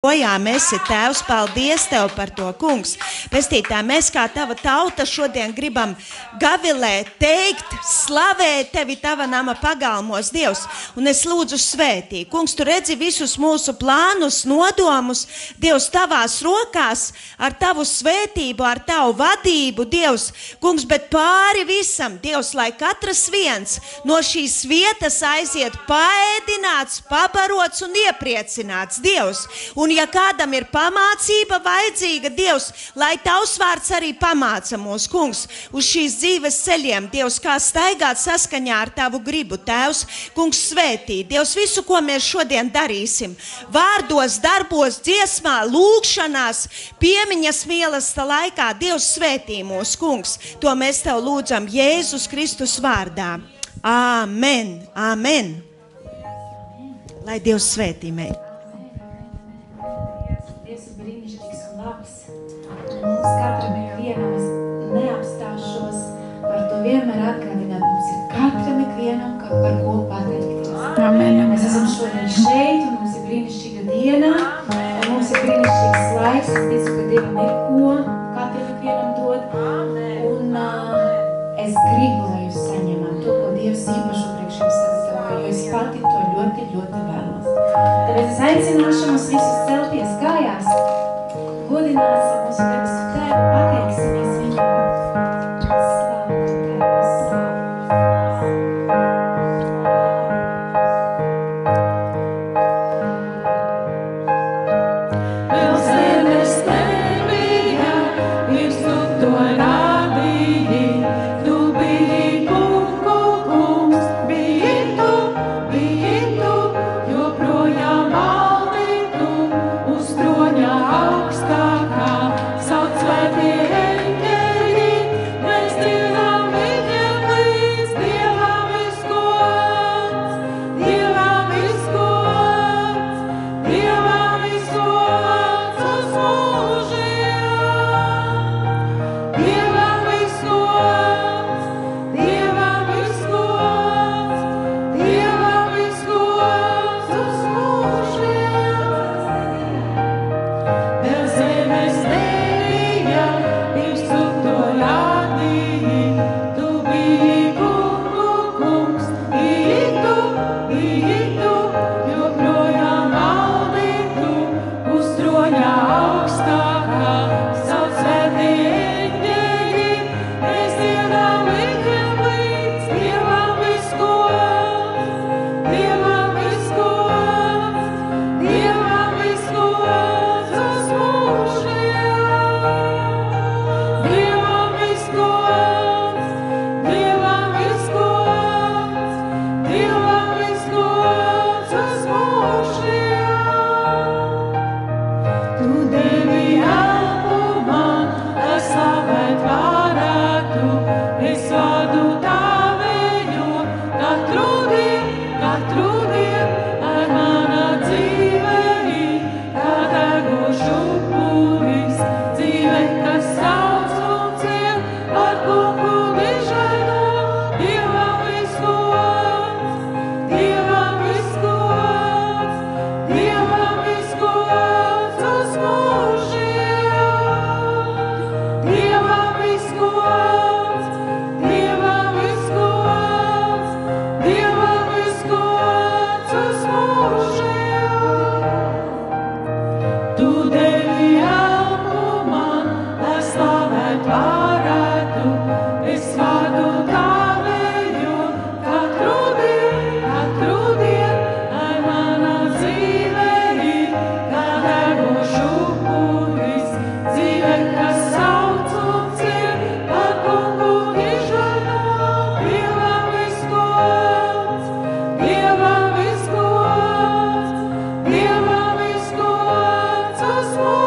Projām esi Tēvs, paldies Tev par to, Kungs. Pestītā, mēs kā Tava tauta šodien gribam gavilēt, teikt, slavēt Tevi Tava nama pagalmos, Dievs. Un es lūdzu svētī. Kungs, Tu redzi visus mūsu plānus, nodomus, Dievs, Tavās rokās, ar Tavu svētību, ar Tavu vadību, Dievs. Kungs, bet pāri visam, Dievs, lai katrs viens no šīs vietas aiziet paēdināts, pabarots un iepriecināts, Dievs. Un ja kādam ir pamācība vajadzīga, Dievs, lai Tavs vārds arī pamāca mūs, Kungs, uz šīs dzīves ceļiem, Dievs, kā staigāt saskaņā ar Tavu gribu, Tēvs, Kungs, svētī, Dievs, visu, ko mēs šodien darīsim, vārdos, darbos, dziesmā, lūgšanās, piemiņas mīlesta laikā, Dievs, svētī mūs, Kungs, to mēs Tev lūdzam Jēzus Kristus vārdā. Āmen, āmen. Lai Dievs svētī mēs. Mums katram ir vienam, es neapstāšos par to vienmēr atgādināt. Mums ir katram ik vienam, par ko pateikties. Amen. Mēs esam šodien šeit, un mums ir brīnišķīga diena, un mums ir brīnišķīgs laiks. Es ticu, ka Dievam ir ko katram ik vienam dot. Un es gribu, lai jūs saņemam to, ko Dievs īpaši priekš jums sagatavoja, jo es pati to ļoti, ļoti vēlos. Tāpēc es aicināšu mums visus celties kājās. Godināsim mūsu debesu Tēvu, pateiksimies Viņam. Slavu Tēvu, slavu. Vēl zemes nebija, virs tu to radīji, tu biji kungu kungs, biji tu, joprojām valdi tu, uz troņa augstākā, sauc svētie eņģeļi, mēs dziedam viņiem līdz. Dievam visgods, Dievam visgods, Dievam visgods uz mūžiem. Dievam visgods, Dievam visgods, Dievam visgods uz mūžiem. Vēl zemes nebija, Dievs tu to radīji, tu biji kungu kungs, biji tu, joprojām valdi tu, uz troņa augstākā, sauc svētie eņģeļi, mēs dziedam viņiem līdz. Dievam visgods, Dievam visgods, Dievam visgods uz mūžiem. Dievam visgods, Dievam visgods, Dievam visgods uz mūžiem. Tu devi elpu man, lai slavēt varētu, es vārdu Tavējo katru dienu, ar manā dzīvē, kā degošs upuris, dzīve, kas sauc un ciet, par kungu dižano. Dievam visgods, Dievam visgods, Dievam visgods uz mūžiem. Dievam visgods, Dievam visgods, Dievam visgods uz mūžiem. Tu devi elpu man, lai slavēt varētu, es vārdu Tavējo katru dienu, ar manā dzīvē, kā degošs upuris, dzīve, kas sauc un ciet, par kungu dižano. Dievam visgods, Dievam visgods, Dievam visgods uz mūžiem.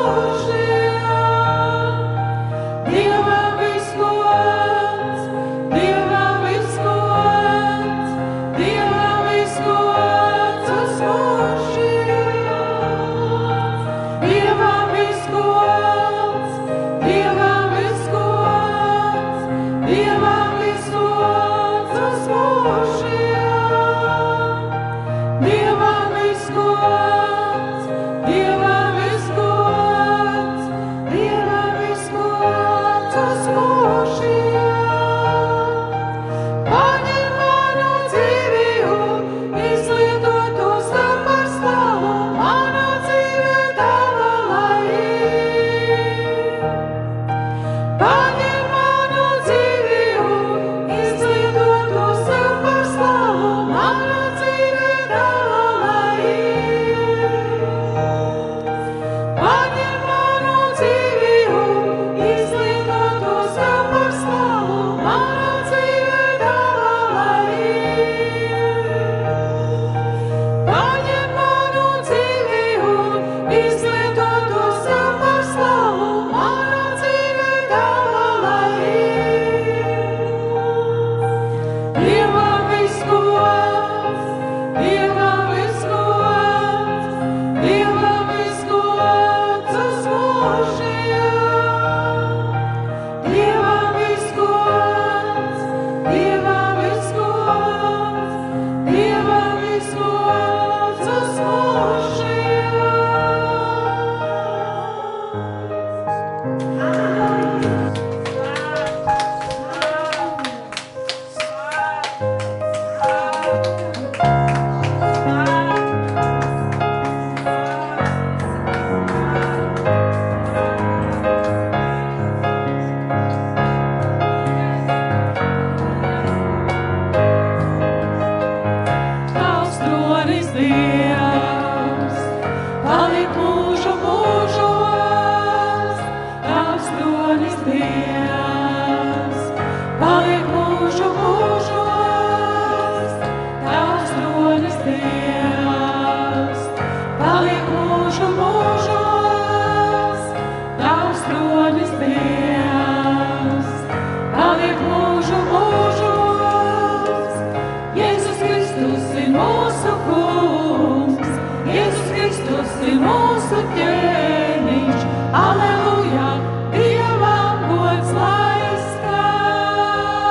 mūsu ķēniņš, aleluja, Dievam gods lai skan.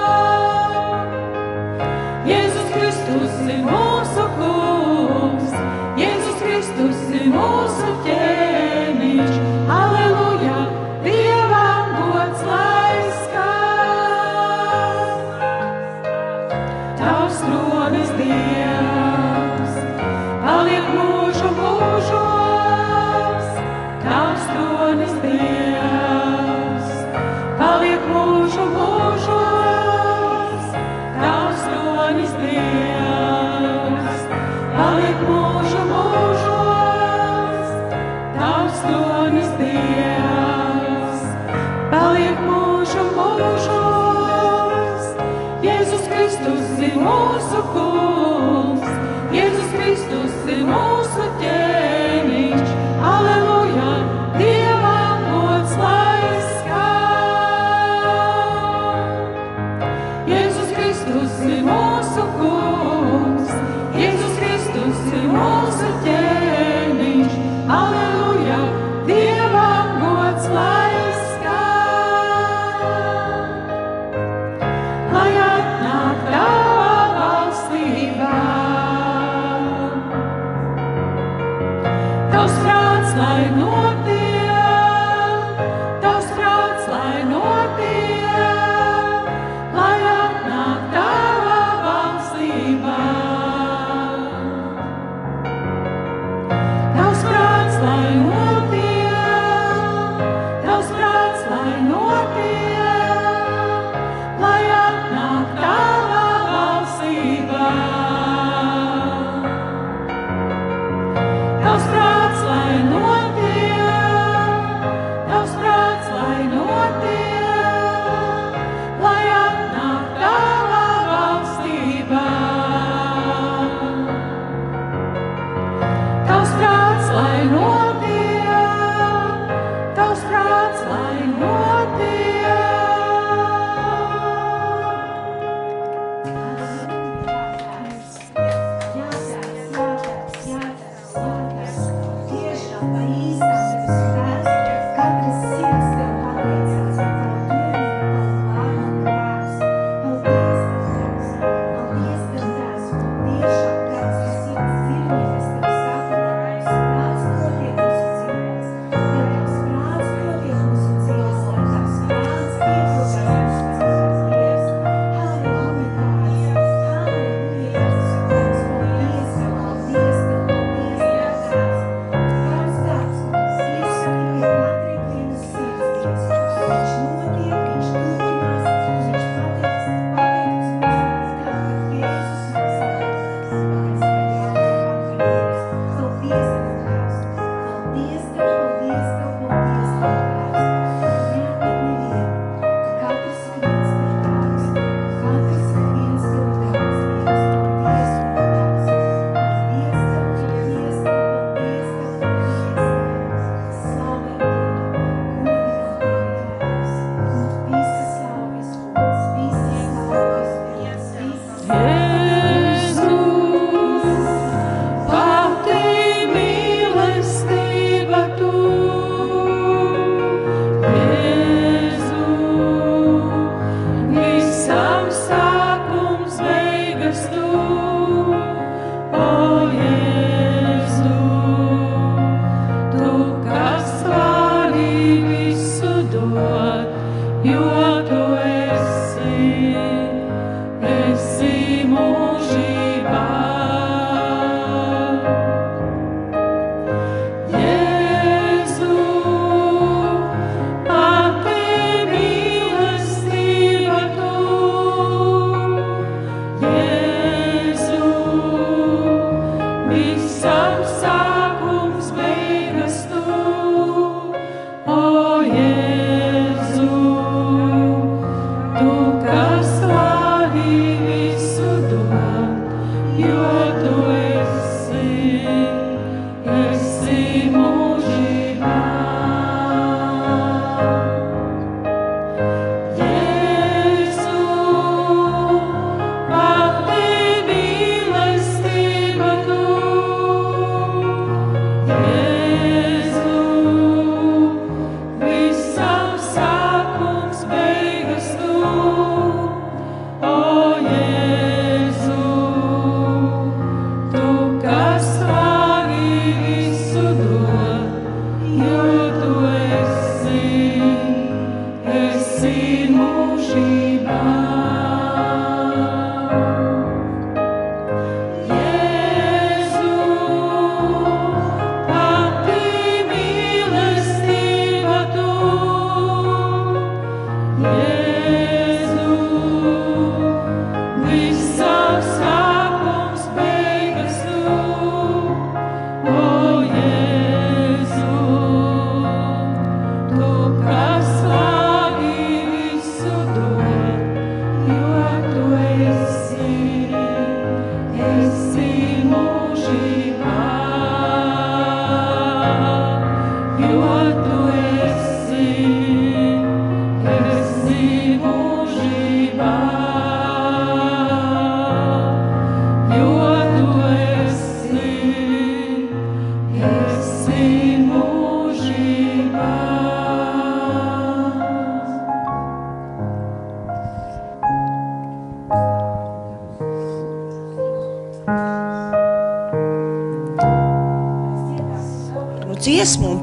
Jēzus Kristus ir mūsu kungs, Jēzus Kristus ir mūsu ķēniņš, aleluja, Dievam gods lai skan. Tavs tronis, Dievs, paliek mūžu mūžos, Tavs tronis, Dievs, paliek mūžu mūžos, Tavs tronis, Dievs, paliek mūžu mūžos, Tavs tronis, Dievs, paliek mūžu mūžos. Jēzus Kristus ir mūsu kungs, Jēzus Kristus ir mūsu ķēniņš, aleluja, Dievam gods lai skan. Jēzus Kristus ir mūsu kungs, Jēzus Kristus ir mūsu ķēniņš, aleluja, Dievam gods lai skan. Lai atnāk Tava valstība, Tavs prāts lai notiek, Tavs prāts lai notiek, lai atnāk Tava valstība. Tavs prāts lai notiek, Tavs prāts lai notiek, lai atnāk Tava valstība. Tavs prāts lai notiek, Tavs prāts lai notiek, lai atnāk Tava valstība. Tavs prāts lai notiek, Tavs prāts lai notiek. Tiešām pa īstām tevis tēvs, katras sirds tev pateicās, un tavu dienu tavu vārdu tēvs. Paldies tev, tēvs, tiešām tēvs, ka sirds dziļumos tev sakunājums, prāts notiek mūsu dzīvēs, lai tavs prāts notiek mūsu dzīvēs, lai tavs prāts iepildās mūsu dzīvēs. Halleluja, tēvs, halleluja, Jēzus kungs, paldies tev, paldies tev, paldies tev, tēvs. Tavs darbs mums iesaka pie katra ikvienas sirds, Dievs. Viņš notiek, viņš turpinās, un viņš pateiks mums līdz tad, kad Jēzus mums atnāks. Mēs pēdējām Dievs. Paldies tev, tēvs. Paldies tev, paldies tev, paldies tev, tēvs. Neatmet nevienu, ka katrs ik viens tev dārgs, katrs ik viens tev dārgs, Dievs. Paldies tev, tēvs. Paldies tev, paldies tev, paldies tev, paldies tev. Slavē Tevi, godinām Tevi, tēvs. Un visa slāves gods, visa slāves Dievs, visa Jēzu, pati mīlestība Tu. Jēzu, visam sākums beigas Tu. O Jēzu, Tu, kas vari visu dot, jo Tu esi mūžībā. Jēzu, pati mīlestība Tu. Jēzu, visam sākums beigas Tu. O Jēzu,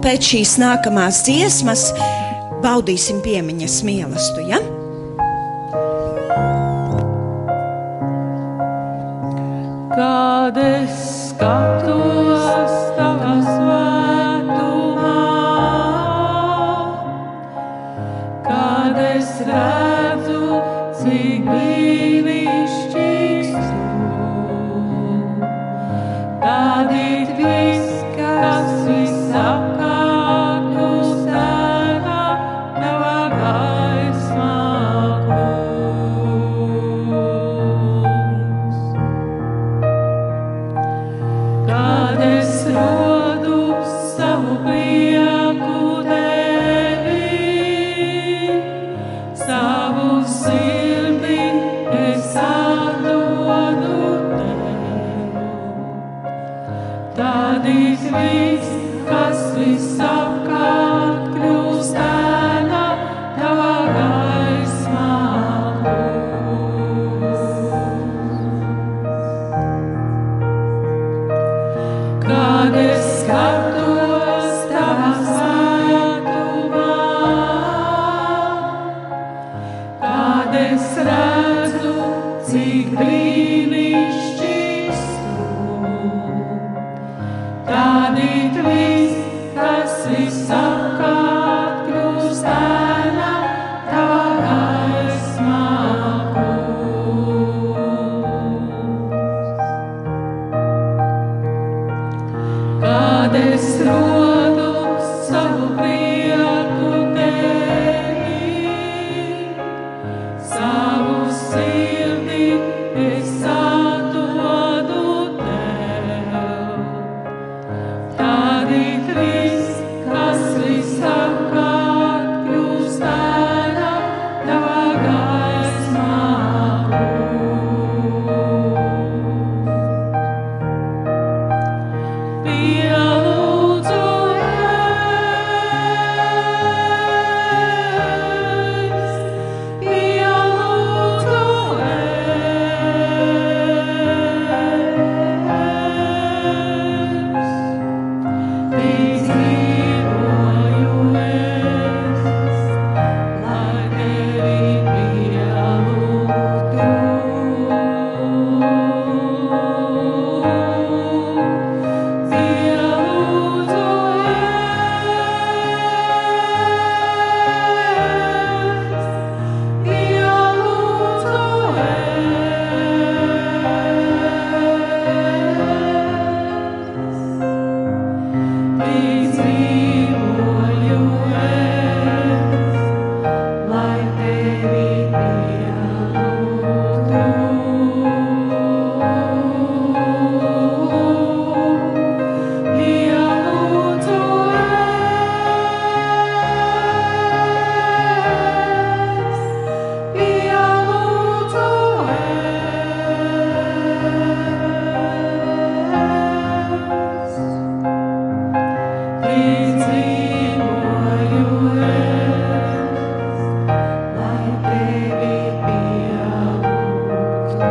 pēc šīs nākamās dziesmas baudīsim piemiņas mīlestību, ja? Kad es skatos tavā svētumā, kad es redzu, cik brīnišķīgs tu, tad ir viss, kas visapkārt kļūst ēnā tavā gaismā, kungs. Kad es rodu savu prieku tevī, savu sirdi es atdodu tev, tad ir viss, kas visapkārt kļūst ēnā tavā gaismā, kungs. Kad es skatos tavā svētumā, kad es redzu, cik brīnišķīgs tu, tad ir viss, kas visapkārt kļūst ēnā tavā gaismā, kungs. Kad es rodu savu prieku tevī, savu sirdi es atdodu tev, tad ir viss, kas visapkārt kļūst ēnā tavā gaismā, kungs. Pielūdzu es, pielūdzu es, piedzīvoju es, lai tevi pielūgtu. Pielūdzu piedzīvoju es, lai tevi pielūgtu. Pielūdzu es, pielūdzu es, piedzīvoju es, lai tevi pielūgtu.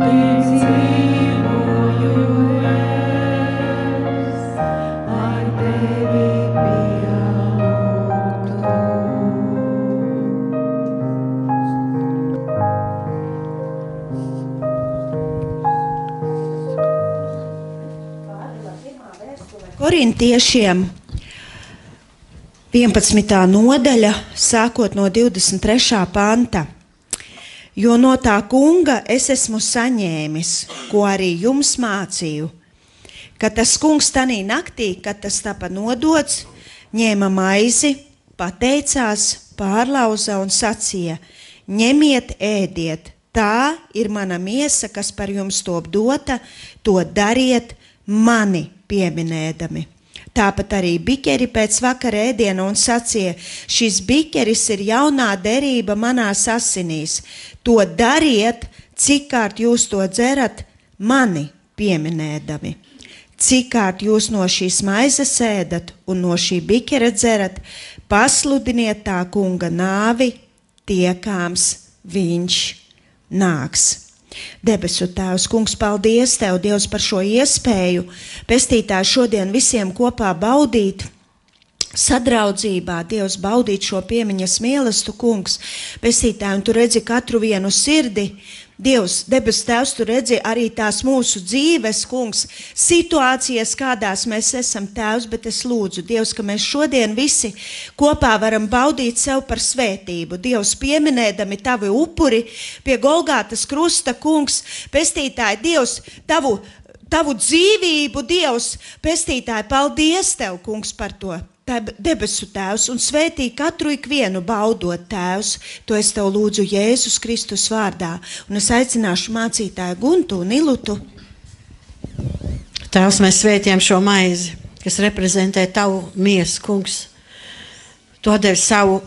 Piedzīvoju es, lai tevi pielūgtu. Korintiešiem 11. nodaļa, sākot no 23. panta. Jo no tā kunga es esmu saņēmis, ko arī jums mācīju, ka tas kungs tanī naktī, kad tas tapa nodots, ņēma maizi, pateicās, pārlauza un sacīja: ņemiet, ēdiet, tā ir mana miesa, kas par jums top dota, to dariet mani pieminēdami. Tāpat arī biķeri pēc vakara ēdiena un sacīja: šis biķeris ir jaunā derība manās asinīs, to dariet, cik kārt jūs to dzerat, mani pieminēdami. Cik kārt jūs no šīs maizes ēdat un no šī biķera dzerat, pasludiniet tā kunga nāvi, tiekāms viņš nāks. Debesu Tēvs, Kungs, paldies Tev, Dievs, par šo iespēju, pestītāji, šodien visiem kopā baudīt sadraudzībā, Dievs, baudīt šo piemiņas mielastu, Kungs, pestītāji, un Tu redzi katru vienu sirdi. Dievs, debes Tēvs, Tu redzi arī tās mūsu dzīves, Kungs, situācijas, kādās mēs esam, Tēvs, bet es lūdzu, Dievs, ka mēs šodien visi kopā varam baudīt sev par svētību. Dievs, pieminēdami Tavi upuri pie Golgātas krusta, Kungs, pestītāji, Dievs, Tavu dzīvību, Dievs, pestītāji, paldies Tev, Kungs, par to. Debesu Tēvs, un svētī katru ikvienu baudot, Tēvs, to es Tev lūdzu Jēzus Kristus vārdā, un es aicināšu mācītāju Guntu un Ilutu. Tēvs, mēs svētījam šo maizi, kas reprezentē Tavu miesu, Kungs. Tu devi savu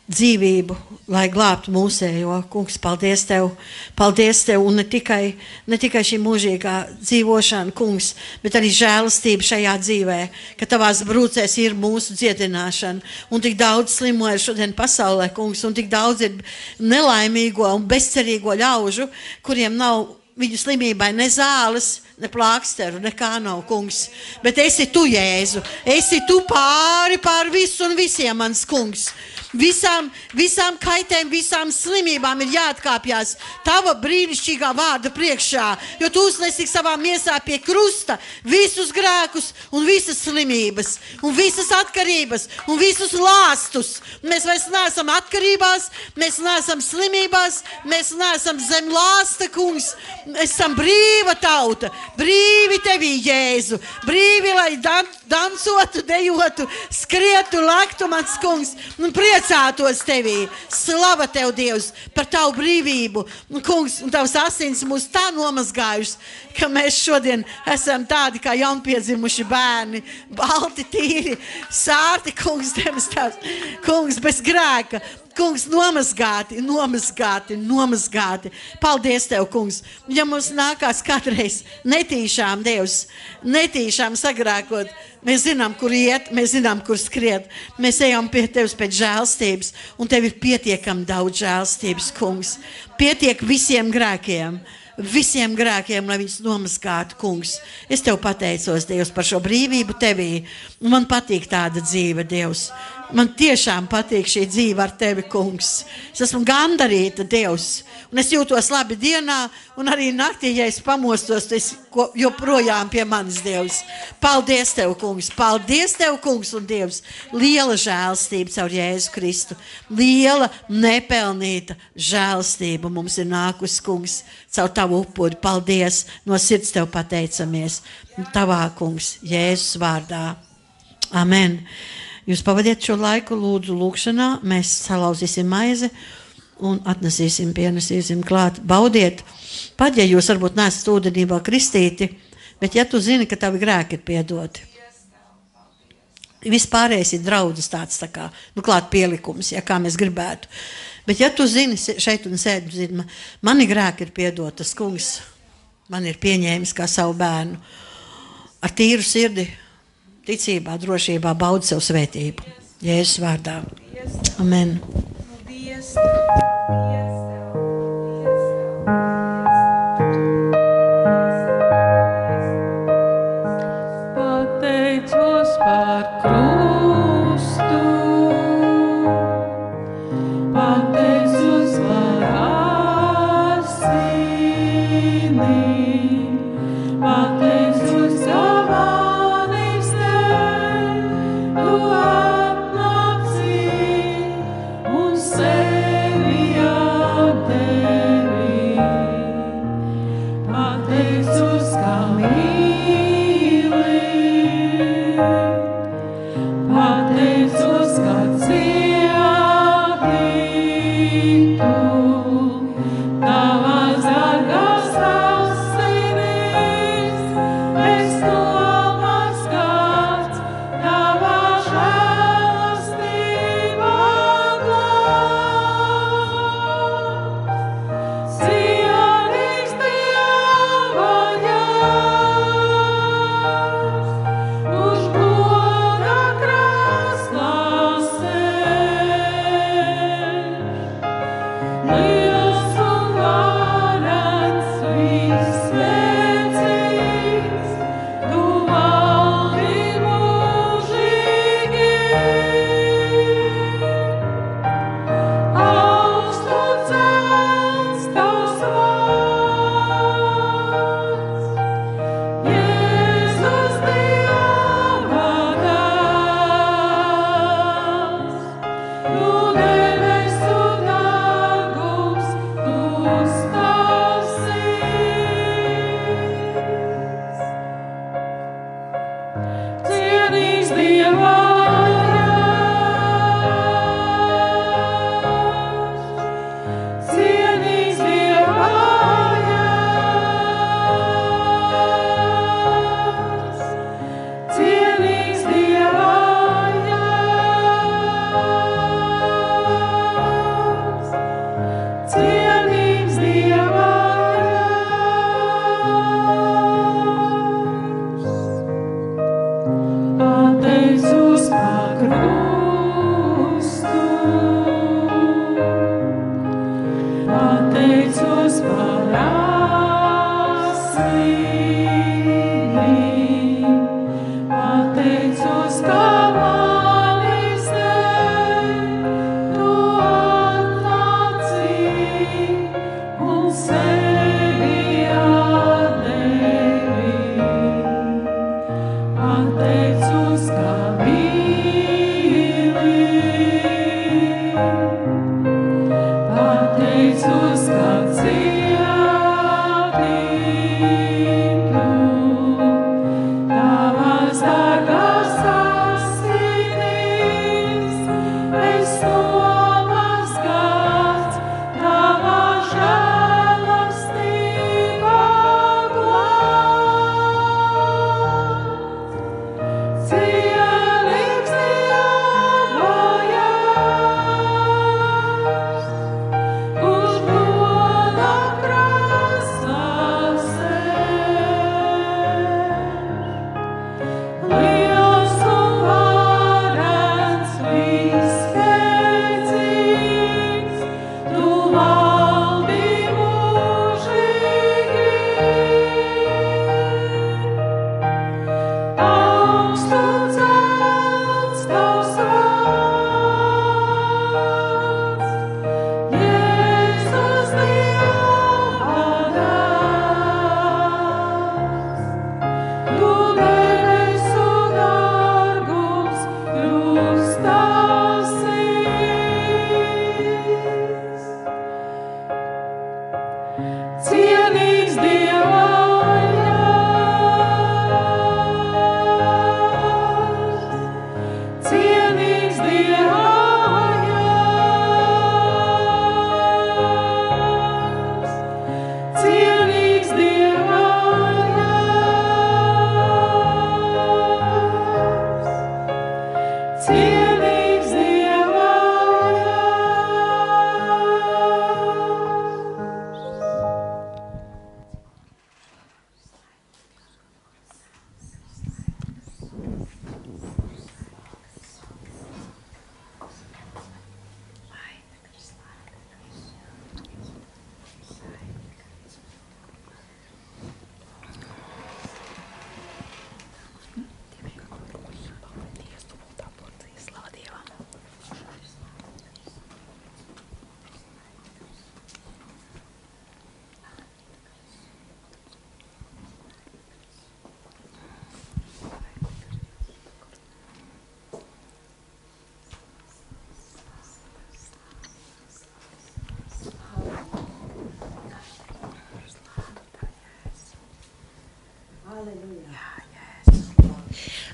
dzīvību, lai glābtu mūsējo. Kungs, paldies Tev, un ne tikai šī mūžīgā dzīvošana, Kungs, bet arī žēlastība šajā dzīvē, ka Tavās brūcēs ir mūsu dziedināšana, un tik daudz slimo ir šodien pasaulē, Kungs, un tik daudz ir nelaimīgo un bezcerīgo ļaužu, kuriem nav viņu slimībai ne zāles, ne plāksteru, nekā nav, Kungs. Bet esi Tu, Jēzu, esi Tu pāri visu un visiem, mans Kungs. Visām kaitēm, visām slimībām ir jāatkāpjas Tava brīnišķīgā vārda priekšā, jo Tu uznesi savā miesā pie krusta visus grēkus un visas slimības, un visas atkarības, un visus lāstus. Mēs vairs neesam atkarībās, mēs neesam slimībās, mēs neesam zem lāsta, Kungs. Esam brīva tauta, brīvi Tevī, Jēzu, brīvi, lai dancotu, dejotu, skrietu, laktu, mans Kungs, un priecātos Tevī. Slava Tev, Dievs, par Tavu brīvību. Kungs, un Tavs asins mūs tā nomazgājušas, ka mēs šodien esam tādi kā jaunpiedzimuši bērni, balti, tīri, sārti, Kungs, Tevs Tavs, Kungs, bez grēka. Kungs, nomazgāti. Paldies Tev, Kungs. Ja mums nākās kādreiz netīšām, Dievs, netīšām sagrēkot, mēs zinām, kur iet, mēs zinām, kur skriet. Mēs ejam pie Tevis pēc žēlstības, un Tev ir pietiekami daudz žēlstības, Kungs. Pietiek visiem grēkiem, lai viņus nomazgātu, Kungs. Es Tev pateicos, Dievs, par šo brīvību Tevī. Man patīk tāda dzīve, Dievs. Man tiešām patīk šī dzīve ar Tevi, Kungs. Es esmu gandarīta, Dievs. Un es jūtos labi dienā, un arī naktī, ja es pamostos, es joprojām pie manis, Dievs. Paldies Tev, Kungs. Paldies Tev, Kungs un Dievs. Liela žēlstība caur Jēzu Kristu. Liela, nepelnīta žēlstība mums ir nākus, Kungs, caur Tavu upuri. Paldies. No sirds Tev pateicamies. Tavā, Kungs, Jēzus vārdā. Amen. Jūs pavadiet šo laiku, lūdzu, lūkšanā, mēs salauzīsim maizi un atnesīsim, pienesīsim klāt. Baudiet, pat ja jūs varbūt neesat ūdenī vēl kristīti, bet ja tu zini, ka tavi grēki ir piedoti. Vispārējais ir draudzes tāds tā kā, klāt pielikums, ja kā mēs gribētu. Bet ja tu zini, šeit un sēdi, zini, mani grēki ir piedotas, Kungs, man ir pieņēmis kā savu bērnu. Ar tīru sirdi, ticībā, drošībā baudi sev svētību. Jēzus vārdā. Amen. Pateicos par krustu, pateicos par asinīm, pateicos, ka manis Tu atnāci un sevi krustu, pateicos par asinīm, pateicos, ka manis dēļ tu atnāci un sevi atdevi. Pateicos, ka mīli, pateicos, ka cieti tu, tavas dārgās asinīs, es nomazgāts, tavā žēlastībā glābts. Cienīgs Dieva jērs, kurš goda krāsā sēž. Liels un varens, visspēcīgs, tu valdi mūžīgi. Augstu celts tavs vārds, Jēzus Dieva dēls. Tu debesu dārgums krustā sīs. Cienīgs Dieva jērs, cienīgs Dieva jērs, cienīgs Dieva jērs, cienīgs Dieva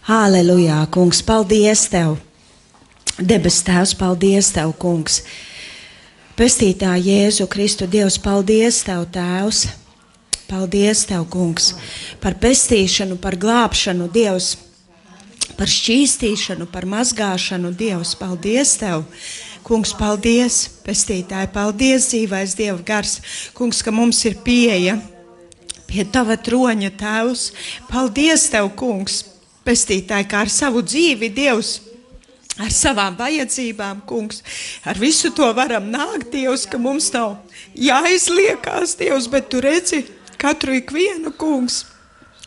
Halleluja, kungs, paldies tev. Debes tēvs, paldies tev, kungs. Pestītā Jēzu Kristu Dievs, paldies tev, tēvs. Paldies tev, kungs, par pestīšanu, par glābšanu, Dievs, par šķīstīšanu, par mazgāšanu, Dievs, paldies tev. Kungs, paldies, pestītāji, paldies, dzīvais Dieva gars. Kungs, ka mums ir pieeja pie tava troņa, tēvs. Paldies tev, kungs, pestītāji, kā ar savu dzīvi, Dievs, ar savām vajadzībām, kungs, ar visu to varam nākt, Dievs, ka mums nav jāizliekās, Dievs, bet tu redzi katru ikvienu, kungs.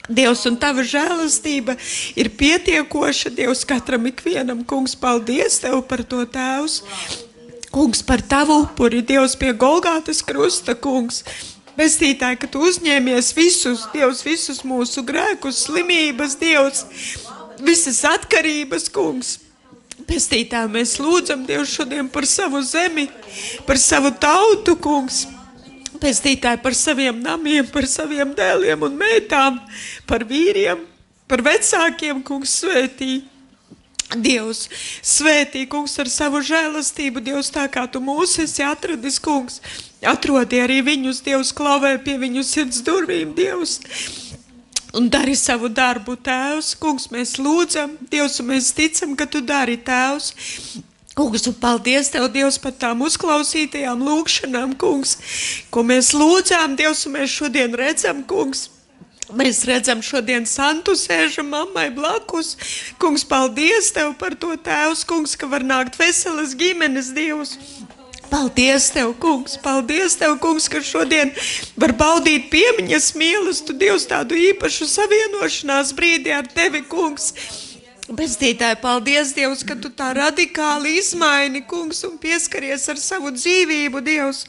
Dievs, un tava žēlastība ir pietiekoša, Dievs, katram ikvienam, kungs, paldies tev par to, tēvs. Kungs, par tavu upuri, Dievs, pie Golgātas krusta, kungs. Pestītāji, ka tu uzņēmies visus, Dievs, visus mūsu grēkus, slimības, Dievs, visas atkarības, kungs. Pestītāji, mēs lūdzam, Dievs, šodien par savu zemi, par savu tautu, kungs. Pestītāji, par saviem namiem, par saviem dēliem un meitām, par vīriem, par vecākiem, kungs, svētī. Dievs, svētī, kungs, ar savu žēlastību, Dievs, tā kā tu mūs esi atradis, kungs, atrodi arī viņus, Dievs, klavē pie viņu sirds durvīm, Dievs, un dari savu darbu, tēvs, kungs, mēs lūdzam, Dievs, un mēs ticam, ka tu dari, tēvs. Kungs, un paldies tev, Dievs, par tām uzklausītajām lūgšanām, kungs, ko mēs lūdzām, Dievs, un mēs šodien redzam, kungs, Mēs redzam šodien Santu sēža mammai blakus. Kungs, paldies Tev par to, Tēvs, Kungs, ka var nākt veselas ģimenes, Dievs. Paldies Tev, Kungs, ka šodien var baudīt piemiņas mīlestību, Dievs, tādu īpašu savienošanās brīdi ar Tevi, Kungs. Pestītāji, paldies, Dievs, ka Tu tā radikāli izmaini, Kungs, un pieskaries ar savu dzīvību, Dievs.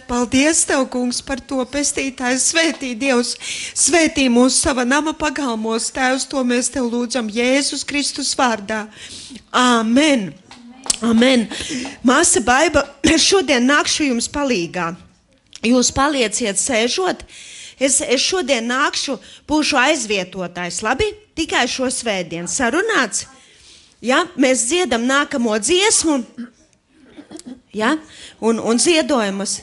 Paldies Tev, Kungs, par to, pestītāji, svētī, Dievs, svētī mūs sava nama pagalmos, Tēvs, to mēs Tev lūdzam Jēzus Kristus vārdā. Āmen. Amen. Māsa Baiba, šodien nākšu jums palīgā. Jūs palieciet sēžot. Es šodien nākšu, būšu aizvietotājs, labi? Tikai šo svētdienu. Sarunāts? Ja? Mēs dziedam nākamo dziesmu. Ja? Un ziedojumus.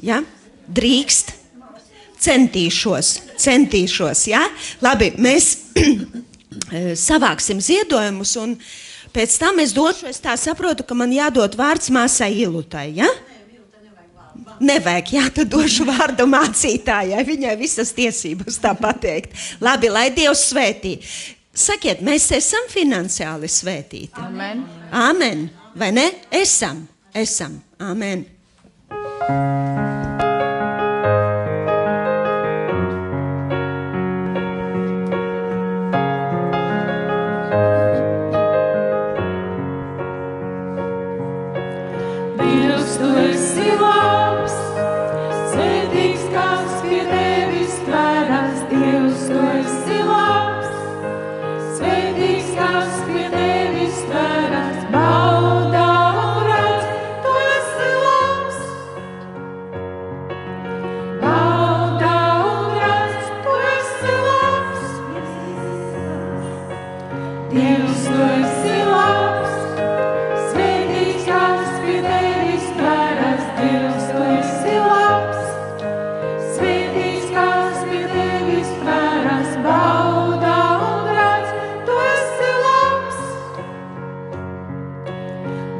Ja? Drīkst. Centīšos. Ja? Labi, mēs savāksim ziedojumus un pēc tam es došu, es tā saprotu, ka man jādod vārds māsai Ilutai, ja? Nevajag, jā, tad došu vārdu mācītājai, viņai visas tiesības tā pateikt. Labi, lai Dievs svētī. Sakiet, mēs esam finansiāli svētīti. Amen. Amen. Vai ne? Esam. Amen. Dievs, Tu esi labs, svētīgs, kas pie Tevis tveras. Dievs, Tu esi labs, svētīgs, kas pie Tevis tveras. Bauda un redz, Tu esi labs. Bauda un redz, Tu esi labs. Dievs, Tu esi labs, svētīgs, kas pie Tevis tveras. Dievs, Tu esi labs, svētīgs, kas pie Tevis tveras. Bauda un redz, Tu esi labs.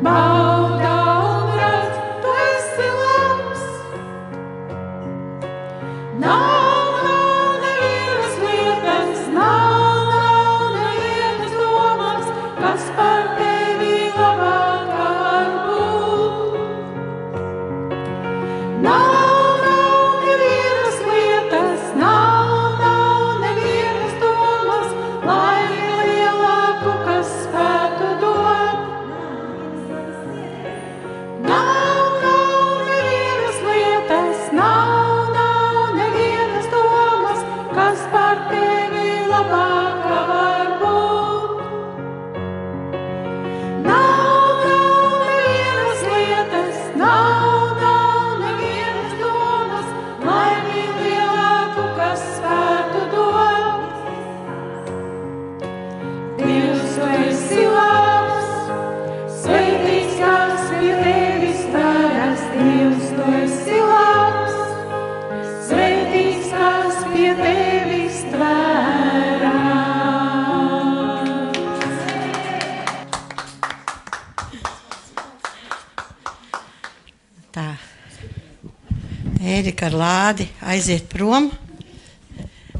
Bauda un redz, Tu esi labs. Nav nevienas lietas, nav nevienas domas, kas par Tevi labāk var būt. Nav nevienas lietas, nav nevienas domas, lai lielāku, kas spētu dot. Nav nevienas lietas, nav nevienas domas, kas par Tevi labāk var būt. Nav nevienas lietas, nav nevienas domas, lai lielāku, kas spētu dot. Dievs, Tu esi labs, svētīgs, kas pie Tevis tveras. Dievs, Tu esi labs, svētīgs, kas pie Tevis tveras. Tā. Ērika ar lādi aiziet prom,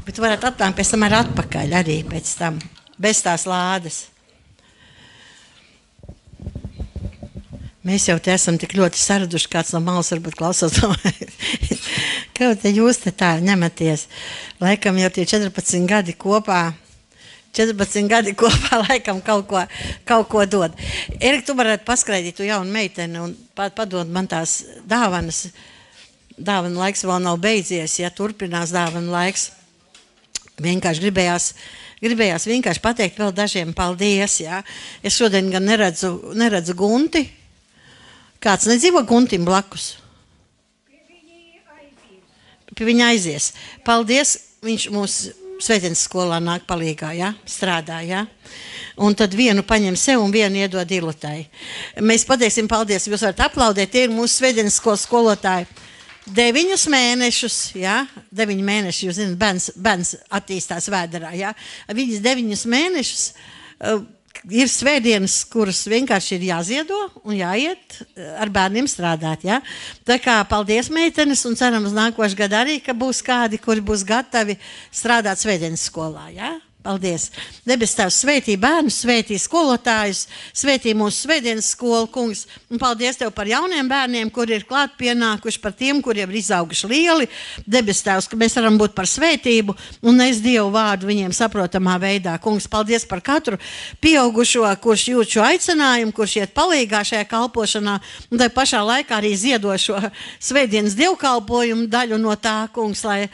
bet varat atnākt pēc tam atpakaļ arī pēc tam, bez tās lādes. Mēs jau te esam tik ļoti saraduši, kāds no malas varbūt klausās. Kaut te jūs te tā ņematies. Laikam jau tie 14 gadi kopā, laikam kaut ko dod. Erika, tu varētu paskraidīt tu jaunu meiteni un padod man tās dāvanas. Dāvana laiks vēl nav beidzies, ja turpinās dāvana laiks. Vienkārši gribējās vienkārši pateikt vēl dažiem paldies, ja. Es šodien gan neredzu Gunti. Kāds nedzīvo Guntim blakus? Pie viņa aizies. Paldies, viņš mūsu svētdienas skolā nāk palīgā, ja? Strādā, ja? Un tad vienu paņem sev un vienu iedod Ilutai. Mēs pateiksim paldies, jūs varat aplaudēt, tie ir mūsu svētdienas skolas skolotāji. 9 mēnešus, ja? 9 mēneši, jūs zināt, bērns attīstās vēderā, ja? Viņas 9 mēnešus ir svētdienas, kuras vienkārši ir jāziedo un jāiet ar bērniem strādāt. Ja? Tā kā paldies, meitenes, un ceram uz nākošu gadu arī, ka būs kādi, kuri būs gatavi strādāt svētdienas skolā. Ja? Paldies. Debes Tēvs svētī bērnus, svētī skolotājus, svētī mūsu svētdienas skolu, kungs. Un paldies Tev par jauniem bērniem, kuri ir klāt pienākuši, par tiem, kuriem ir izauguši lieli. Debes Tēvs, ka mēs varam būt par svētību un nes Dievu vārdu viņiem saprotamā veidā. Kungs, paldies par katru pieaugušo, kurš jūt šo aicinājumu, kurš iet palīgā šajā kalpošanā, un tai pašā laikā arī ziedošo svētdienas dievkalpojumu daļu no tā, kungs, lai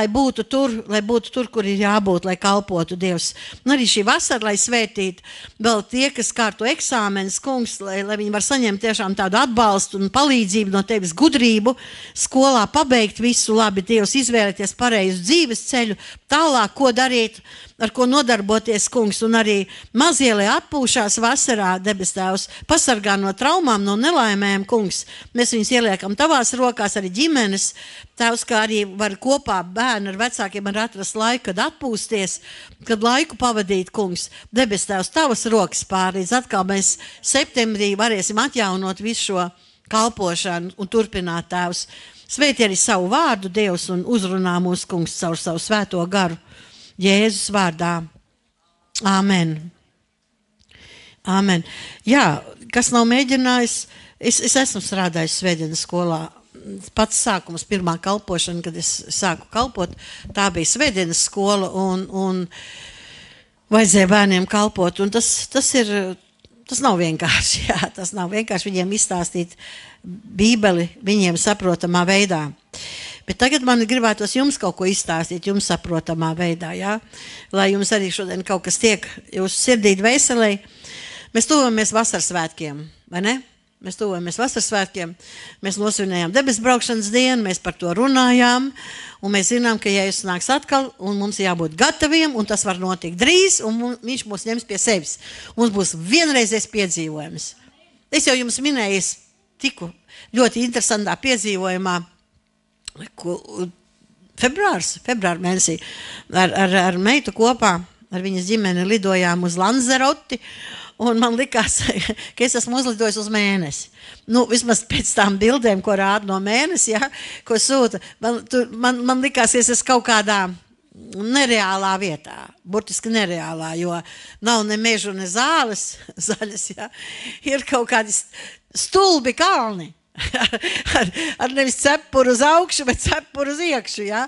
būtu tur, kur ir jābūt, lai kalpotu Dievs. Un arī šī vasara, lai svētītu vēl tie, kas kārto eksāmenes, kungs, lai viņi var saņemt tiešām tādu atbalstu un palīdzību no Tevis, gudrību, skolā pabeigt visu labi, Dievs, izvēlēties pareizu dzīves ceļu, tālāk, ko darīt, ar ko nodarboties, kungs, un arī mazie, lai atpūšās vasarā, debes Tēvs, pasargā no traumām, no nelaimēm, kungs. Mēs viņus ieliekam Tavās rokās, arī ģimenes, Tēvs, kā arī var kopā bērni ar vecākiem var atrast laiku, kad atpūsties, kad laiku pavadīt, kungs. Debes Tēvs, Tavas rokas pārīdz. Atkal mēs septembrī varēsim atjaunot visu šo kalpošanu un turpināt, Tēvs. Svētī arī savu vārdu, Dievs, un uzrunā mūsu, kungs, caur savu svēto garu. Jēzus vārdā. Āmen. Āmen. Jā, kas nav mēģinājis, es esmu strādājis svētdienas skolā. Pats sākums, pirmā kalpošana, kad es sāku kalpot, tā bija svētdienas skola un vajadzēja bērniem kalpot. Un tas nav vienkārši, jā, tas nav vienkārši viņiem izstāstīt Bībeli viņiem saprotamā veidā. Bet tagad man gribētos jums kaut ko izstāstīt, jums saprotamā veidā, jā? Lai jums arī šodien kaut kas tiek jūsu sirdī dvēselē. Mēs tuvojamies vasaras svētkiem, vai ne? Mēs tuvojamies vasaras svētkiem, mēs nosvinējām debesu braukšanas dienu, mēs par to runājām, un mēs zinām, ka Jēzus nāks atkal, un mums jābūt gataviem, un tas var notikt drīz, un viņš mūs ņems pie sevis. Mums būs vienreizējs piedzīvojums. Es jau jums minēju, es tiku ļoti interesantā piedzīvojumā, februāra mēnesī ar meitu kopā, ar viņas ģimeni lidojām uz Lanzeroti, un man likās, ka es esmu uzlidojis uz mēnesi. Nu, vismaz pēc tām bildēm, ko rāda no mēnesi, ja, ko sūta, man likās, ka es esmu kaut kādā nereālā vietā, burtiski nereālā, jo nav ne mežu, ne zaļas, ja, ir kaut kādi stulbi kalni. ar nevis cepuru uz augšu, bet cepuru uz iekšu, ja?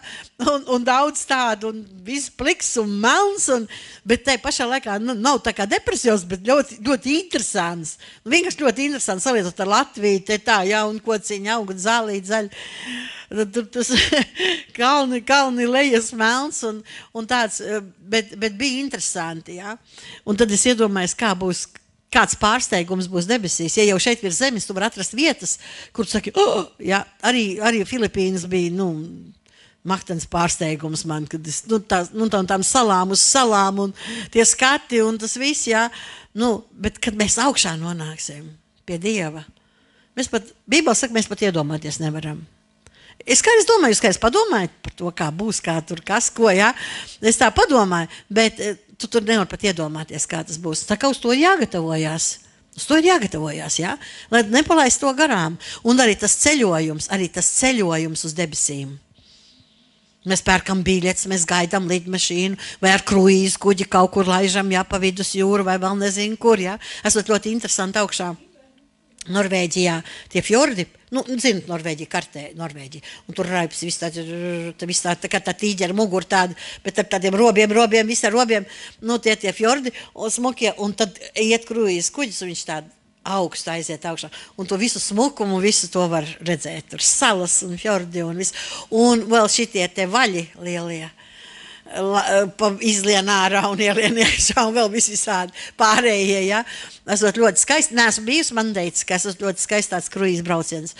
Un daudz tādu, un viss pliks un melns, bet tai pašā laikā nav tā kā depresijos, bet ļoti, ļoti interesants. Vienkārši ļoti interesants salietot ar Latviju, te tā, ja, un kociņa aug, un zālīt zaļ. Tas kalni lejas melns, un tāds, bet bija interesanti, ja? Un tad es iedomājos, kā būs, kāds pārsteigums būs debesīs. Ja jau šeit virs zemes, tu var atrast vietas, kur tu saki, ja, arī Filipīnas bija, mahtens pārsteigums man, kad es, tām salām uz salām, un tie skati, un tas viss, jā, bet kad mēs augšā nonāksim pie Dieva, Bībele saka, mēs pat iedomāties nevaram. Es domāju, ka es padomāju par to, kā būs, kā tur, kas, ko, jā, es tā padomāju, bet tu tur nevar pat iedomāties, kā tas būs. Tā kā uz to ir jāgatavojās. Uz to ir jāgatavojās, jā? Lai nepalaist to garām. Un arī tas ceļojums uz debesīm. Mēs pērkam biļetes, mēs gaidām lidmašīnu, vai ar kruīzu kuģi kaut kur laižam, jā, pa vidus jūru, vai vēl nezinu kur, jā. Esot ļoti interesanti augšā Norvēģijā, tie fjordi, zinat, Norvēģija, kartē, Norvēģija, un tur raipas viss tā kā tā tīģera mugur tāda, bet ar tādiem robiem, viss ar robiem, tie fjordi, un smukie, un tad iet kruīzes kuģis, un viņš tādu augstu aiziet augšā, un to visu smukumu, visu to var redzēt, tur salas un fjordi un viss, un vēl šitie te vaļi lielie, izlien ārā un ielien iekšā un vēl visādi pārējie, ja. Esot ļoti skaisti, neesmu bijusi, man teica, ka esot ļoti skaists tāds kruīzes brauciens.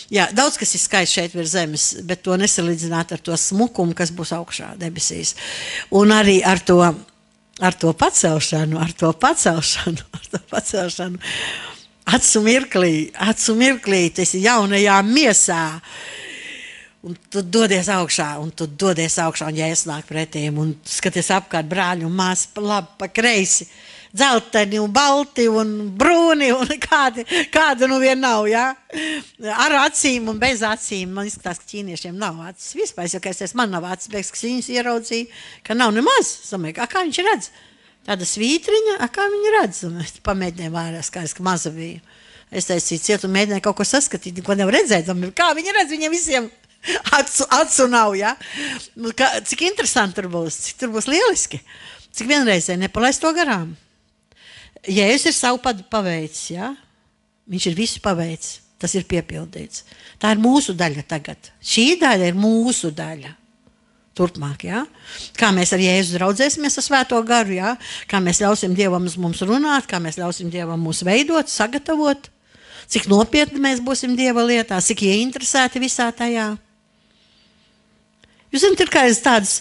Jā, daudz kas ir skaists šeit virs zemes, bet to nesalīdzināt ar to smukumu, kas būs augšā debesīs. Un arī ar to pacelšanu, acu mirklī, tas ir jaunajā miesā. Un tu dodies augšā, un Jēzus nāk pretīm, un skaties apkārt brāļi un māsas pa labi, pa kreisi. dzelteni un balti un brūni un kāda nu vien nav, jā. Ar acīm un bez acīm. Man izskatās, ka ķīniešiem nav acis. Vispār, jo, ka man nav acis, bet ka viņas ieraudzīja, ka nav nemaz. Domāju, kā viņš redz? Tāda svītriņa, kā viņa redz? Un es pamēģināju vārās, kā es maza biju. Es teicu, ciet un mēģināju kaut ko saskatīt, ko nevar redzēt. Kā viņi redz, viņiem visiem acu nav, jā. Cik interesanti tur būs, cik tur būs lieliski. Cik vienreizē nepalaist to garām. Jēzus ir savu paveicis, jā. Viņš ir visu paveicis. Tas ir piepildīts. Tā ir mūsu daļa tagad. Šī daļa ir mūsu daļa. Turpmāk, jā. Kā mēs ar Jēzu draudzēsimies ar Svēto garu, jā. Kā mēs ļausim Dievam mums runāt, kā mēs ļausim Dievam mūs veidot, sagatavot. Cik nopietni mēs būsim Dieva lietā, cik ieinteresēti visā tajā. Jūs zināt, ir kā es tādas,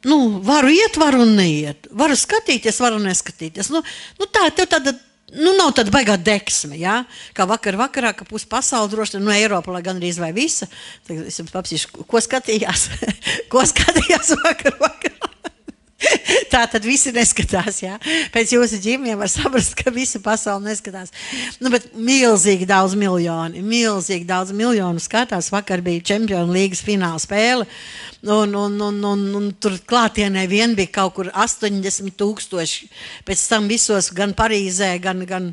varu iet, varu neiet. Varu skatīties, varu neskatīties. Tā, tev tāda, nav tāda baigā deksme, jā. Kā vakarā, ka pus pasauli droši, Eiropa, lai gan arī vai visa. Tagad es jums papsīšu, ko skatījās? Ko skatījās vakarā? Tā tad visi neskatās, jā. Pēc jūsu ģimiem var saprast, ka visa pasauli neskatās. Bet milzīgi daudz miljonu skatās. Vakar bija Čempionu līgas fināla spēle. Un tur klātienē vien bija kaut kur 80,000. Pēc tam visos gan Parīzē, gan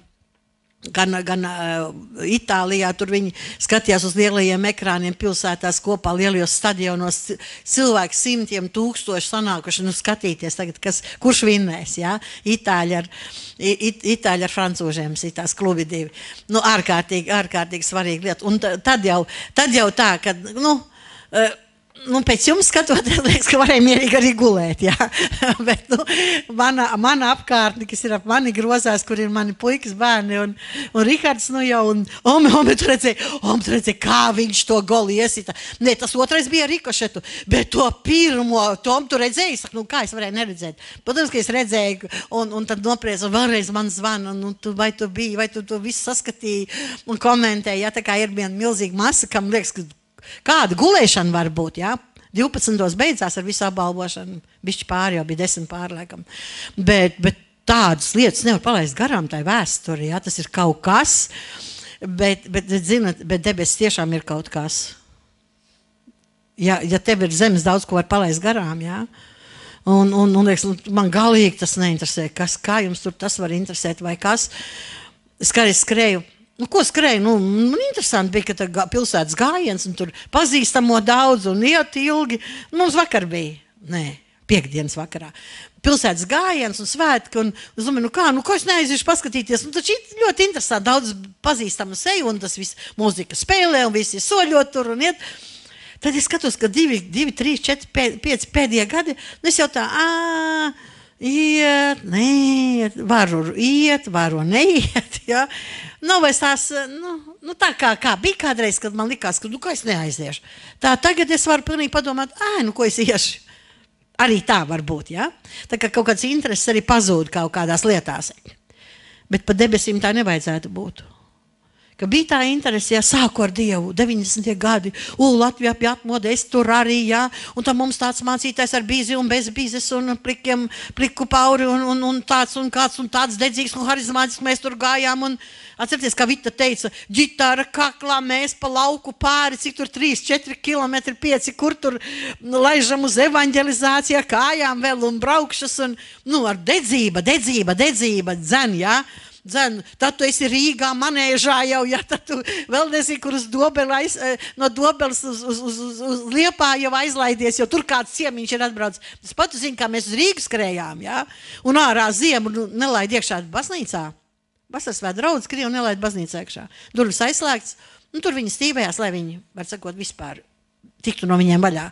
Itālijā, tur viņi skatījās uz lielajiem ekrāniem pilsētās kopā, lielajos stadionos, cilvēki 100,000 sanākuši, skatīties tagad, kurš vinnēs, jā, Itāļi ar francūžiem, sitās klubi divi. Ārkārtīgi svarīga lieta. Un tad jau tā, ka, pēc jums skatoties, liekas, ka varēja mierīgi arī gulēt, jā. Bet, mana apkārtne, kas ir ap mani grozās, kur ir mani puikas bērni, un Rihards, un Ome, tu redzēji, kā viņš to goli iesita. Nē, tas otrais bija Rikošetu, bet to pirmo, Tom, tu redzēji? Saku, kā es varēju neredzēt? Protams, ka es redzēju, un tad nopriec, un vēlreiz man zvana, vai tu biji, vai tu to visu saskatīji un komentēji, jā, tā kā ir viena milzīga masa, kam liekas, ka kāda gulēšana var būt, jā? 12. beidzās ar visu apbalvošanu. Bišķi pāri jau bija 10 pāri, laikam. Bet tādas lietas nevar palaist garām, tā ir vēsture, jā? Tas ir kaut kas, bet debesis tiešām ir kaut kas. Ja tev ir zemes daudz, ko var palaist garām, jā? Un liekas, man galīgi tas neinteresē. Kā jums tur tas var interesēt vai kas? Es skrēju. Ko skrēju? Man interesanti bija, ka tā pilsētas gājiens, un tur pazīstamo daudz, un iet ilgi. Mums vakar bija, piektdienas vakarā. Pilsētas gājiens un svētki, un es domāju, ko es neaiziešu paskatīties? Taču ļoti interesanti, daudz pazīstama seju, un tas viss mūzika spēlē, un visi soļot tur un iet. Tad es skatos, ka 2, 3, 4, 5 pēdējie gadi, es jau tā, iet, neiet, varu iet, varu neiet, jā. Vairs tās, tā kā bija kādreiz, kad man likās, ka, kā es neaiziešu. Tā tagad es varu pilnīgi padomāt, ko es iešu. Arī tā var būt, jā. Tā kā kaut kāds intereses arī pazūd kaut kādās lietās. Bet pa debesīm tā nevajadzētu būt. Ka bija tā interese, jā, sāku ar Dievu, 90. gadi, Latvijā pie atmoda, es tur arī, jā, un tam mums tāds mācītājs ar bīzi un bez bīzes un pliku pauri un tāds un kāds un tāds dedzīgs un harizmātisks mēs tur gājām un atcerieties, kā Vita teica, ģitāra kaklā, mēs pa lauku pāri, cik tur 3, 4 kilometri, 5, kur tur laižam uz evanģelizācijā, kājām vēl un braukšas un, ar dedzība, dzen, jā. Tad tu esi Rīgā manēžā jau, ja tad tu vēl nezini, kur uz Dobeles, no Dobeles uz Liepā jau aizlaidies, jo tur kāds ciemiņš ir atbrauc. Es patu zinu, kā mēs uz Rīgu skrējām, ja? Un ārā ziemu nelaid iekšā baznīcā. Vasarsvēt draudz, Krievu nelaid baznīcā iekšā. Durvis aizslēgts, tur viņi stīvējās, lai viņi, var sakot, vispār tiktu no viņiem vaļā.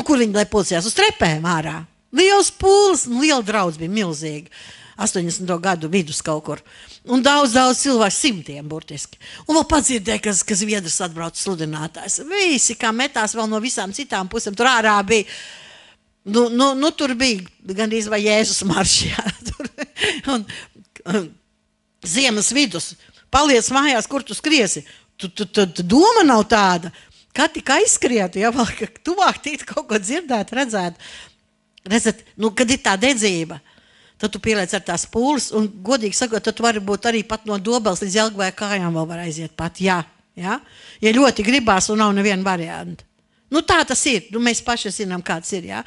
Kur viņi, lai pulcījās? Uz trepēm ārā. Liels pūles, liela draudz bija milzīga. 80. gadu vidus kaut kur. Un daudz cilvēku, 100 burtiski. Un vēl padzirdēja, ka Zviedrs atbrauc sludinātājs. Visi, kā metās vēl no visām citām pusēm, tur ārā bija. Tur bija gandrīz vai Jēzus marši. Un ziemas vidus. Paliec mājās, kur tu skriesi. Tu doma nav tāda. Kā tik aizskrietu, ja vēl, ka tuvāk tikt kaut ko dzirdēt, redzēt. Redzat, kad ir tā dedzība. tad tu pieliec ar tās pūles, un godīgi sakot, tad tu vari būt arī pat no Dobeles līdz Jelgavai kājām vēl var aiziet pat, jā. Ja ļoti gribās un nav neviena varianta. Nu tā tas ir, mēs paši zinām, kāds ir, jā.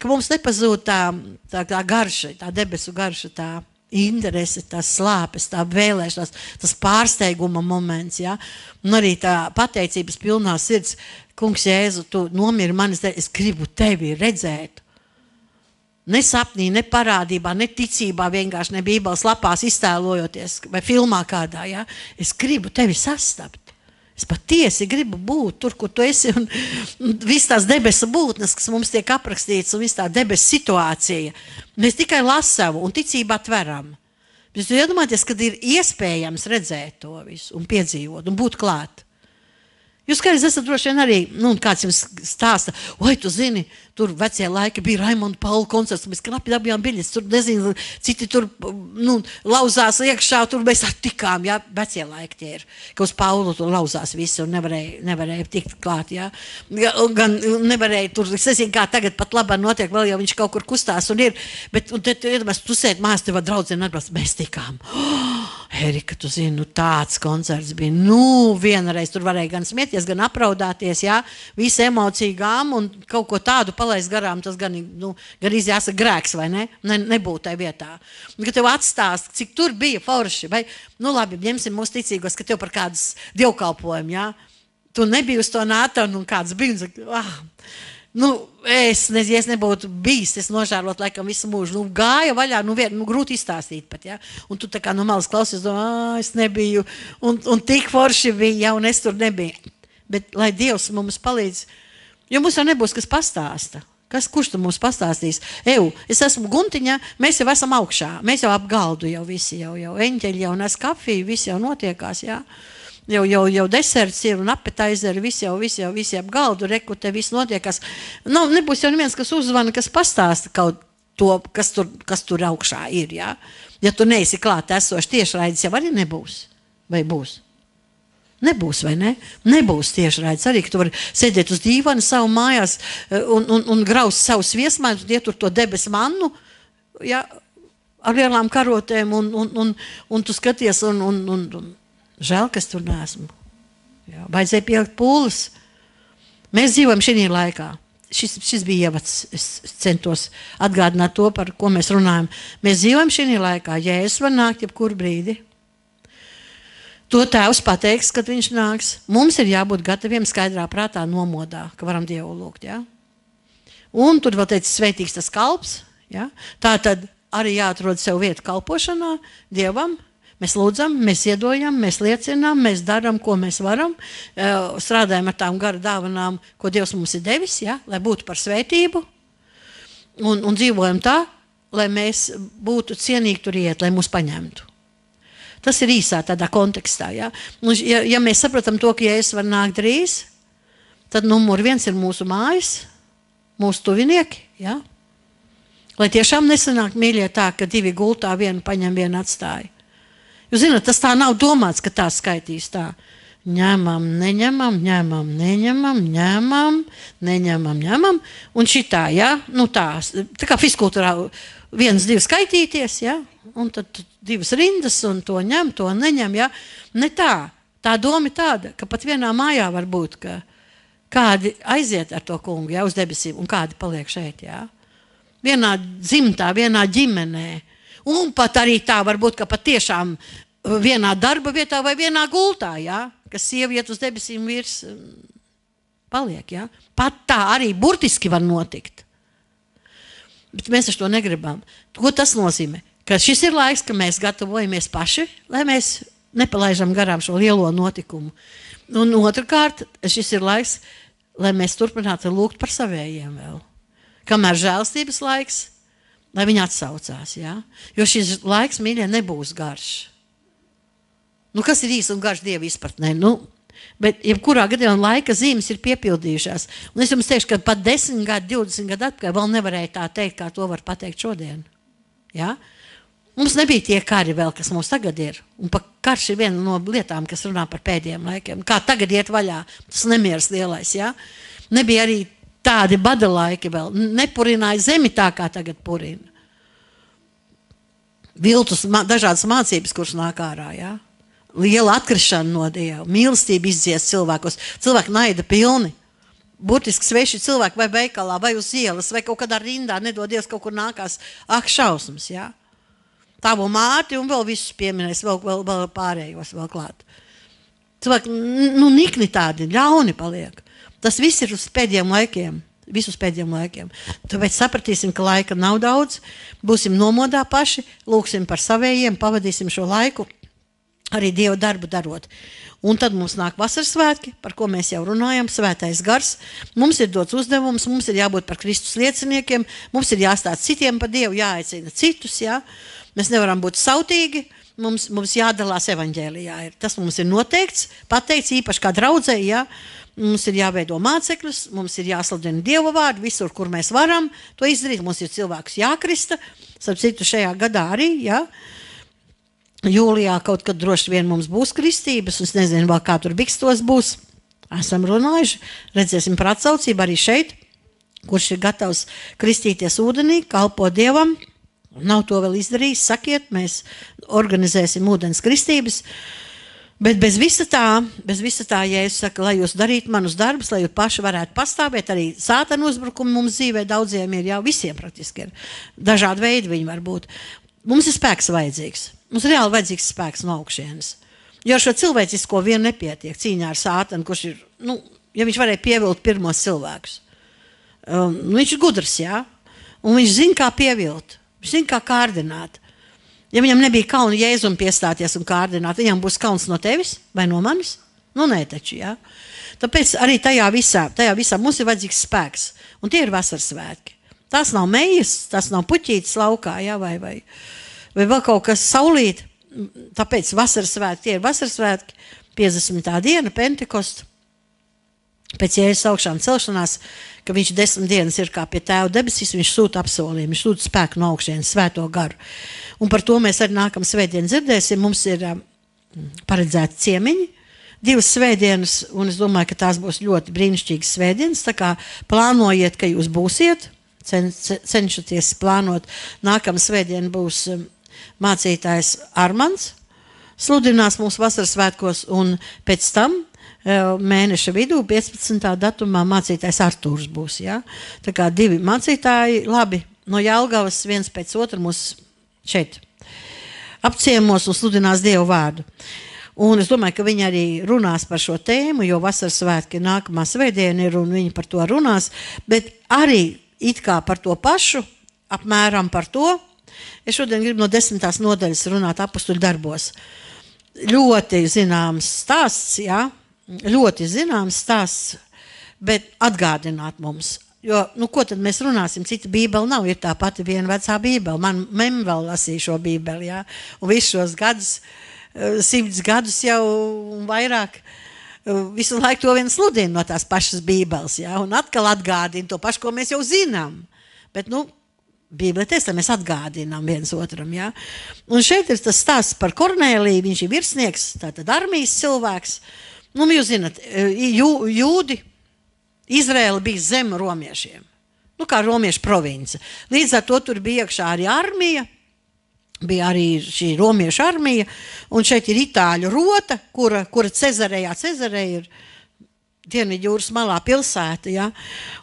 Ka mums nepazūd tā garša, tā debesu garša, tā interese, tās slāpes, tā vēlēšanās, tas pārsteiguma moments, jā. Un arī tā pateicības pilnā sirds, kungs Jēzu, tu nomiri manis dēļ, es gribu tevi redzēt. Ne sapnī, ne parādībā, ne ticībā, vienkārši ne bībeles lapās iztēlojoties, vai filmā kādā, jā. Es gribu tevi sastapt. Es patiesi gribu būt tur, kur tu esi, un viss tās debesu būtnes, kas mums tiek aprakstīts, un viss tā debesu situācija. Mēs tikai lasām un ticībā tveram. Bet jūs iedomāties, kad ir iespējams redzēt to visu un piedzīvot un būt klāt. Jūs kādreiz esat droši vien arī, kāds jums stāsta, oi, tu zini, tur vecie laiki bija Raimonda Paula koncerts, mēs knapi dabījām biļetes, tur nezinu, citi tur, lauzās iekšā, tur mēs attikām, jā, vecie laiki tie ir, ka uz Paulu tur lauzās visi un nevarēja tikt klāt, jā. Gan nevarēja tur, es nezinu, kā tagad pat labāk notiek, vēl jau viņš kaut kur kustās un ir, bet, un tad, tu sēd mās, tev draudzene atbrauc, mēs tikām. Erika, tu zini, tāds koncerts bija, vienreiz tur varēja gan smieties, gan apraudāties, jā, visa emocija gām un kaut ko tādu palaist garām, tas gan jāsaka grēks, vai ne? Nebūt tai vietā. Un, kad tev atstāst, cik tur bija forši, vai, labi, ņemsim mūsu ticīgos, ka tev par kādas dievkalpojumu, jā, tu nebija uz to nātanu un kāds bija, un saka, es nebūtu bijis, es nožārot laikam visu mūžu, gāja vaļā, grūti izstāstīt pat, ja, un tu tā kā no malas klausies, es nebiju, un tik forši bija, ja, un es tur nebiju, bet lai Dievs mums palīdz, jo mums jau nebūs, kas pastāsta, kurš tu mums pastāstīs, es esmu Guntiņa, mēs jau esam augšā, mēs jau ap galdu jau visi, jau eņķeļi, jau nes kafiju, visi jau notiekās, ja, jau deserts ir un appetaizeri, visi ap galdu, reku, te viss notiekās. Nebūs jau neviens, kas uzvana, kas pastāsta kaut to, kas tur augšā ir, jā. Ja tu neesi klāt esoši tiešraidis, jau arī nebūs. Vai būs? Nebūs, vai ne? Nebūs tiešraidis. Arī, ka tu vari sēdēt uz dīvana savu mājās un graust savu sviesmaiņu, un iet tur to debesu mannu, jā, ar lielām karotēm, un tu skaties, un žēl, kas tur neesmu. Jā, vajadzēja pielikt pūles. Mēs dzīvojam šī laikā. Šis bija ievads. Es centos atgādināt to, par ko mēs runājam. Mēs dzīvojam šī laikā. Jēzus var nākt jebkuru brīdi. To Tēvs pateiks, kad viņš nāks. Mums ir jābūt gataviem skaidrā prātā nomodā, ka varam Dievu lūgt. Ja? Un tur vēl teica sveitīgs tas kalps. Ja? Tā tad arī jāatrod sev vietu kalpošanā Dievam. Mēs lūdzam, mēs iedojam, mēs liecinām, mēs darām, ko mēs varam, strādājam ar tām gara dāvanām, ko Dievs mums ir devis, ja, lai būtu par svētību, un dzīvojam tā, lai mēs būtu cienīgi tur iet, lai mūs paņemtu. Tas ir īsā tādā kontekstā. Ja, ja mēs sapratam to, ka Jēzus var nākt drīz, tad numur 1 ir mūsu mājas, mūsu tuvinieki, ja, lai tiešām nesanāk, mīļie, tā, ka 2 gultā vienu paņem, vienu atstāja. Jūs zināt, tas tā nav domāts, ka tā skaitīs tā. Ņemam, neņemam, ņemam, neņemam, ņemam. Un šitā, ja, tā kā fizkultūrā 1, 2 skaitīties, ja, un tad 2 rindas, un to ņem, to neņem, ja. Ne tā. Tā doma ir tāda, ka pat vienā mājā var būt, ka kādi aiziet ar to kungu, ja, uz debesīm, un kādi paliek šeit, ja. Vienā dzimtā, vienā ģimenē. Un pat arī tā var būt, ka pat tiešām vienā darba vietā vai vienā gultā, ja, kas sieviet uz debesīm virs paliek. Ja. Pat tā arī burtiski var notikt. Bet mēs ar to negribam. Ko tas nozīmē? Ka šis ir laiks, ka mēs gatavojamies paši, lai mēs nepalaižam garām šo lielo notikumu. Un otrkārt, šis ir laiks, lai mēs turpinātu lūgt par savējiem vēl. Kamēr žēlstības laiks, lai viņi atsaucās, ja? Jo šis laiks, mīļie, nebūs garš. Kas ir īs un garš Dieva izpratnē? Bet jebkurā gadījumā laika zīmes ir piepildījušās. Un es jums teikšu, ka pat 10 gadi, 20 gadi atpakaļ vēl nevarēja tā teikt, kā to var pateikt šodien. Ja? Mums nebija tie kari vēl, kas mums tagad ir. Un karš ir viena no lietām, kas runā par pēdējiem laikiem. Kā tagad iet vaļā, tas nemieris lielais, ja? Nebija arī tādi bada laiki vēl. Nepurināja zemi tā, kā tagad purina. viltus, dažādas mācības, kuras nāk ārā, jā. Liela atkrišana no Dieva, mīlestība izdzies cilvēkos, cilvēki naida pilni. Burtiski sveši cilvēki vai veikalā, vai uz ielas, vai kaut kādā rindā, nedod Dievs, kaut kur nākās, šausmas, jā. Tavu māti un vēl visus pieminēs, vēl pārējos vēl klāt. Cilvēki, nikni tādi, ļauni paliek. Tas viss ir uz pēdējiem laikiem. Visus pēdējiem laikiem. Tāpēc sapratīsim, ka laika nav daudz, būsim nomodā paši, lūksim par savējiem, pavadīsim šo laiku arī Dieva darbu darot. Un tad mums nāk vasaras svētki, par ko mēs jau runājam, svētais gars. Mums ir dots uzdevums, mums ir jābūt par Kristus lieciniekiem, mums ir jāstāst citiem par Dievu, jāaicina citus, jā. Mēs nevaram būt sautīgi, mums jādalās evaņģēlijā. Tas mums ir noteikts, pateikts īpaši kā draudzē, jā. Mums ir jāveido mācekļus, mums ir jāsludina Dieva vārdu visur, kur mēs varam to izdarīt. Mums ir cilvēks jākrista, starp citu šajā gadā arī, jā. Jūlijā kaut kad droši vien mums būs kristības, un es nezinu vēl kā tur Bikstos būs. Esam runājuši, redzēsim par atsaucību arī šeit, kurš ir gatavs kristīties ūdenī, kalpot Dievam. Nav to vēl izdarījis, sakiet, mēs organizēsim ūdens kristības. Bet bez visa tā, ja es saku, lai jūs darītu manus darbus, lai jūs paši varētu pastāvēt, arī sātana uzbrukumi mums dzīvē daudziem ir, jau visiem praktiski ir. Dažādi veidi viņi var būt. Mums ir spēks vajadzīgs. Mums ir reāli vajadzīgs spēks no augšienes. Jo ar šo cilvēcisko vien nepietiek cīņā ar sātanu, kurš ir, ja viņš varēja pievilt pirmos cilvēkus. Viņš ir gudrs, jā, un viņš zina, kā pievilt. Viņš zina, kā kārdināt. Ja viņam nebija kauna Jēzum piestāties un kārdināt, viņam būs kauns no tevis vai no manis? Nē taču, jā. Tāpēc arī tajā visā mums ir vajadzīgs spēks. Un tie ir vasaras svētki. Tās nav mejas, tās nav puķītes laukā, jā, vai vēl kaut kas saulīt. Tāpēc vasaras svētki, tie ir vasaras svētki, 50. diena, Pentekosta. Pēc Jēzus augšām celšanās, ka viņš 10 dienas ir kā pie Tēva debesīs, viņš sūta apsolījumu, viņš sūta spēku no augšienes, svēto garu. Un par to mēs arī nākam svētdien dzirdēsim. Mums ir paredzēti ciemiņi, 2 svētdienas, un es domāju, ka tās būs ļoti brīnišķīgas svētdienas, tā kā plānojiet, ka jūs būsiet, cenšaties plānot. Nākam svētdien būs mācītājs Armands, sludinās mums vasaras svētkos, un pēc tam mēneša vidū, 15. datumā mācītājs Artūrs būs, jā. Tā kā 2 mācītāji, labi, no Jelgavas viens pēc otru mūs šeit apciemos un sludinās Dievu vārdu. Un es domāju, ka viņi arī runās par šo tēmu, jo vasaras svētki nākamā svētdiena ir, un viņi par to runās, bet arī it kā par to pašu, apmēram par to. Es šodien gribu no 10. nodaļas runāt apustuļu darbos. Ļoti zināms stāsts, jā. Ļoti zināms stāsts, bet atgādināt mums. Jo, ko tad mēs runāsim? Cita bībele nav, ir tā pati viena vecā bībele. Man vēl lasīja šo bībeli, jā. Un visus šos gadus, 100 gadus jau un vairāk, visu laiku to vien sludina no tās pašas bībeles, jā. Un atkal atgādina to pašu, ko mēs jau zinām. Bet, Bībelē teica, mēs atgādinām viens otram, jā. Un šeit ir tas stāsts par Kornēliju, viņš ir virsnieks, tātad armijas cilvēks. Jūs zināt, jūdi, Izraēla bija zem romiešiem, kā romiešu province. Līdz ar to tur bija iekšā arī armija, bija arī šī romiešu armija, un šeit ir itāļu rota, kura Cezareja ir Dienvidu jūras malā pilsēta, ja?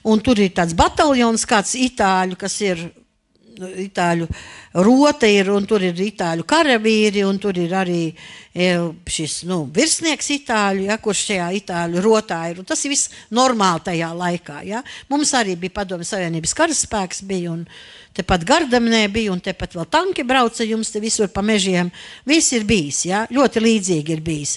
Un tur ir tāds bataljons, kāds itāļu, kas ir itāļu rota ir, un tur ir itāļu karavīri, un tur ir arī šis, virsnieks itāļu, ja, kurš šajā itāļu rotā ir, un tas ir viss normāli tajā laikā, ja. Mums arī bija Padomju Savienības karaspēks bija, un tepat Gardemnē bija, un tepat vēl tanki brauca jums te visur pa mežiem, viss ir bijis, ja, ļoti līdzīgi ir bijis.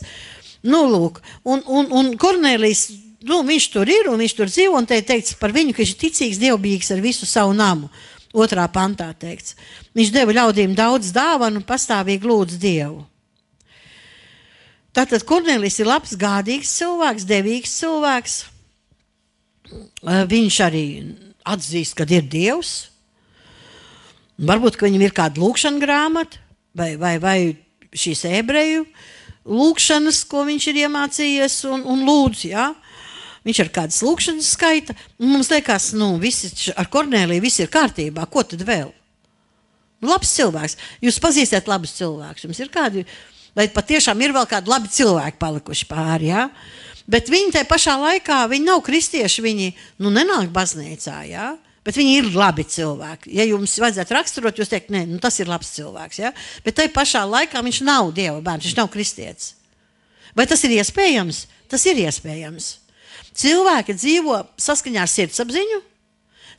Lūk, un Kornēlijs, viņš tur ir, un viņš tur dzīvo, un te ir teikts par viņu, ka viņš ir ticīgs, dievbijīgs ar visu savu namu. 2. pantā teikts. Viņš deva ļaudīm daudz dāvanu un pastāvīgi lūdz Dievu. Tātad Kornēlijs ir labs, gādīgs cilvēks, devīgs cilvēks. Viņš arī atzīst, ka ir Dievs. Varbūt, ka viņam ir kāda lūkšana grāmata vai šīs ebreju lūkšanas, ko viņš ir iemācījies un lūdz, jā. Viņš ar kādas lūkšanas skaita, un mums liekas, visi ar Kornēliju viss ir kārtībā, ko tad vēl? Labs cilvēks. Jūs pazīstat labus cilvēkus. Jums ir kādi, vai patiešām ir vēl kādi labi cilvēki palikuši pāri, jā? Bet viņi tajā pašā laikā, viņi nav kristieši, viņi, nenāk baznīcā, jā? Bet viņi ir labi cilvēki. Ja jums vajadzētu raksturot, jūs teikt, nē, tas ir labs cilvēks, jā? Bet tajā pašā laikā viņš nav Dieva bērns, viņš nav kristietis. Vai tas ir iespējams? Tas ir iespējams. Cilvēki dzīvo saskaņā ar sirdsapziņu,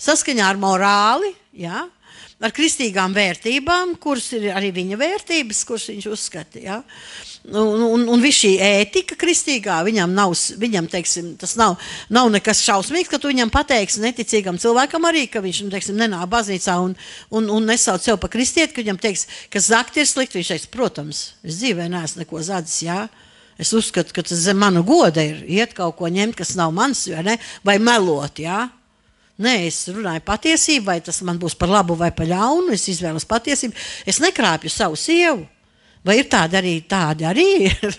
saskaņā ar morāli, jā? Ar kristīgām vērtībām, kuras ir arī viņa vērtības, kuras viņš uzskata, ja? Un viss šī ētika kristīgā, viņam, teiksim, tas nav nekas šausmīgs, ka tu viņam pateiksi neticīgam cilvēkam arī, ka viņš, teiksim, nenāk baznīcā un nesauc sev pa kristieti, ka viņam teiks, ka zakt ir slikti, viņš teiks, protams, es dzīvē neesmu neko zadzis, ja? Es uzskatu, ka tas zem mana goda ir iet kaut ko ņemt, kas nav mans, vai melot, ja? Nē, es runāju patiesību, vai tas man būs par labu vai par ļaunu, es izvēlos patiesību. Es nekrāpju savu sievu. Vai ir tādi arī ir?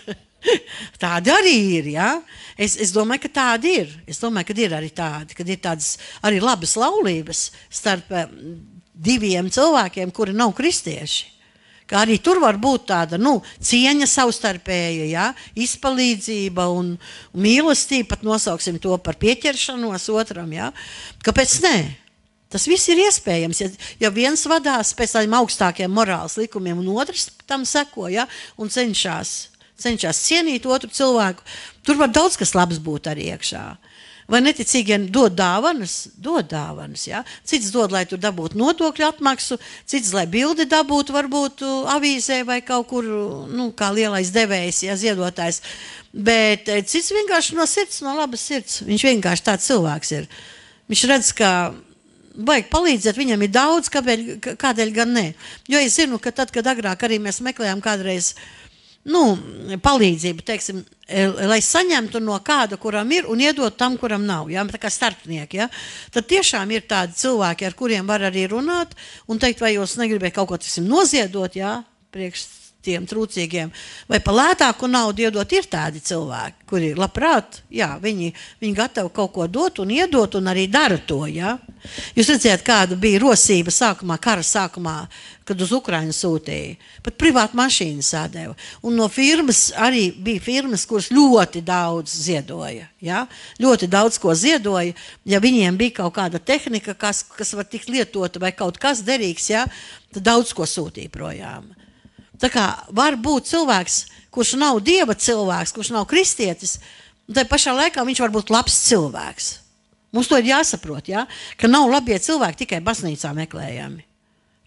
Tādi arī ir, jā? Es domāju, ka tādi ir. Es domāju, ka ir arī tādi, kad ir tādas arī labas laulības starp diviem cilvēkiem, kuri nav kristieši. Kā arī tur var būt tāda, cieņa savstarpēja, ja? Izpalīdzība un mīlestība, pat nosauksim to par pieķeršanos otram, ja? Kāpēc nē? Tas viss ir iespējams, ja viens vadās pēc tādiem augstākiem morāls likumiem un otrs tam seko, ja? Un cenšas cienīt otru cilvēku. Tur var daudz kas labs būt arī iekšā. Vai neticīgiem dod dāvanas, ja? Cits dod, lai tur dabūtu nodokļu atmaksu, cits, lai bildi dabūtu varbūt avīzē vai kaut kur, kā lielais devējs, ja, ziedotājs. Bet cits vienkārši no sirds, no labas sirds. Viņš vienkārši tāds cilvēks ir. Viņš redz, ka vajag palīdzēt, viņam ir daudz, kādēļ gan ne. Jo es zinu, ka tad, kad agrāk arī mēs meklējām kādreiz palīdzību, teiksim, lai saņemtu no kāda, kuram ir, un iedot tam, kuram nav, ja? Tā kā starpnieki, ja? Tad tiešām ir tādi cilvēki, ar kuriem var arī runāt, un teikt, vai jūs negribētu kaut ko, teiksim, noziedot, ja? Priekš tiem trūcīgiem, vai pa lētāku naudu iedot, ir tādi cilvēki, kuri labprāt, jā, viņi gatavi kaut ko dot un iedot, un arī dara to, ja? Jūs redzējāt, kāda bija rosība sākumā, kara sākumā, kad uz Ukrainu sūtīja. Pat privāta mašīna sādēva. Un no firmas arī bija firmas, kuras ļoti daudz ziedoja. Ja? Ļoti daudz ko ziedoja. Ja viņiem bija kaut kāda tehnika, kas var tikt lietota vai kaut kas derīgs, ja? Tad daudz ko sūtīja projām. Tā kā var būt cilvēks, kurš nav Dieva cilvēks, kurš nav kristietis, un tajā pašā laikā viņš var būt labs cilvēks. Mums to ir jāsaprot, ja? Ka nav labie cilvēki tikai baznīcā meklējami.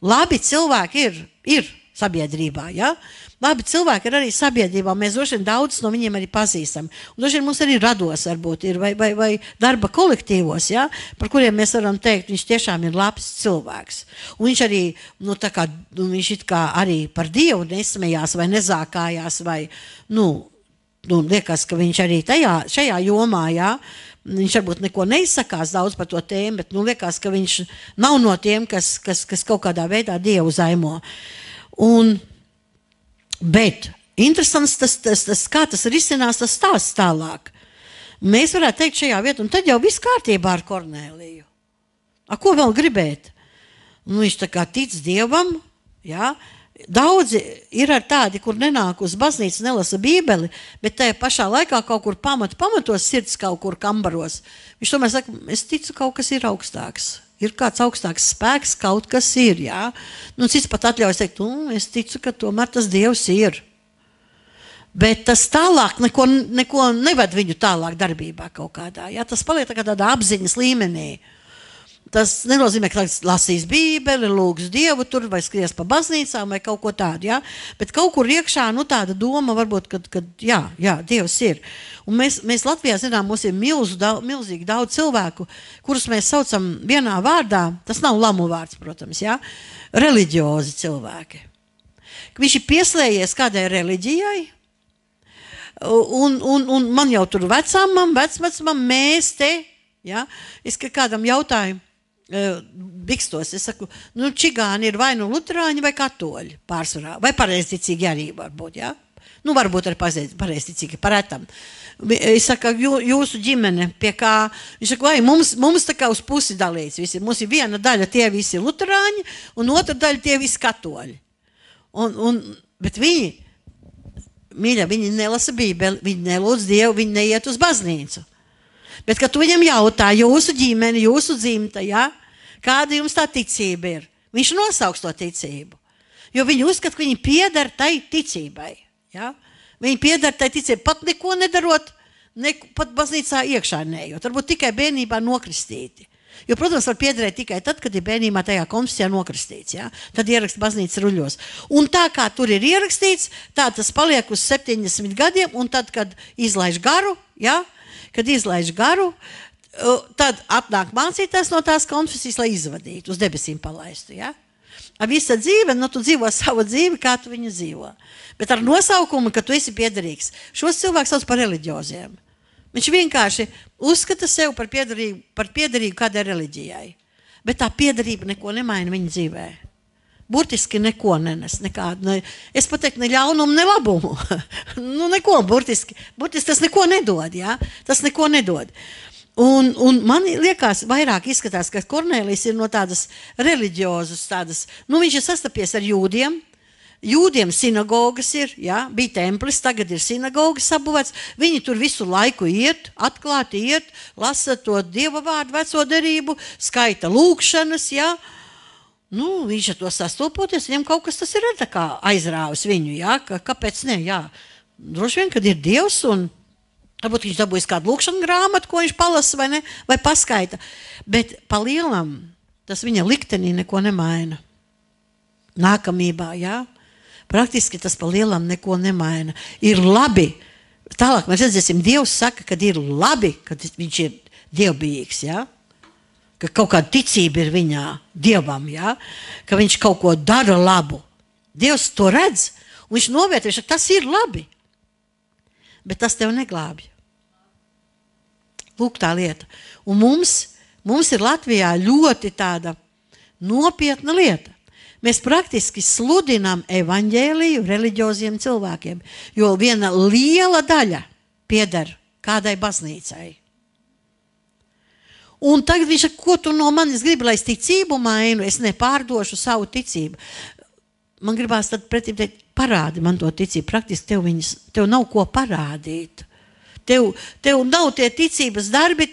Labi cilvēki ir sabiedrībā, ja? Labi cilvēki ir arī sabiedrībā, mēs droši vien daudz no viņiem arī pazīstam. Un droši vien mums arī rados varbūt ir, vai darba kolektīvos, ja? Par kuriem mēs varam teikt, viņš tiešām ir labs cilvēks. Un viņš arī, viņš it kā arī par Dievu nesmējās vai nezākājās, vai, liekas, ka viņš arī šajā jomā, ja? Viņš varbūt neko neizsakās daudz par to tēmu, bet liekas, ka viņš nav no tiem, kas kaut kādā veidā Dievu zaimo. Bet interesants tas kā tas risinās, tas stāsts tālāk. Mēs varētu teikt šajā vietā, un tad jau viss kārtībā ar Kornēliju. Ko vēl gribēt? Viņš tā kā tic Dievam, jā. Daudzi ir ar tādi, kur nenāk uz baznīcu, nelasa bībeli, bet tajā pašā laikā kaut kur pamatos sirds kaut kur kambaros. Viņš tomēr saka, es ticu, kaut kas ir augstāks. Ir kāds augstāks spēks, kaut kas ir, jā. Cits pat atļaujas teikt, es ticu, ka tomēr tas Dievs ir. Bet tas tālāk neko neved viņu tālāk darbībā kaut kādā, jā. Tas paliek tādā apziņas līmenī. Tas nenozīmē, ka lasīs bībeli, lūgs Dievu tur, vai skries pa baznīcām, vai kaut ko tādu, jā. Bet kaut kur iekšā, tāda doma varbūt, ka jā, Dievs ir. Un mēs Latvijā zinām, mums ir milzīgi daudz cilvēku, kurus mēs saucam vienā vārdā, tas nav lamu vārds, protams, jā, reliģiozi cilvēki. Viņš ir pieslējies kādai reliģijai, un man jau tur vecamam, mēs te, jā, es kādam jautāju, bikstos, es saku, čigāni ir vai luterāņi vai katoļi pārsvarā, vai pareizticīgi arī varbūt, jā. Nu, varbūt arī pareizticīgi, paretam. Es saku, jūsu ģimene pie kā, viņš saka, vai mums tā kā uz pusi dalīts visi. Mums ir viena daļa, tie visi luterāņi, un otra daļa, tie visi katoļi. Bet viņi, mīļa, viņi nelasa Bībeli, viņi nelūdz Dievu, viņi neiet uz baznīcu. Bet, kad tu viņam jautā, jūsu ģimene, jūsu dzimta, ja, kāda jums tā ticība ir, viņš nosauks to ticību. Jo viņi uzskata, ka viņi pieder tai ticībai, ja. Viņi piedara tai ticībai, pat neko nedarot, pat baznīcā iekšā neejot. Varbūt tikai bērnībā nokristīti. Jo, protams, var piederēt tikai tad, kad ir bērnībā tajā konfesijā nokristīts. Ja? Tad ierakst baznīcas ruļos. Un tā kā tur ir ierakstīts, tā tas paliek uz 70 gadiem, un tad, kad izlaiž garu, ja? Tad atnāk mācītājs no tās konfesijas, lai izvadītu, uz debesīm palaistu. Ja? Visa dzīve, tu dzīvo savu dzīvi, kā tu viņu dzīvo. Bet ar nosaukumu, ka tu esi piederīgs. Šos cilvēkus sauc par reliģioziem. Viņš vienkārši uzskata sev par piederīgu kādai reliģijai. Bet tā piederība neko nemaina viņa dzīvē. Burtiski neko nenes. Es pateiktu, ne ļaunumu, ne labumu. Neko burtiski. Burtiski tas neko nedod. Ja? Tas neko nedod. Un man liekas, vairāk izskatās, ka Kornelijs ir no tādas reliģiozas, viņš ir sastapies ar jūdiem. Jūdiem sinagogas ir, ja, bija templis, tagad ir sinagogas sabūvēts. Viņi tur visu laiku atklāti lasa to Dieva vārdu, veco derību, skaita lūkšanas, ja. Viņš ar to sastopoties, viņam kaut kas tas ir tā kā aizrāvis viņu, ja, kāpēc ne, jā. Droši vien, kad ir Dievs un varbūt viņš dabūjis kādu lūkšanu grāmatu, ko viņš palasa vai paskaita. Bet pa lielam tas viņa liktenī neko nemaina. Nākamībā, jā. Praktiski tas pa lielam neko nemaina. Ir labi. Tālāk mēs redzēsim, Dievs saka, kad ir labi, kad viņš ir dievbijīgs, jā. Ka kaut kāda ticība ir viņā, Dievam, jā. Ka viņš kaut ko dara labu. Dievs to redz, un viņš novērtē, ka tas ir labi. Bet tas tev neglābj. Lūk tā lieta. Un mums ir Latvijā ļoti tāda nopietna lieta. Mēs praktiski sludinām evaņģēliju reliģioziem cilvēkiem, jo viena liela daļa pieder kādai baznīcai. Un tagad viņš saka, ko tu no manis gribi, lai es ticību mainu, es nepārdošu savu ticību. Man gribās tad pretim teikt, parādi man to ticību, praktiski tev nav ko parādīt. Tev nav tie ticības darbi,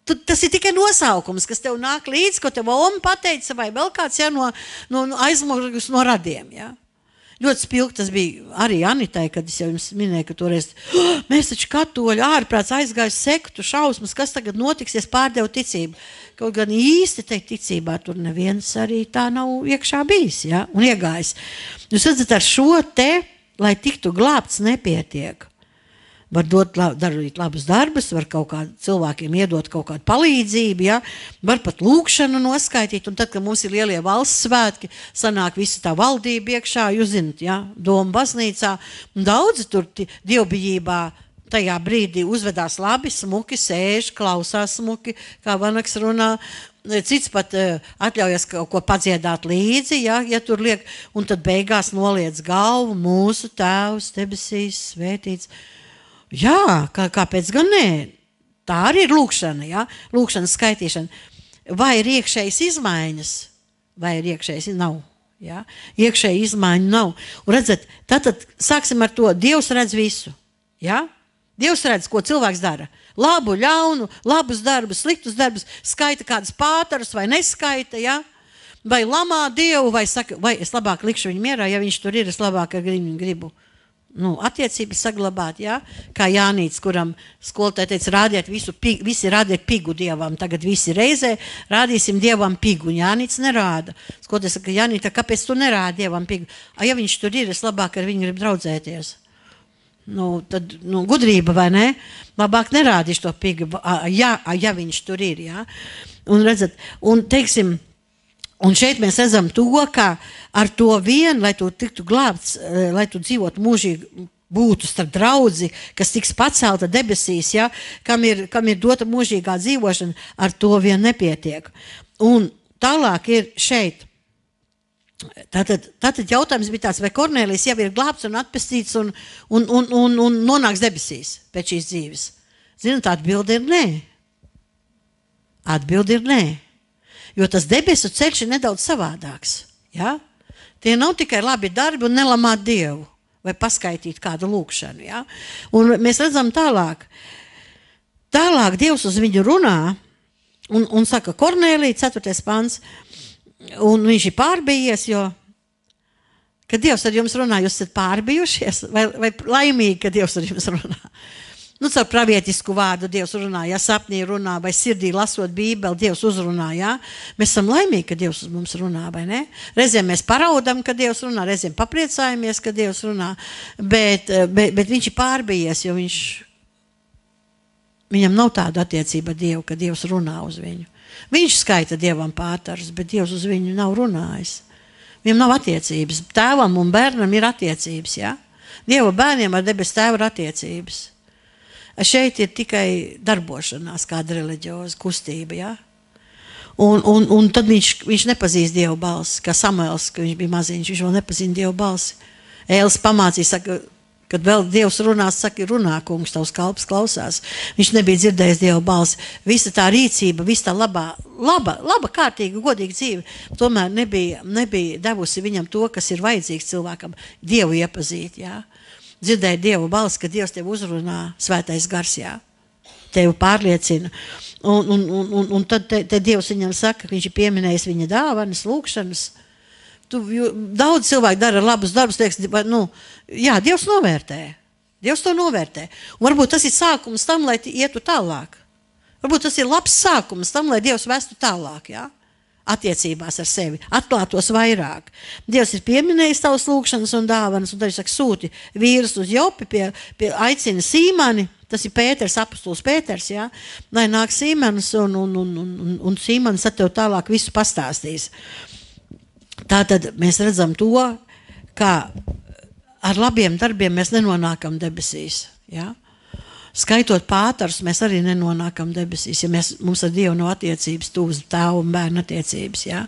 tas ir tikai nosaukums, kas tev nāk līdzi, ko tev oma pateica, vai vēl kāds aizmurgus no radiem. Ja? Ļoti spilgti tas bija arī Anitai, kad es jau jums minēju, ka toreiz mēs taču katoļi ārprāts aizgāju sektu šausmas, kas tagad notiks, es pārdevu ticību. Kaut gan īsti teikt ticībā, tur neviens arī tā nav iekšā bijis, ja? Un iegājis. Jūs redzat, ar šo te, lai tiktu glābts, nepietiek. Var darīt labus darbus, var kaut kādu cilvēkiem iedot kaut kādu palīdzību, ja? Var pat lūkšanu noskaitīt, un tad, kad mums ir lielie valsts svētki, sanāk visa tā valdība iekšā, jūs zinat, ja? Doma baznīcā, un daudzi tur dievbijībā tajā brīdī uzvedās labi, smuki, sēž, klausās smuki, kā Vanaks runā, cits pat atļaujas kaut ko padziedāt līdzi, ja tur liek, un tad beigās noliec galvu, mūsu Tēvs debesīs svētīts. Jā, kāpēc gan nē? Tā arī ir lūkšana, ja? Lūkšana skaitīšana. Vai ir iekšējas izmaiņas? Vai ir iekšējas? Nav. Ja? Iekšēja izmaiņa nav. Un redzat, tad sāksim ar to. Dievs redz visu. Ja? Dievs redz, ko cilvēks dara. Labu, ļaunu, labus darbus, sliktus darbus, skaita kādas pātarus vai neskaita, ja? Vai lamā Dievu, vai saka, vai es labāk likšu viņu mierā, ja viņš tur ir, es labāk ar viņu gribu. Attiecības saglabāt, ja? Kā Jānīts, kuram skolotāji teica, visi rādiet pigu Dievam, tagad visi reizē rādīsim Dievam pigu, un Jānīts nerāda. Skolotāji saka, Jānīta, kāpēc tu nerādi Dievam pigu? Ja viņš tur ir, es labāk ar viņu gribu draudzēties. Tad gudrība, vai ne? Labāk nerādīšu to pigu, ja viņš tur ir, ja? Un redzat, un teiksim, un šeit mēs redzam to, ka ar to vien, lai tu tiktu glābts, lai tu dzīvot mūžīgi, būtu starp draudzi, kas tiks pacelta debesīs, ja, kam ir dota mūžīgā dzīvošana, ar to vien nepietiek. Un tālāk ir šeit. Tātad jautājums bija tāds, vai Kornēlijs jau ir glābts un atpestīts un nonāks debesīs pēc šīs dzīves? Zināt, atbildi ir nē. Atbildi ir nē. Jo tas debesu ceļš ir nedaudz savādāks. Ja? Tie nav tikai labi darbi un nelamāt Dievu vai paskaitīt kādu lūkšanu. Ja? Un mēs redzam tālāk. Tālāk Dievs uz viņu runā un saka Kornēlija, 4. pants, un viņš ir pārbijies, jo, kad Dievs ar jums runā, jūs esat pārbijušies, vai laimīgi, ka Dievs ar jums runā? Nu, caur pravietisku vārdu Dievs runā, ja sapnī runā, vai sirdī lasot Bībeli, Dievs uzrunā, ja? Mēs esam laimīgi, ka Dievs uz mums runā, vai ne? Reizēm mēs paraudam, ka Dievs runā, reizēm papriecājamies, ka Dievs runā, bet viņš ir pārbijies, jo viņam nav tāda attiecība ar Dievu, ka Dievs runā uz viņu. Viņš skaita Dievam pātarus, bet Dievs uz viņu nav runājis. Viņam nav attiecības. Tēvam un bērnam ir attiecības, ja? Dieva bērniem ar debesu tēvu ir attiecības. Šeit ir tikai darbošanās, kāda reliģioza kustība, ja? Un tad viņš nepazīst Dievu balsi, kā Samuels, ka viņš bija maziņš, viņš vēl nepazina Dievu balsi. Ēlis pamācīja, saka, kad vēl Dievs runās, saka, runā, kungs, tavs kalps klausās. Viņš nebija dzirdējis Dievu balsi. Visa tā rīcība, visa tā laba, kārtīga, godīga dzīve, tomēr nebija devusi viņam to, kas ir vajadzīgs cilvēkam, Dievu iepazīt, jā. Dzirdēja Dievu balsi, ka Dievs tev uzrunā svētais gars, jā. Tevi pārliecina. Un tad te Dievs viņam saka, ka viņš ir pieminējis viņa dāvanas, lūkšanas. Daudz cilvēku dara labus darbus, teiks, jā, Dievs novērtē. Dievs to novērtē. Un varbūt tas ir sākums tam, lai ietu tālāk. Varbūt tas ir labs sākums tam, lai Dievs vestu tālāk, jā? Attiecībās ar sevi, atklātos vairāk. Dievs ir pieminējis tavas lūkšanas un dāvanas, un tad viņš saka, sūti vīrus uz Jopi, aicina Sīmani, tas ir Pēters, apostols Pēters, jā? Lai nāk Sīmanis, un Sīmanis tad tev tālāk visu pastāstīs. Tātad mēs redzam to, ka ar labiem darbiem mēs nenonākam debesīs. Ja? Skaitot pātarus, mēs arī nenonākam debesīs, ja mums ar Dievu nav attiecības, tuvas tēva un bērna attiecības. Ja?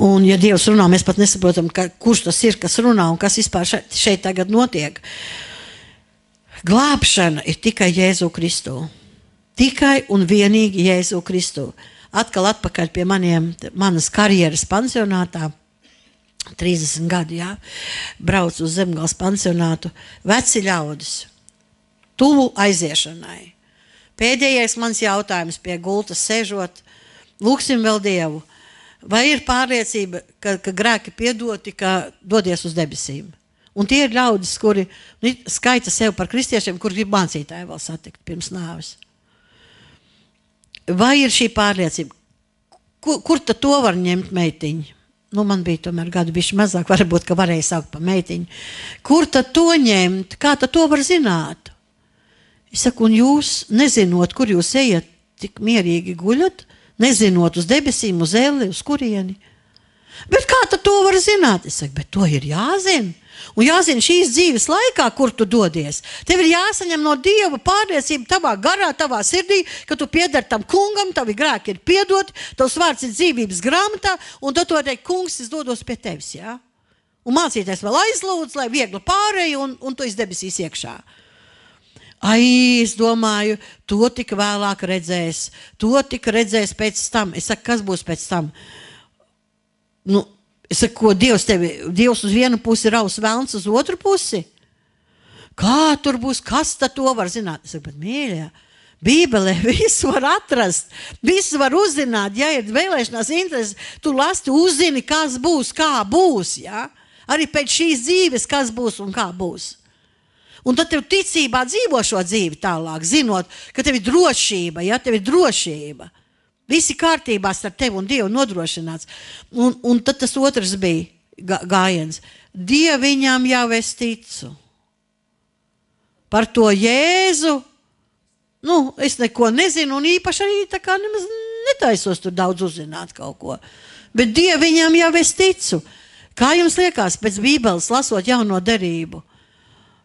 Un ja Dievs runā, mēs pat nesaprotam, kurš tas ir, kas runā un kas vispār šeit tagad notiek. Glābšana ir tikai Jēzu Kristu. Tikai un vienīgi Jēzu Kristu. Atkal atpakaļ pie manas karjeras pansionātā, 30 gadu, jā, brauc uz Zemgales pansionātu, veci ļaudis, tuvu aiziešanai. Pēdējais mans jautājums pie gultas sēžot, lūksim vēl Dievu, vai ir pārliecība, ka grēki piedoti, ka dodies uz debesīm? Un tie ir ļaudis, kuri skaita sev par kristiešiem, kuri grib mācītāju vēl satikt pirms nāves. Vai ir šī pārliecība? Kur tad to var ņemt meitiņi? Man bija tomēr gadu bišķi mazāk, varbūt, ka varēja saukt par meitiņu. Kur tad to ņemt? Kā tad to var zināt? Es saku, un jūs, nezinot, kur jūs ejat, tik mierīgi guļat, nezinot uz debesīm, uz elli, uz kurieni. Bet kā tad to var zināt? Es saku, bet to ir jāzina. Un jāzina šīs dzīves laikā, kur tu dodies. Tev ir jāsaņem no Dieva pārliecība tavā garā, tavā sirdī, ka tu piedari tam kungam, tavi grēki ir piedoti, tavs vārds ir dzīvības grāmatā, un tad to teikt, kungs, es dodos pie tevis, jā? Un mācīties vēl aizlūdz, lai viegli pārēju, un tu debesīs iekšā. Es domāju, to tik vēlāk redzēs, to tik redzēs pēc tam. Es saku, kas būs pēc tam? Es saku, ko Dievs uz vienu pusi raus, velns uz otru pusi? Kā tur būs, kas tad to var zināt? Es saku, bet mīļā, Bībelē visu var atrast, visu var uzzināt, ja ir vēlēšanās interesi, tu lasti, uzzini, kas būs, kā būs, ja? Arī pēc šīs dzīves, kas būs un kā būs. Un tad tev ticībā dzīvo šo dzīvi tālāk, zinot, ka tev ir drošība, ja, tev ir drošība. Visi kārtībā starp tevi un Dievu nodrošināts. Un tad tas otrs bija gājiens. Dieviņam jau es ticu. Par to Jēzu, es neko nezinu un īpaši arī tā kā nemaz netaisos tur daudz uzzināt kaut ko. Bet Dieviņam jau es ticu. Kā jums liekas pēc Bībeles lasot jauno derību?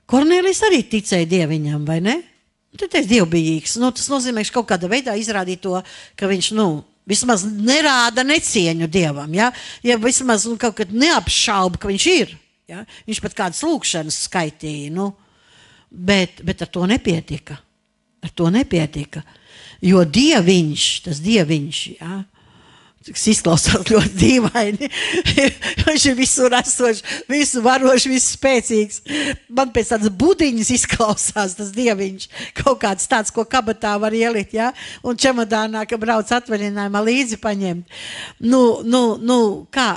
Kornēlijs arī ticēja Dieviņam, vai ne? Tad ir dievbijīgs. Tas nozīmē, ka kaut kādā veidā izrādīja to, ka viņš, Vismaz nerāda necieņu Dievam, ja? Ja vismaz kaut kad neapšauba, ka viņš ir. Ja? Viņš pat kādas lūkšanas skaitīja, nu. Bet ar to nepietika. Ar to nepietika. Jo Dieviņš, tas Dieviņš, ja? Tas izklausās ļoti dīvaini. Viņš ir visur esošs, visu varošs, visu spēcīgs. Man pēc tādas budiņas izklausās tas Dieviņš. Kaut kāds tāds, ko kabatā var ielikt, ja? Un čemodānā, ka brauc atvaļinājumā līdzi paņemt. Kā?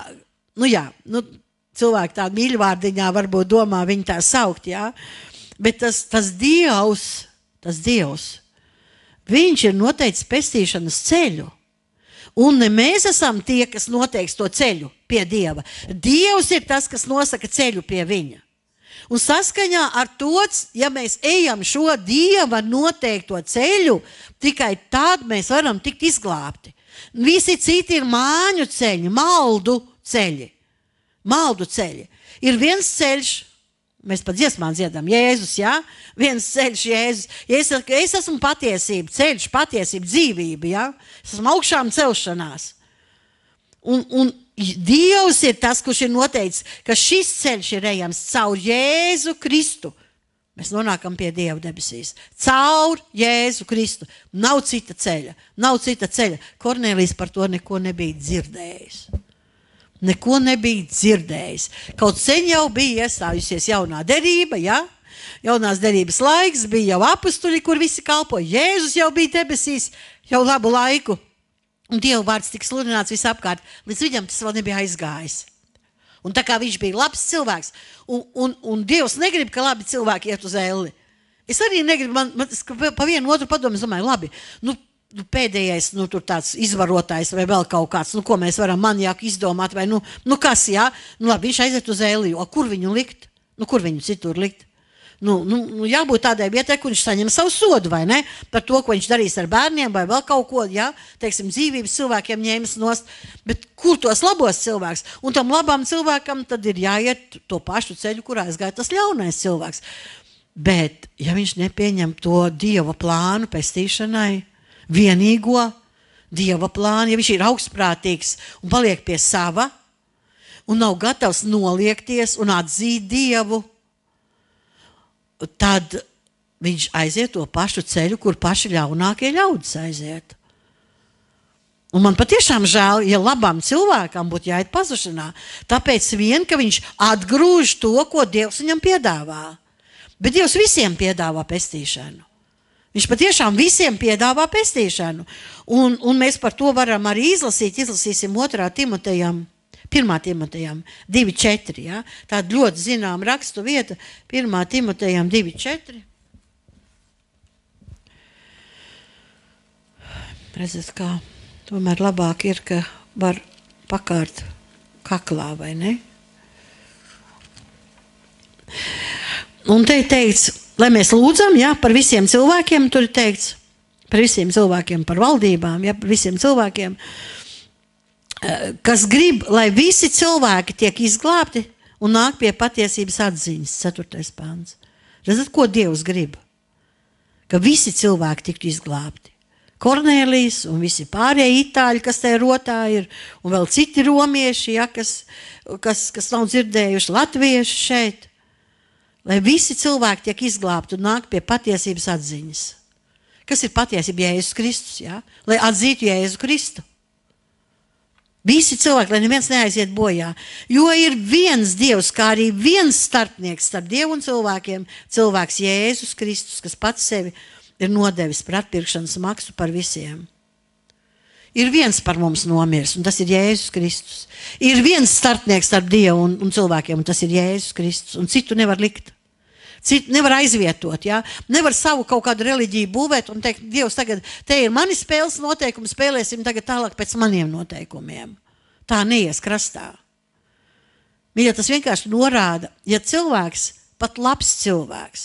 Jā, cilvēki tādu mīļvārdiņā varbūt domā viņu tā saukt, ja? Bet tas Dievs, viņš ir noteicis pestīšanas ceļu. Un ne mēs esam tie, kas noteiks to ceļu pie Dieva. Dievs ir tas, kas nosaka ceļu pie viņa. Un saskaņā ar to, ja mēs ejam šo Dieva noteikto ceļu, tikai tad mēs varam tikt izglābti. Visi citi ir māņu ceļi, maldu ceļi. Ir viens ceļš, mēs pat dziesmā dziedam, Jēzus, jā? Viens ceļš, Jēzus. Es esmu patiesība, ceļš, patiesība, dzīvība, jā? Es esmu augšām celšanās. Un Dievs ir tas, kurš ir noteicis, ka šis ceļš ir ejams caur Jēzu Kristu. Mēs nonākam pie Dieva debesīs. Caur Jēzu Kristu. Nav cita ceļa. Kornelijs par to neko nebija dzirdējis. Kaut sen jau bija iestājusies jaunā derība, ja? Jaunās derības laiks, bija jau apustuļi, kur visi kalpoja. Jēzus jau bija debesīs jau labu laiku. Un Dieva vārds tika sludināts visapkārt. Līdz viņam tas vēl nebija aizgājis. Un tā kā viņš bija labs cilvēks, un Dievs negrib, ka labi cilvēki iet uz elli. Es arī negribu, pa vienu otru padomu, es domāju, labi, pēdējais, tur tāds izvarotājs vai vēl kaut kāds, ko mēs varam manjāk izdomāt, vai kas, jā, labi, viņš aiziet uz Eliju, kur viņu likt? Kur viņu citur likt? Jābūt tādai vietai, kur viņš saņem savu sodu, vai ne? Par to, ko viņš darīs ar bērniem, vai vēl kaut ko, jā, teiksim, dzīvības cilvēkiem ņēmas nost, bet kur tos labos cilvēks? Un tam labām cilvēkam tad ir jāiet to pašu ceļu, kurā aizgāja tas ļaunais cilvēks. Bet, ja viņš nepieņem to Dieva plānu pestīšanai, vienīgo Dieva plānu, ja viņš ir augstprātīgs un paliek pie sava un nav gatavs noliekties un atzīt Dievu, tad viņš aiziet to pašu ceļu, kur paši ļaunākie ļaudis aiziet. Un man patiešām žēl, ja labam cilvēkam būtu jāiet pazušanā, tāpēc vien, ka viņš atgrūž to, ko Dievs viņam piedāvā. Bet Dievs visiem piedāvā pestīšanu. Viņš patiešām visiem piedāvā pestīšanu. Un mēs par to varam arī izlasīsim 1. Timotejam 2.4. Ja? Tāda ļoti zinām rakstu vieta 1. Timotejam 2.4. Redzat, kā tomēr labāk ir, ka var pakārt kaklā, vai ne? Un te teikts, lai mēs lūdzam, ja, par visiem cilvēkiem, tur ir teikts, par visiem cilvēkiem, par valdībām, ja, par visiem cilvēkiem, kas grib, lai visi cilvēki tiek izglābti un nāk pie patiesības atziņas, 4. pāns. Redzat, ko Dievs grib? Ka visi cilvēki tiktu izglābti. Kornelijs un visi pārējie itāļi, kas te rotā ir, un vēl citi romieši, ja, kas nav dzirdējuši latvieši šeit. Lai visi cilvēki tiek izglābti un nāk pie patiesības atziņas. Kas ir patiesība? Jēzus Kristus, ja? Lai atzītu Jēzu Kristu. Visi cilvēki, lai neviens neaiziet bojā. Jo ir viens Dievs, kā arī viens starpnieks starp Dievu un cilvēkiem, cilvēks Jēzus Kristus, kas pats sevi ir nodevis par atpirkšanas maksu par visiem. Ir viens par mums nomirs, un tas ir Jēzus Kristus. Ir viens starpnieks starp Dievu un cilvēkiem, un tas ir Jēzus Kristus. Un citu nevar likt. Citu nevar aizvietot, ja? Nevar savu kaut kādu reliģiju būvēt un teikt, Dievs, tagad te ir mani spēles noteikumi, spēlēsim tagad tālāk pēc maniem noteikumiem. Tā neies krastā. Mīļā, tas vienkārši norāda, ja cilvēks, pat labs cilvēks,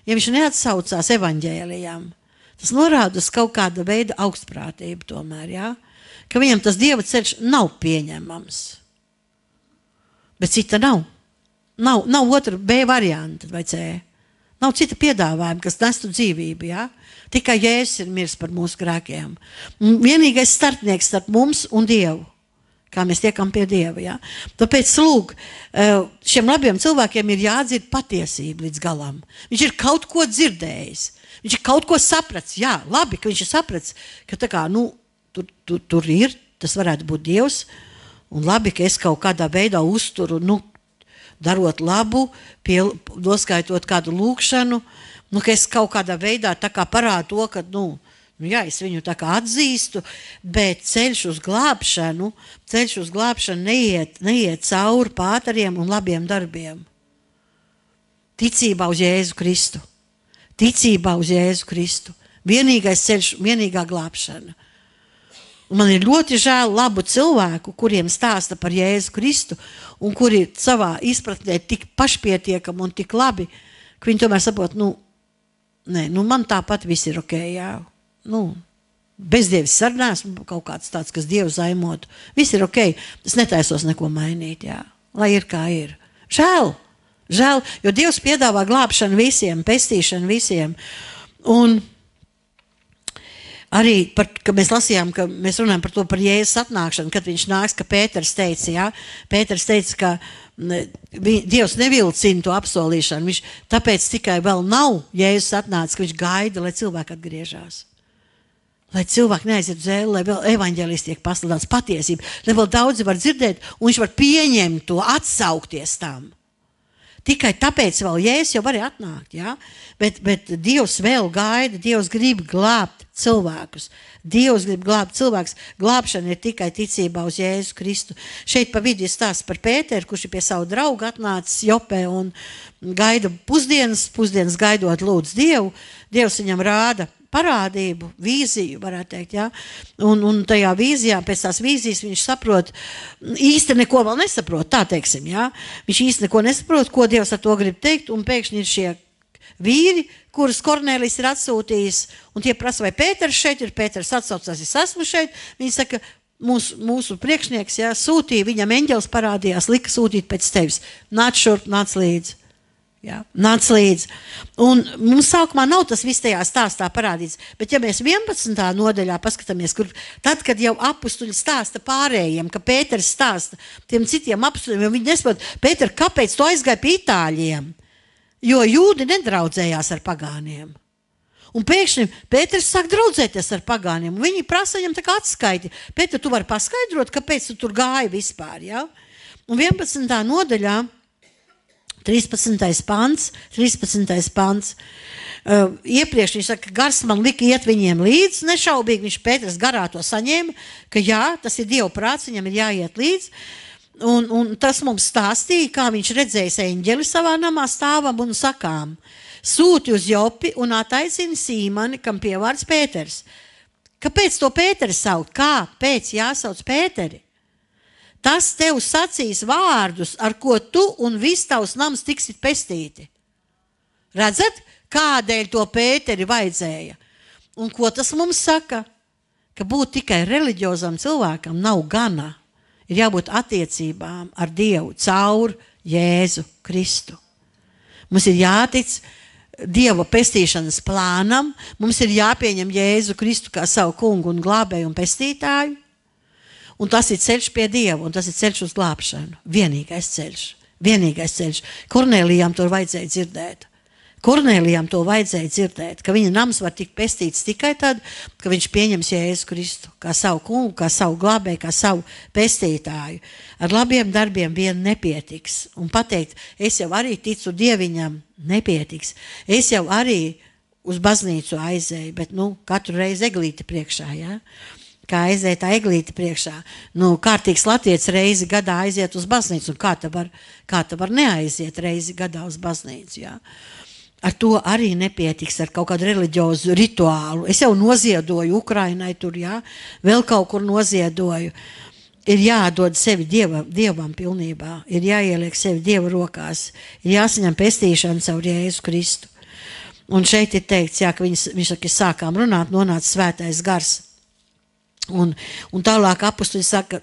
ja viņš neatsaucās evaņģēlijam, tas norāda uz kaut kāda veida augstprātību tomēr, ja? Ka viņam tas Dieva ceļš nav pieņemams. Bet cita nav. Nav otra B varianta vai C. Nav cita piedāvājuma, kas nestu dzīvību, jā? Tikai Jēzus ir miris par mūsu grēkiem. Vienīgais starpnieks starp mums un Dievu, kā mēs tiekam pie Dieva, jā? Tāpēc, lūk, šiem labiem cilvēkiem ir jādzird patiesība līdz galam. Viņš ir kaut ko dzirdējis, viņš ir kaut ko saprats, jā, labi, ka viņš ir saprats, ka tā kā, tur ir, tas varētu būt Dievs, un labi, ka es kaut kādā veidā uzturu, darot labu, noskaitot kādu lūkšanu, ka es kaut kādā veidā tā kā parādu to, ka, jā, es viņu tā kā atzīstu, bet ceļš uz glābšanu neiet cauri pātariem un labiem darbiem. Ticībā uz Jēzu Kristu. Ticībā uz Jēzu Kristu. Vienīgais ceļš, vienīgā glābšana. Un man ir ļoti žēl labu cilvēku, kuriem stāsta par Jēzu Kristu un kuri savā izpratnē tik pašpietiekami un tik labi, ka viņi tomēr saprot, man tāpat viss ir ok, jā. Bezdievis sarunās, kaut kāds tāds, kas Dievu zaimotu. Viss ir ok, es netaisos neko mainīt, jā. Lai ir kā ir. Žēl, jo Dievs piedāvā glābšanu visiem, pestīšanu visiem. Un arī, ka mēs lasījām, ka mēs runājam par to par Jēzus atnākšanu, kad viņš nāks, ka Pēters teica, jā, ka Dievs nevilcina to apsolīšanu, viņš tāpēc tikai vēl nav Jēzus atnācis, ka viņš gaida, lai cilvēki atgriežās. Lai cilvēki neaiziet uz ēli, lai vēl evaņģēlis tiek pasludināts patiesība, lai vēl daudzi var dzirdēt, un viņš var pieņemt to, atsaukties tam. Tikai tāpēc vēl Jēzus jau var atnākt, jā? Bet Dievs vēl gaida, Dievs grib glābt cilvēkus. Dievs grib glābt cilvēkus. Glābšana ir tikai ticībā uz Jēzu Kristu. Šeit pa vidu ir stāsts par Pēteru, kurš ir pie savu draugu atnācis Jopē un gaida pusdienas gaidot lūdz Dievu. Dievs viņam rāda parādību, vīziju, varētu teikt, jā. Un tajā vīzijā, pēc tās vīzijas viņš saprot, īsti neko vēl nesaprot, tā teiksim, jā. Viņš īsti neko nesaprot, ko Dievs ar to grib teikt, un pēkšņi ir šie vīri, kurus Kornēlijs ir atsūtījis, un tie prasa, vai Pēters šeit ir, Pēters atsaucās, es esmu šeit, viņi saka, mūsu priekšnieks, jā, sūtīja, viņam eņģelis parādījās, lika sūtīt pēc tevis, nāc šurp, nāc līdzi. Jā, nāc līdzi. Un mums sākumā nav tas viss tajā stāstā parādīts, bet ja mēs 11. nodaļā paskatāmies, kur tad, kad jau apustuļi stāsta pārējiem, ka Pēters stāsta tiem citiem apustuļiem, viņi nesaprot, Pēter, kāpēc tu aizgāji pie itāļiem? Jo jūdi nedraudzējās ar pagāniem. Un pēkšņi Pēters sāk draudzēties ar pagāniem, un viņi prasa viņam tā kā atskaiti. Pēter, tu vari paskaidrot, kāpēc tu tur gāji vispār, jā? Un 11. nodaļā 13. pants. Iepriekš viņš saka, gars man lika iet viņiem līdz, nešaubīgi viņš Pēters garā to saņēma, ka jā, tas ir Dieva prāts, viņam ir jāiet līdz. Un tas mums stāstīja, kā viņš redzējis eņģeli savā namā stāvam un sakām, sūti uz Jopi un attaicini Sīmani, kam pievārds Pēters. Kāpēc to Pēteri saukt? Kāpēc jāsauc Pēteri? Tas tev sacīs vārdus, ar ko tu un viss tavs nams tiksit pestīti. Redzat, kādēļ to Pēteri vajadzēja? Un ko tas mums saka? Ka būt tikai reliģiozam cilvēkam nav gana. Ir jābūt attiecībām ar Dievu caur Jēzu Kristu. Mums ir jātic Dieva pestīšanas plānam, mums ir jāpieņem Jēzu Kristu kā savu kungu un glābēju un pestītāju. Un tas ir ceļš pie Dieva, un tas ir ceļš uz glābšanu. Vienīgais ceļš. Kornēlijām to vajadzēja dzirdēt. Ka viņa nams var tikt pestīts tikai tad, ka viņš pieņems Jēzu Kristu kā savu kungu, kā savu glābēju, kā savu pestītāju. Ar labiem darbiem vien nepietiks. Un pateikt, es jau arī ticu Dieviņam, nepietiks. Es jau arī uz baznīcu aizēju, bet katru reizi eglīti priekšā, jā. Kā aiziet tā eglīte priekšā. Kārtīgs latietis reizi gadā aiziet uz baznīcu, un kā ta var neaiziet reizi gadā uz baznīcu, jā. Ar to arī nepietiks, ar kaut kādu reliģiozu rituālu. Es jau noziedoju Ukrainai tur, jā, vēl kaut kur noziedoju. Ir jādod sevi Dievam pilnībā, ir jāieliek sevi Dieva rokās, ir jāsaņem pestīšana caur Jēzu Kristu. Un šeit ir teikts, jā, ka viņš saka, sākām runāt, nonāca svētais gars. Un tālāk apustuļi saka,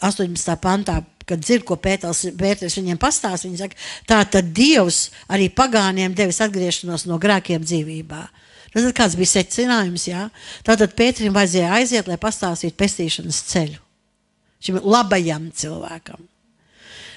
18. pantā kad dzird, ko Pēters viņiem pastāsta, viņi saka, tā tad Dievs arī pagāniem devis atgriešanos no grēkiem dzīvībā. Tad kāds bija secinājums, jā? Tātad Pēterim vajadzēja aiziet, lai pastāstītu pestīšanas ceļu. Šim labajam cilvēkam.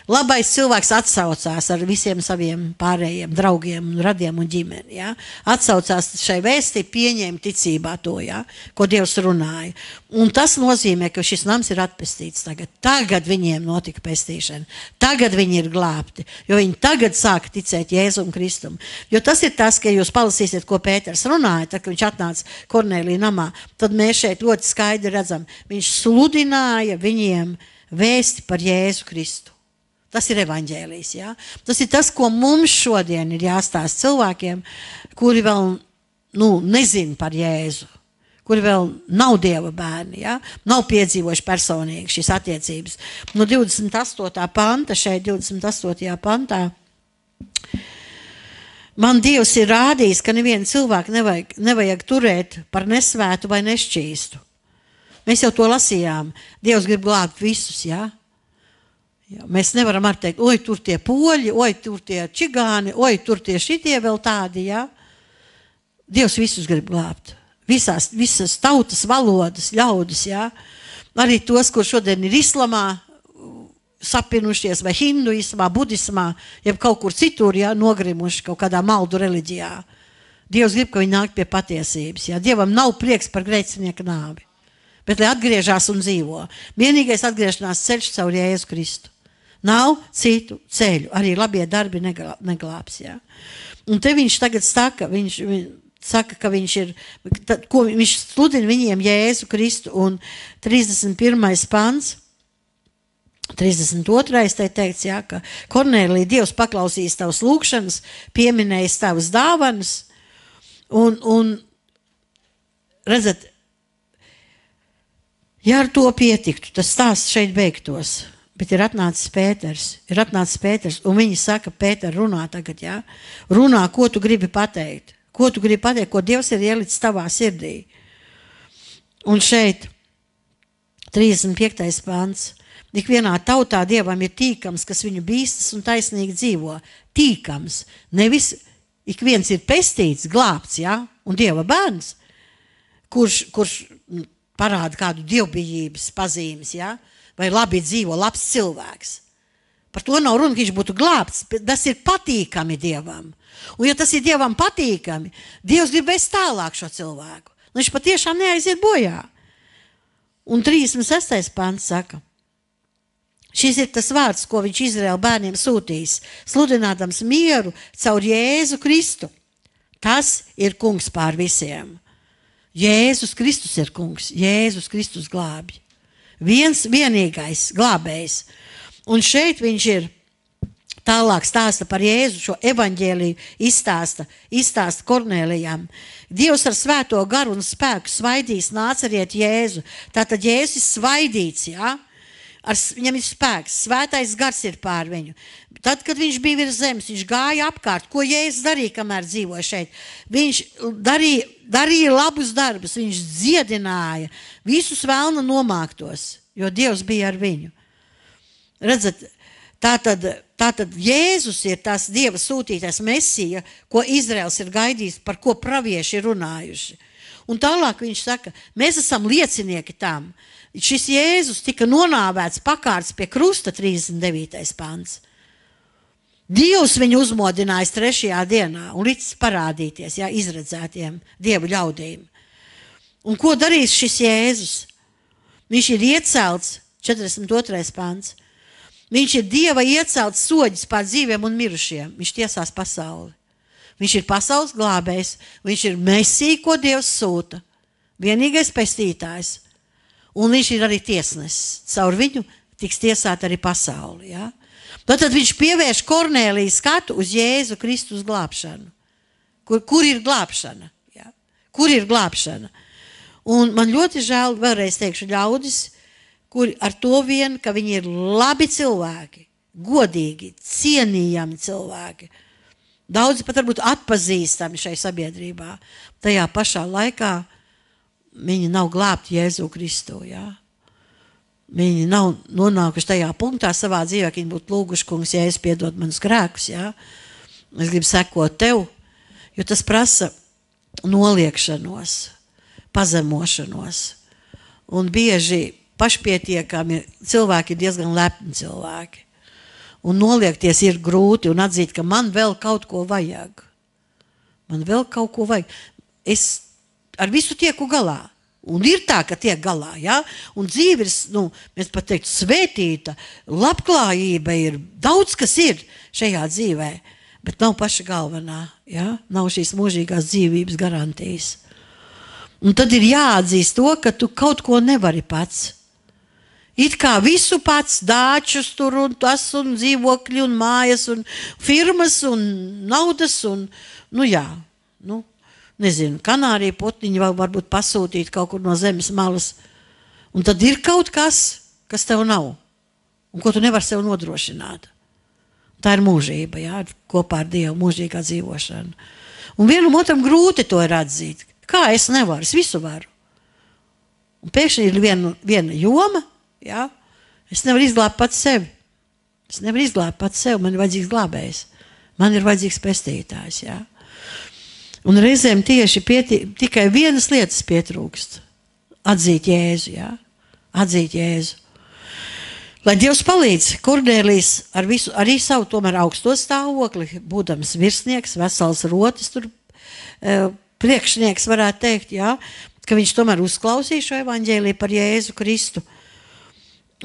Labais cilvēks atsaucās ar visiem saviem pārējiem draugiem, radiem un ģimeni. Ja? Atsaucās šai vēstī, pieņēma ticībā to, ja? Ko Dievs runāja. Un tas nozīmē, ka šis nams ir atpestīts tagad. Tagad viņiem notika pestīšana. Tagad viņi ir glābti, jo viņi tagad sāka ticēt Jēzum Kristum. Jo tas ir tas, ka jūs palasīsiet, ko Pēters runāja, tad, kad viņš atnāca Kornēlija namā, tad mēs šeit ļoti skaidri redzam, viņš sludināja viņiem vēsti par Jēzu Kristu. Tas ir evaņģēlijs, ja? Tas ir tas, ko mums šodien ir jāstāst cilvēkiem, kuri vēl nezin par Jēzu, kuri vēl nav Dieva bērni, ja? Nav piedzīvojuši personīgi šīs attiecības. No 28. panta, šeit 28. pantā, man Dievs ir rādījis, ka nevienu cilvēku nevajag turēt par nesvētu vai nešķīstu. Mēs jau to lasījām. Dievs grib glābt visus, ja? Jā, mēs nevaram arī teikt, oi, tur tie poļi, oi, tur tie čigāni, oi, tur tie šitie vēl tādi, jā. Dievs visus grib glābt. Visas tautas, valodas, ļaudis, jā. Arī tos, kur šodien ir islamā sapinušies, vai hinduismā, budismā, jeb kaut kur citur, jā, nogrimuši kaut kādā maldu reliģijā. Dievs grib, ka viņi nāk pie patiesības, jā. Dievam nav prieks par grēcinieka nāvi, bet lai atgriežās un dzīvo. Vienīgais atgriešanās ceļš caur Jēzu Kristu. Nav citu ceļu, arī labie darbi neglābs, jā. Un te viņš tagad saka, viņš saka, ka viņš ir, ko viņš sludina viņiem Jēzu Kristu, un 31. pants, 32. te teikts, jā, ka Kornēlija, Dievs paklausīs tavas lūkšanas, pieminējis tavas dāvanas, un redzat, ja ar to pietiktu, tas stāsts šeit beigtos. Bet ir atnācis Pēters, un viņi saka, Pēter, runā tagad, jā? Runā, ko tu gribi pateikt. Ko tu gribi pateikt, ko Dievs ir ielicis tavā sirdī. Un šeit 35. pants. Ikvienā tautā Dievam ir tīkams, kas viņu bīstas un taisnīgi dzīvo. Tīkams. Nevis ik viens ir pestīts, glābts, jā? Un Dieva bērns, kurš parāda kādu dievbijības pazīmes, jā? Vai labi dzīvo, labs cilvēks. Par to nav runa, ka viņš būtu glābts, bet tas ir patīkami Dievam. Un ja tas ir Dievam patīkami, Dievs grib vēst tālāk šo cilvēku. Viņš patiešām neaiziet bojā. Un 36. pants saka, šis ir tas vārds, ko viņš Izraēla bērniem sūtīs, sludinādams mieru caur Jēzu Kristu. Tas ir kungs pār visiem. Jēzus Kristus ir kungs, Jēzus Kristus glābj. Vienīgais glābējs. Un šeit viņš ir tālāk stāsta par Jēzu, šo evaņģēliju izstāsta Kornēlijam. Dievs ar svēto garu un spēku svaidīs Nācariet Jēzu. Tātad Jēzus ir svaidīts, jā? Viņam ir spēks, svētais gars ir pār viņu. Tad, kad viņš bija virs zemes, viņš gāja apkārt. Ko Jēzus darīja, kamēr dzīvoja šeit? Viņš darīja labus darbus, viņš dziedināja visus vēlna nomāktos, jo Dievs bija ar viņu. Redzat, tātad Jēzus ir tās Dieva sūtītais Mesija, ko Izraels ir gaidījis, par ko pravieši ir runājuši. Un tālāk viņš saka, mēs esam liecinieki tam. Šis Jēzus tika nonāvēts pakārts pie krusta 39. pants. Dievs viņu uzmodinājis 3. dienā un līdz parādīties, jā, izredzētiem Dievu ļaudīm. Un ko darīs šis Jēzus? Viņš ir iecelts, 42. pants. Viņš ir Dieva iecelts soģis pār dzīviem un mirušiem. Viņš tiesās pasauli. Viņš ir pasaules glābējs, viņš ir Mesija, ko Dievs sūta. Vienīgais pestītājs. Un viņš ir arī tiesnesis. Caur viņu tiks tiesāta arī pasauli. Ja? Tad viņš pievērš Kornēliju skatu uz Jēzu Kristus glābšanu. Kur ir glābšana? Ja? Kur ir glābšana? Un man ļoti žēl, vēlreiz teikšu, ļaudis, kuri ar to vien, ka viņi ir labi cilvēki, godīgi, cienījami cilvēki. Daudzi pat varbūt atpazīstami šai sabiedrībā. Tajā pašā laikā viņi nav glābti Jēzu Kristu, jā. Viņi nav nonākuši tajā punktā savā dzīvē, ka viņi būtu lūguši, kungs, ja es piedod manus grēkus, jā. Es gribu sekot tev, jo tas prasa noliekšanos, pazemošanos. Un bieži pašpietiekami cilvēki ir diezgan lepni cilvēki. Un noliekties ir grūti un atzīt, ka man vēl kaut ko vajag. Man vēl kaut ko vajag. Es ar visu tieku galā. Un ir tā, ka tiek galā, ja? Un dzīve ir, mēs pat teiktu, svētīta, labklājība ir, daudz kas ir šajā dzīvē, bet nav paša galvenā, ja? Nav šīs mūžīgās dzīvības garantijas. Un tad ir jāatzīst to, ka tu kaut ko nevari pats. It kā visu pats, dāčus tur un tas, un dzīvokļi, un mājas, un firmas, un naudas, un, nezinu, kanārija putniņi varbūt pasūtīt kaut kur no zemes malas. Un tad ir kaut kas, kas tev nav. Un ko tu nevar sev nodrošināt. Tā ir mūžība, jā, kopā ar Dievu, mūžīgā dzīvošana. Un vienam otram grūti to ir atzīt. Kā es nevaru? Es visu varu. Un pēkšņi ir viena joma, jā. Es nevaru izglābt pats sevi. Man ir vajadzīgs glābējs. Man ir vajadzīgs pestītājs, jā. Un reizēm tieši tikai vienas lietas pietrūkst. Atzīt Jēzu, jā. Atzīt Jēzu. Lai Dievs palīdz, Kornēlijs arī savu tomēr augsto stāvokli, būdams virsnieks, vesels rotis, tur priekšnieks varētu teikt, jā, ka viņš tomēr uzklausīja šo evaņģēliju par Jēzu Kristu.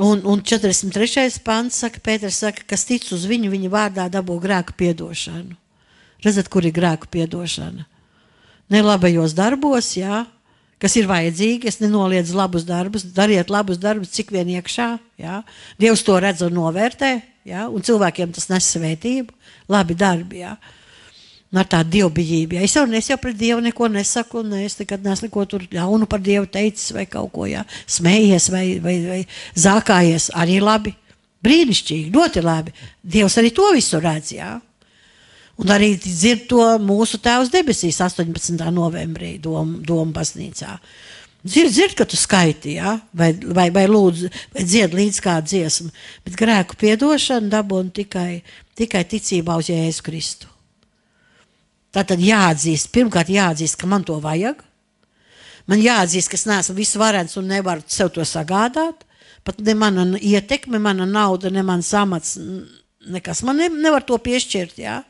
Un 43. pants saka, Pēters saka, kas tic uz viņu, viņa vārdā dabū grēku piedošanu. Redzat, kur ir grēku piedošana? Ne labajos darbos, jā, kas ir vajadzīgi, es nenoliedzu labus darbus, dariet labus darbus, cik vien iekšā, jā. Dievs to redz un novērtē, jā, un cilvēkiem tas nes svētību, labi darbi, jā. Un ar tādu dievbijību, jā. Es jau pret Dievu neko nesaku, un es nekad neesmu neko tur ļaunu par Dievu teicis vai kaut ko, jā, smējies vai zākājies, arī labi, brīnišķīgi, ļoti labi. Dievs arī to visu redz, jā. Un arī dzird to mūsu Tēvs debesīs 18. novembrī Doma baznīcā. Dzird, ka tu skaiti, ja? vai lūdzu, vai dzied līdz kādu dziesmu, bet grēku piedošanu dabūnu tikai ticībā uz Jēzu Kristu. Tātad jāatzīst, pirmkārt jāatzīst, ka man to vajag. Man jāatzīst, ka es neesmu visvarens un nevaru sev to sagādāt. Pat ne mana ietekme, mana nauda, ne mans amats, nekas man nevar to piešķirt, jā.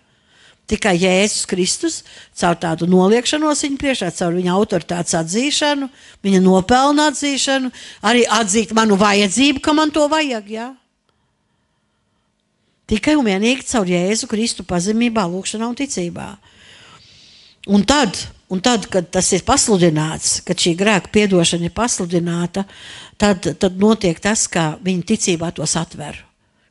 Tikai Jēzus Kristus, caur tādu noliekšanos viņa priekšā, caur viņa autoritātes atzīšanu, viņa nopelna atzīšanu, arī atzīt manu vajadzību, ka man to vajag, jā. Tikai un vienīgi caur Jēzu Kristu pazemībā, lūkšanā un ticībā. Un tad, kad tas ir pasludināts, kad šī grēka piedošana ir pasludināta, tad notiek tas, ka viņa ticībā tos atver.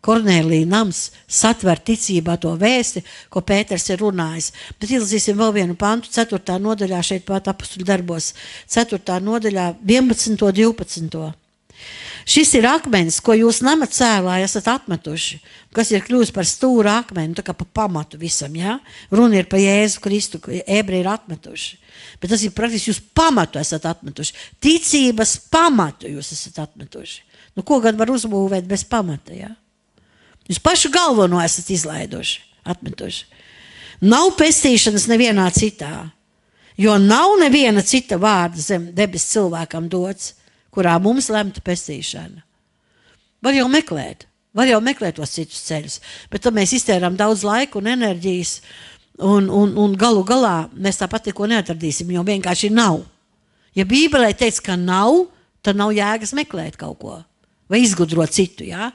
Kornēlija nams satver ticībā to vēsti, ko Pēters ir runājis. Bet izlasīsim vēl vienu pantu, 4. nodaļā, šeit pat apustuļu darbos, 4. nodaļā, 11. 12. Šis ir akmenis, ko jūs nama cēlā esat atmetuši, kas ir kļūst par stūru akmeni, tā kā pa pamatu visam, jā? Runa ir par Jēzu Kristu, ko ebreji ir atmetuši. Bet tas ir praktiski jūs pamatu esat atmetuši. Ticības pamatu jūs esat atmetuši. Nu, ko gan var uzbūvēt bez pamata, jā? Jūs pašu galveno esat izlaiduši, atmetuši. Nav pestīšanas nevienā citā, jo nav neviena cita vārda zem debes cilvēkam dots, kurā mums lemta pestīšana. Var jau meklēt tos citus ceļus, bet tad mēs iztērām daudz laika un enerģijas, un galu galā mēs tāpat neko neatradīsim, jo vienkārši nav. Ja Bībelē teica, ka nav, tad nav jēgas meklēt kaut ko. Vai izgudrot citu, jā?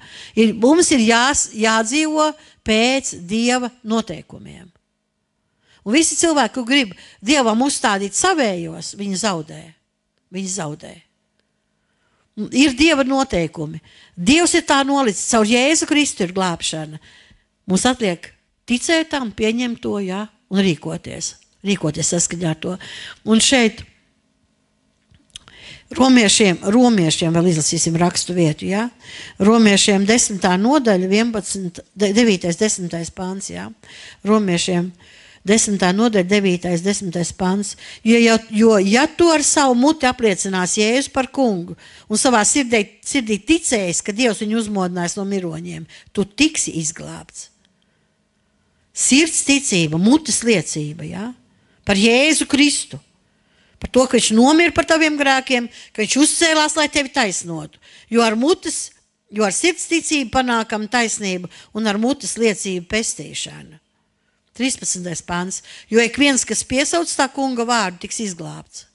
Mums ir jādzīvo pēc Dieva noteikumiem. Un visi cilvēki, kur grib Dievam uzstādīt savējos, viņi zaudē. Ir Dieva noteikumi. Dievs ir tā nolicis, caur Jēzu Kristu ir glābšana. Mums atliek ticēt tam, pieņemt to, jā, un rīkoties saskaņā ar to. Un šeit Romiešiem vēl izlasīsim rakstu vietu, jā. Romiešiem 10. nodaļa, 9. 10. pāns, jā. Romiešiem 10. nodaļa, 9. 10. pants. Jo ja tu ar savu muti apliecinās Jēzu par kungu un savā sirdī ticējis, ka Dievs viņu uzmodinās no miroņiem, tu tiksi izglābts. Sirds ticība, mutes liecība, ja? Par Jēzu Kristu. Par to, ka viņš nomira par taviem grēkiem, ka viņš uzcēlās, lai tevi taisnotu. Jo ar sirds ticību panākam taisnību un ar mutes liecību pestīšanu. 13. pants. Jo ik viens, kas piesauc tā kunga vārdu, tiks izglābts.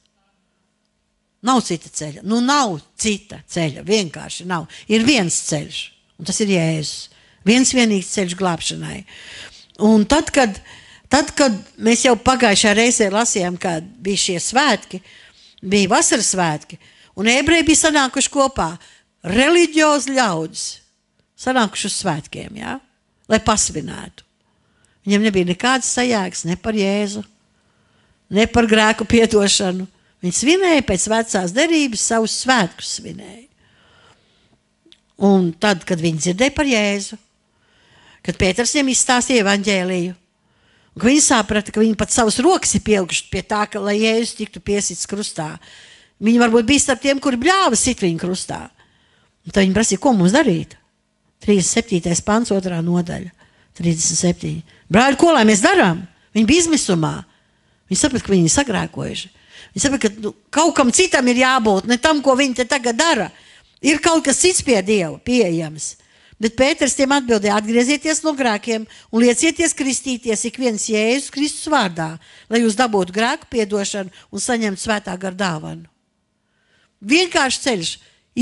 Nav cita ceļa. Nav cita ceļa. Vienkārši nav. Ir viens ceļš. Un tas ir Jēzus. Viens vienīgs ceļš glābšanai. Un tad, kad mēs jau pagājušā reizē lasījām, kad bija šie svētki, bija vasaras svētki, un ebreji bija sanākuši kopā, reliģiozi ļaudis, sanākuši uz svētkiem, ja? Lai pasvinētu. Viņiem nebija nekādas sajēgas ne par Jēzu, ne par grēku piedošanu. Viņi svinēja pēc vecās derības, savus svētkus svinēja. Un tad, kad viņi dzirdēja par Jēzu, kad Pēters viņiem izstāstīja evaņģēliju, un viņi saprata, ka viņi pat savus rokas ir pielikuši pie tā, ka, lai Jēzus tiktu piesits krustā. Viņi varbūt bija starp tiem, kuri bļāva sit viņu krustā. Un tad viņi prasīja, ko mums darīt? 37. pants, 2. nodaļa. 37. Brāļi, ko lai mēs darām? Viņi bija izmisumā. Viņi saprata, ka viņi ir sagrēkojuši. Viņi saprata, ka kaut kam citam ir jābūt, ne tam, ko viņi te tagad dara. Ir kaut kas cits pie Dieva pieejams. Bet Pēters tiem atbildēja, atgriezieties no grēkiem un liecieties kristīties ik viens Jēzus Kristus vārdā, lai jūs dabūtu grēku piedošanu un saņemtu svētā gara dāvanu. Vienkārši ceļš.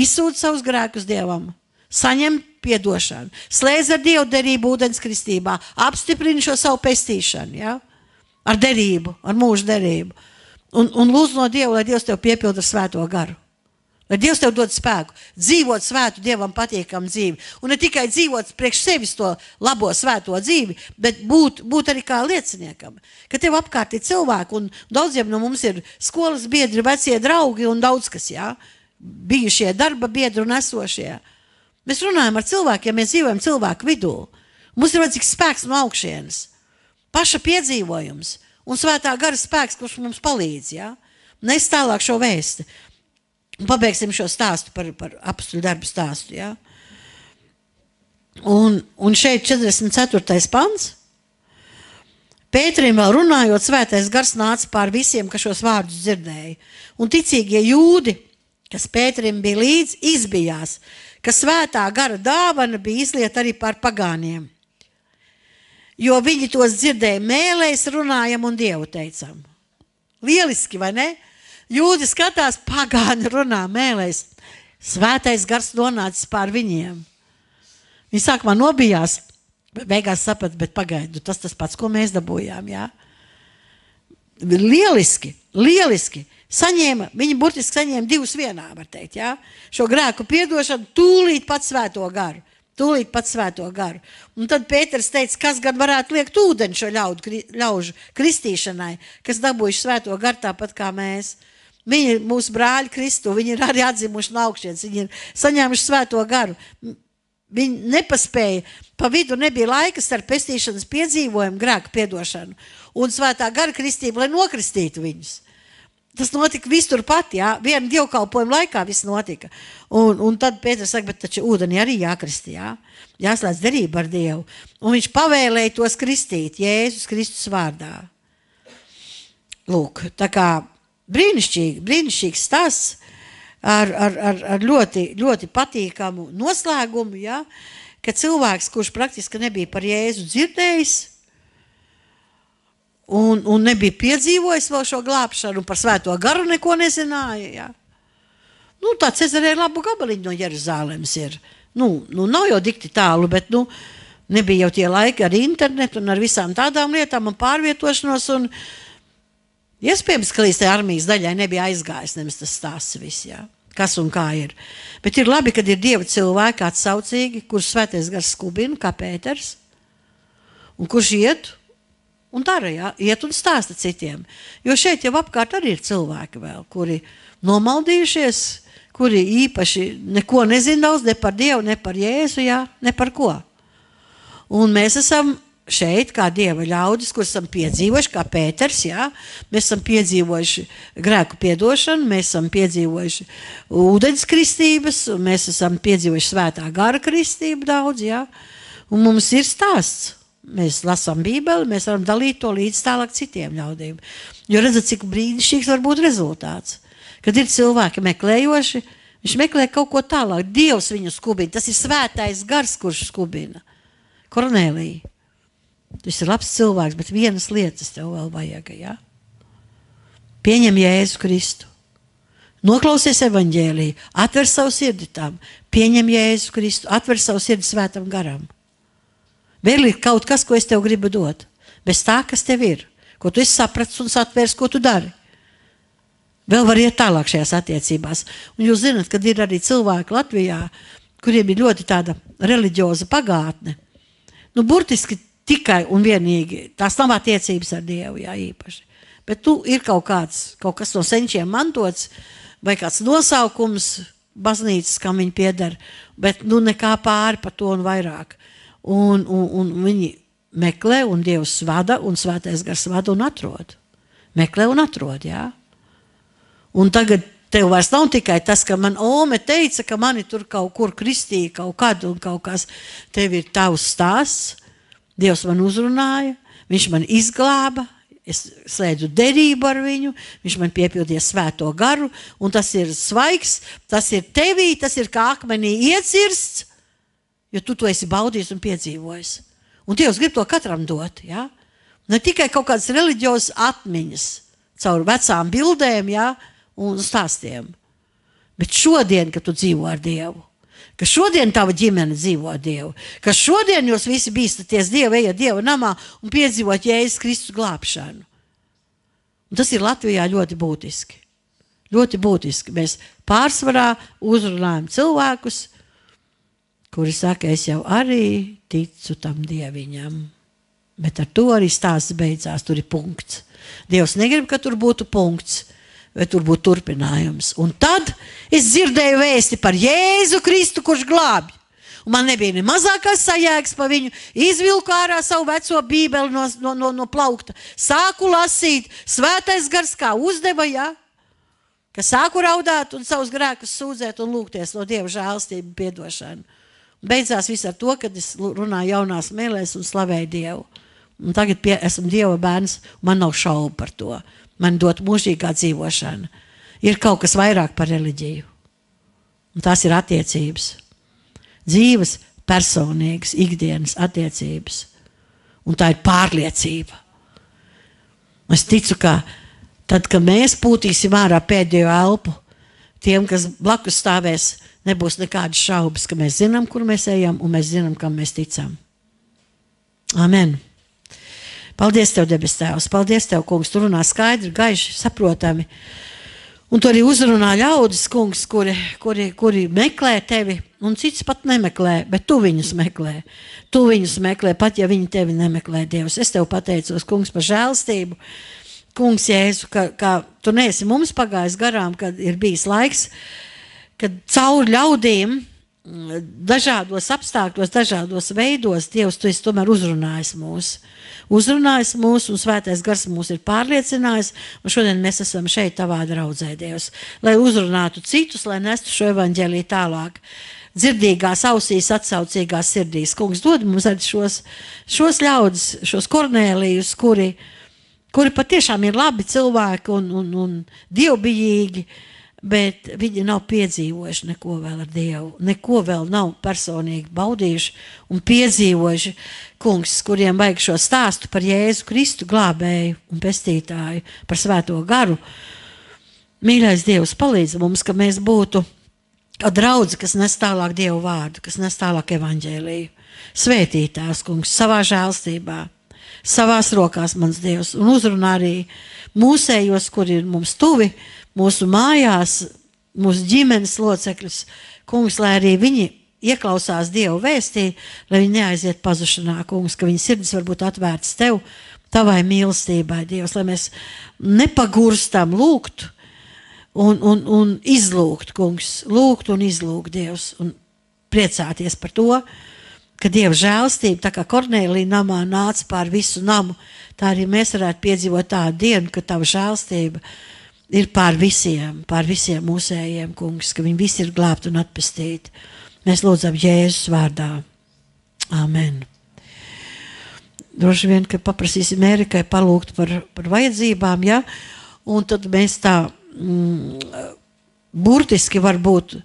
Izsūta savus grēkus Dievam, saņem piedošanu, slēdz ar Dievu derību ūdens kristībā, apstiprina šo savu pestīšanu, ja? Ar derību, ar mūžu derību. Un lūdz no Dieva, lai Dievs tev piepilda svēto garu. Lai Dievs tev dod spēku, dzīvot svētu Dievam patīkamu dzīvi. Un ne tikai dzīvot priekš sevis to labo svēto dzīvi, bet būt arī kā lieciniekam. Ka tev apkārt ir cilvēki, un daudziem no mums ir skolas biedri, vecie draugi un daudz kas, jā. Bijušie darba biedri un esošie. Mēs runājam ar cilvēkiem, mēs dzīvojam cilvēku vidū. Mums ir vajadzīgs spēks no augšienes. Paša piedzīvojums un svētā gara spēks, kurš mums palīdz, jā. Nes tālāk šo vēsti. Un pabeigsim šo stāstu par apostoļu darbu stāstu, ja? Un šeit 44. pants. Pēterim vēl runājot, svētais gars nāca pār visiem, kas šos vārdus dzirdēja. Un ticīgie jūdi, kas Pēterim bija līdz, izbijās, ka svētā gara dāvana bija izlieta arī pār pagāniem. Jo viņi tos dzirdēja mēlēs, runājam un Dievu teicam. Lieliski, vai ne? Jūdi skatās, pagāni runā mēlēs. Svētais gars nonācis pār viņiem. Viņi sākumā nobijās, bet beigās saprata, bet pagaidu, tas pats, ko mēs dabūjām, jā. Lieliski, lieliski. Viņi burtiski saņēma divus vienā, var teikt, jā. Šo grēku piedošanu tūlīt pat svēto garu. Tūlīt pat svēto garu. Un tad Pēters teica, kas gan varētu liekt ūdeni šo ļaužu kristīšanai, kas dabūjuši svēto garu tāpat kā mēs. Viņi ir mūsu brāļi Kristu, viņi ir arī atzimuši no augšienes, viņi ir saņēmuši svēto garu. Viņi nepaspēja, pa vidu nebija laika starp pestīšanas piedzīvojumu, grēku piedošanu un svētā gara kristību, lai nokristītu viņus. Tas notika visur pat, jā, viena dievkalpojuma laikā viss notika. Un tad Pēters saka, bet taču ūdeni arī jākristī, jā, jāslēdz derība ar Dievu. Un viņš pavēlēja tos kristīt Jēzus Kristus vārdā. Lūk, tā kā brīnišķīgs stāsts ar ļoti, ļoti patīkamu noslēgumu, ja? Ka cilvēks, kurš praktiski nebija par Jēzu dzirdējis un nebija piedzīvojis vēl šo glābšanu, par svēto garu neko nezināja. Ja? Tā Cezarē labu gabaliņu no Jeruzālēmas ir. Nav jau dikti tālu, bet nebija jau tie laiki ar internetu un ar visām tādām lietām un pārvietošanos un iespējams, ka līdz tai armijas daļai nebija aizgājis nemaz tas stāsts viss, jā. Kas un kā ir. Bet ir labi, kad ir Dieva cilvēki atsaucīgi, kurš svētais gars skubina, kā Pēters, un kurš iet un dara, jā, iet un stāsta citiem. Jo šeit jau apkārt arī ir cilvēki vēl, kuri nomaldījušies, kuri īpaši neko nezina daudz, ne par Dievu, ne par Jēzu, jā, ne par ko. Un mēs esam šeit, kā Dieva ļaudis, kur esam piedzīvojuši, kā Pēters, jā, mēs esam piedzīvojuši grēku piedošanu, mēs esam piedzīvojuši ūdens kristības, un mēs esam piedzīvojuši svētā gara kristību daudz, jā, un mums ir stāsts. Mēs lasām Bībeli, mēs varam dalīt to līdz tālāk citiem ļaudīm. Jo redzat, cik brīnišķīgs var būt rezultāts. Kad ir cilvēki meklējoši, viņš meklē kaut ko tālāk. Dievs viņu skubina. Tas ir svētais gars, kurš skubina. Kornēlija. Tu esi labs cilvēks, bet vienas lietas tev vēl vajag, ja? Pieņem Jēzu Kristu. Noklausies evaņģēliju. Atver savu sirdi tam. Pieņem Jēzu Kristu. Atver savu sirdi svētam garam. Vēl ir kaut kas, ko es tev gribu dot. Bez tā, kas tev ir. Ko tu esi sapratis un satvērs, ko tu dari. Vēl var iet tālāk šajās attiecībās. Un jūs zināt, kad ir arī cilvēki Latvijā, kuriem ir ļoti tāda reliģioza pagātne. Nu, burtiski tikai un vienīgi tās nav attiecības ar Dievu, jā, īpaši. Bet tu ir kaut kas no senčiem mantots, vai kāds nosaukums baznīcas, kam viņi pieder, bet nu nekā pāri par to un vairāk. Un viņi meklē, un Dievs vada, un svētais gars vada un atrod. Meklē un atrod, jā. Un tagad tev vairs nav tikai tas, ka man Ome teica, ka mani tur kaut kur kristīja kaut kad un kaut kas. Tev ir tavs stāsts, Dievs man uzrunāja, viņš man izglāba, es slēdzu derību ar viņu, viņš man piepildīja svēto garu, un tas ir svaigs, tas ir tevī, tas ir kā akmenī iecirsts, jo tu to esi baudījis un piedzīvojis. Un Dievs grib to katram dot, ja? Ne tikai kaut kādas reliģiozas atmiņas caur vecām bildēm, ja? Un stāstiem. Bet šodien, kad tu dzīvo ar Dievu, ka šodien tava ģimene dzīvo ar Dievu, ka šodien jūs visi bīstaties Dievu, ejat Dieva namā un piedzīvot Jēzus Kristus glābšanu. Un tas ir Latvijā ļoti būtiski. Ļoti būtiski. Mēs pārsvarā uzrunājam cilvēkus, kuri saka, es jau arī ticu tam Dieviņam. Bet ar to arī stāsts beidzās, tur ir punkts. Dievs negrib, ka tur būtu punkts, vai tur būtu turpinājums. Un tad es dzirdēju vēsti par Jēzu Kristu, kurš glābj. Un man nebija ne mazākās sajēgas pa viņu, izvilku ārā savu veco bībeli no plaukta, sāku lasīt, svētais gars kā uzdeva, ja? Ka sāku raudāt un savus grēkus sūdzēt un lūgties no Dieva žēlstību piedošanu. Beidzās viss ar to, kad es runāju jaunās mēlēs un slavēju Dievu. Un tagad esmu Dieva bērns, man nav šaubu par to. Man dot mūžīgā dzīvošana. Ir kaut kas vairāk par reliģiju. Un tās ir attiecības. Dzīves, personīgas, ikdienas attiecības. Un tā ir pārliecība. Es ticu, ka tad, kad mēs pūtīsim ārā pēdējo elpu, tiem, kas blakus stāvēs, nebūs nekādas šaubas, ka mēs zinām, kur mēs ejam, un mēs zinām, kam mēs ticam. Amen. Paldies Tev, debes Tēvs. Paldies Tev, kungs. Tu runā skaidri, gaiši, saprotami. Un tu arī uzrunā ļaudis, kungs, kuri meklē Tevi, un cits pat nemeklē, bet Tu viņus meklē. Tu viņus meklē, pat ja viņi Tevi nemeklē, Dievs. Es Tev pateicos, kungs, par žēlstību. Kungs, Jēzu, ka Tu neesi mums pagājis garām, kad ir bijis laiks, kad caur ļaudīm dažādos apstākļos, dažādos veidos, Dievs, Tu esi tomēr uzrunājis mūs. Uzrunājis mūs, un svētais gars mūs ir pārliecinājis, un šodien mēs esam šeit Tavā draudzē, Dievs, lai uzrunātu citus, lai nestu šo evaņģēliju tālāk. Dzirdīgās ausīs, atsaucīgās sirdīs. Kungs, dod mums arī šos ļaudis, šos Kornēlijus, kuri patiešām ir labi cilvēki un dievbijīgi, bet viņi nav piedzīvojuši neko vēl ar Dievu, neko vēl nav personīgi baudījuši un piedzīvojuši, kungs, kuriem vajag šo stāstu par Jēzu Kristu glābēju un pestītāju, par svēto garu. Mīļais Dievs, palīdz mums, ka mēs būtu kā draudze, kas nes tālāk Dievu vārdu, kas nes tālāk evaņģēliju. Svētītās, kungs, savā žēlstībā, savās rokās, mans Dievs, un uzrunā arī mūsējos, kuri ir mums tuvi, mūsu mājās, mūsu ģimenes locekļus, kungs, lai arī viņi ieklausās Dievu vēstī, lai viņi neaiziet pazušanā, kungs, ka viņi sirdis var būt atvērts Tev, Tavai mīlestībai, Dievs, lai mēs nepagurstam lūgt un izlūgt, kungs, lūgt un izlūgt, Dievs, un priecāties par to, ka Dieva žēlstība, tā kā Kornēlija namā nāca pār visu namu, tā arī mēs varētu piedzīvot tādu dienu, ka tava žēlstība ir pār visiem mūsējiem, kungs, ka viņi visi ir glābti un atpestīti. Mēs lūdzam Jēzus vārdā. Amen. Droši vien, ka paprasīsim Erikai palūgt par vajadzībām, ja? Un tad mēs tā burtiski varbūt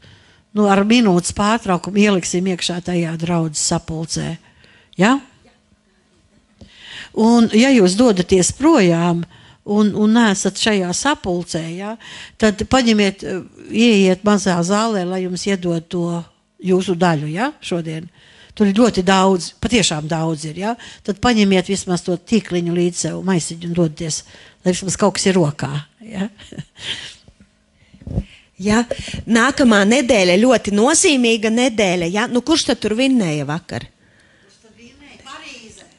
ar minūtes pārtraukumu ieliksim iekšā tajā draudzes sapulcē. Ja? Un ja jūs dodaties projām un neesat šajā sapulcē, ja, tad paņemiet, ieiet mazā zālē, lai jums iedod to jūsu daļu, ja, šodien. Tur ir ļoti daudz, patiešām daudz ir, ja. Tad paņemiet vismaz to tīkliņu līdz sev maisiņu un dodaties, lai vismaz kaut kas ir rokā, ja. Ja, nākamā nedēļa ļoti nozīmīga nedēļa, ja. Nu, kurš tad tur vinnēja vakar?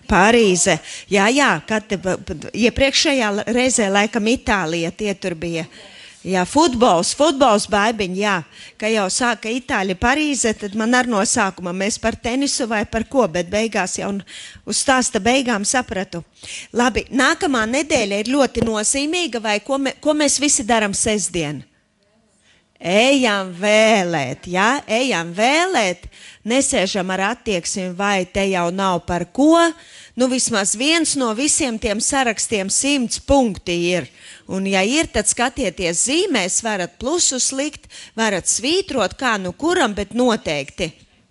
Parīze. Jā, kad iepriekšējā reizē laikam Itālija tie tur bija. Jā, futbols baibiņi, jā. Ka jau sāka Itāļi Parīze, tad man ar no sākuma mēs par tenisu vai par ko, bet beigās jau uz stāsta beigām sapratu. Labi, nākamā nedēļa ir ļoti nozīmīga, vai ko mēs visi daram sestdien? Ejam vēlēt, ja? Ejam vēlēt, nesēžam ar attieksmi, vai te jau nav par ko. Nu, vismaz viens no visiem tiem sarakstiem 100 punkti ir. Un ja ir, tad skatieties zīmēs, varat plusus likt, varat svītrot, kā nu kuram, bet noteikti.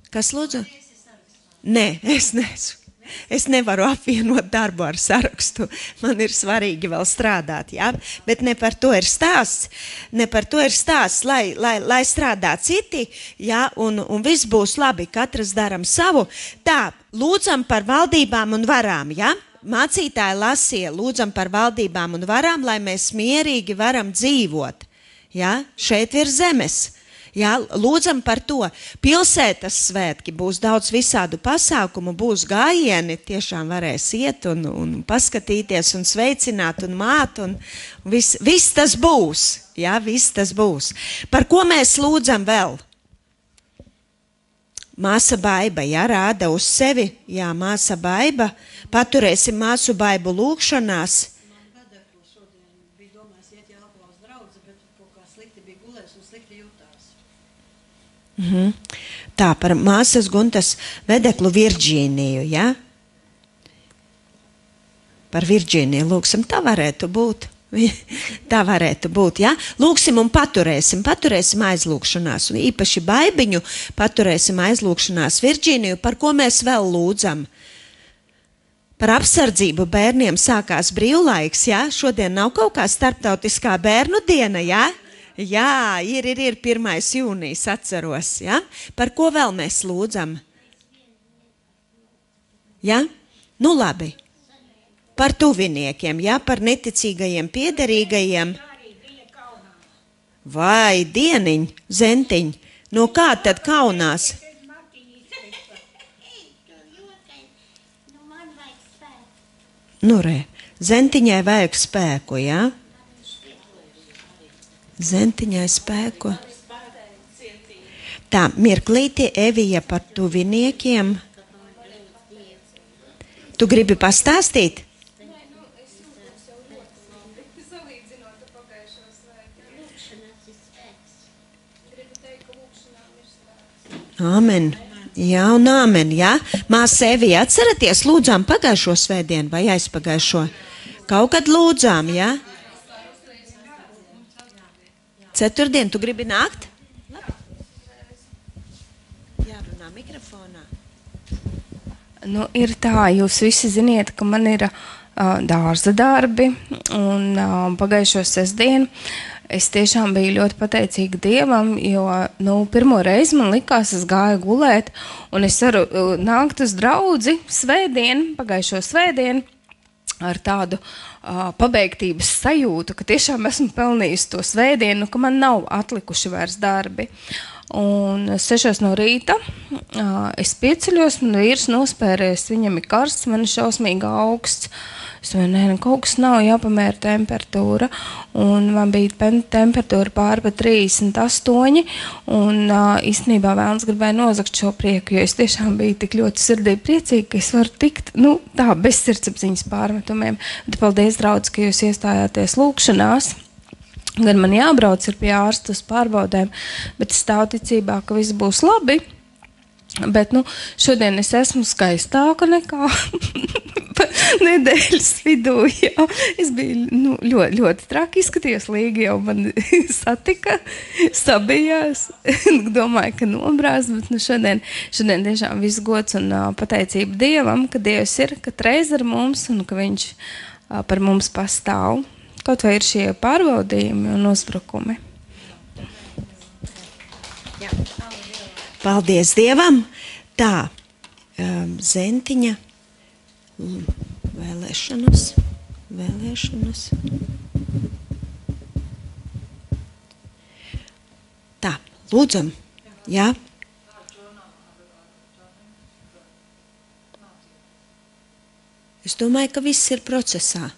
Kas lūdzu? Nē, es neesmu. Es nevaru apvienot darbu ar sarakstu. Man ir svarīgi vēl strādāt, ja? Bet ne par to ir stāsts. Ne par to ir stāsts, lai strādā citi, ja? Un viss būs labi, katrs daram savu. Tā, lūdzam par valdībām un varām, ja? Mācītāji lasīja, lūdzam par valdībām un varām, lai mēs mierīgi varam dzīvot, ja? Šeit ir zemes. Jā, lūdzam par to. Pilsētas svētki, būs daudz visādu pasākumu, būs gājieni, tiešām varēs iet un paskatīties un sveicināt un māt un viss tas būs. Jā, viss tas būs. Par ko mēs lūdzam vēl? Māsa Baiba, jā, rāda uz sevi. Jā, māsa Baiba. Paturēsim māsu Baibu lūkšanās. Tā, par māsas Guntas vedeklu Virģīniju, ja? Par Virģīniju lūksim, tā varētu būt. Tā varētu būt, ja? Lūksim un paturēsim aizlūkšanās. Un īpaši Baibiņu paturēsim aizlūkšanās Virģīniju, par ko mēs vēl lūdzam. Par apsardzību bērniem sākās brīvlaiks, ja? Šodien nav kaut kā starptautiskā bērnu diena, ja? Jā, ir 1. jūnijas, atceros, ja? Par ko vēl mēs lūdzam? Ja? Nu labi. Par tuviniekiem, ja? Par neticīgajiem piederīgajiem. Vai, dieniņ, zentiņ, no kā tad kaunās? Nu re, zentiņai vajag spēku, ja? Zentiņai spēku. Tā, mirklīti, Evija par tuviniekiem. Tu gribi pastāstīt? Āmen. Jā, un āmen, jā. Māsa Evija, atceraties, lūdzām pagājušo svētdienu vai aizpagājušo? Kaut kad lūdzām, jā? Ceturtdien, tu gribi nākt? Labi. Jārunā mikrofonā. Nu, ir tā, jūs visi ziniet, ka man ir dārza darbi, un pagājušo sestdienu es tiešām biju ļoti pateicīga Dievam, jo, pirmo reizi man likās, es gāju gulēt, un es varu nākt uz draudzi pagājušo svētdienu, ar tādu pabeigtības sajūtu, ka tiešām esmu pelnījusi to svētdienu, ka man nav atlikuši vairs darbi. Un 6 no rīta es pieceļos, man vīrs nospēries, viņam ir karsts, man ir šausmīgi augsts. Es domāju, kaut kas nav jāpamēra temperatūra, un man bija temperatūra pārpa 38, un īstenībā vēlns gribēja nozagt šo prieku, jo es tiešām biju tik ļoti sirdī priecīga, ka es varu tikt, tā, bez sirdsapziņas pārmetumiem. Bet paldies, draudz, ka jūs iestājāties lūkšanās. Gan man jābrauc ir pie ārsta uz pārbaudēm, bet es stāvu ticībā, ka viss būs labi. Bet, šodien es esmu skaistāka nekā nedēļas vidū, jā. Es biju, ļoti, ļoti traki izskatījos, Līga jau man satika, sabijās. Domāju, ka nobrāz, bet, šodien tiešām viss gods un pateicība Dievam, ka Dievs ir katreiz ar mums un ka viņš par mums pastāv. Kaut vai ir šie pārbaudījumi un uzbrukumi. Jā. Paldies Dievam. Tā, Zentiņa, vēlēšanas. Tā, lūdzam, jā. Es domāju, ka viss ir procesā.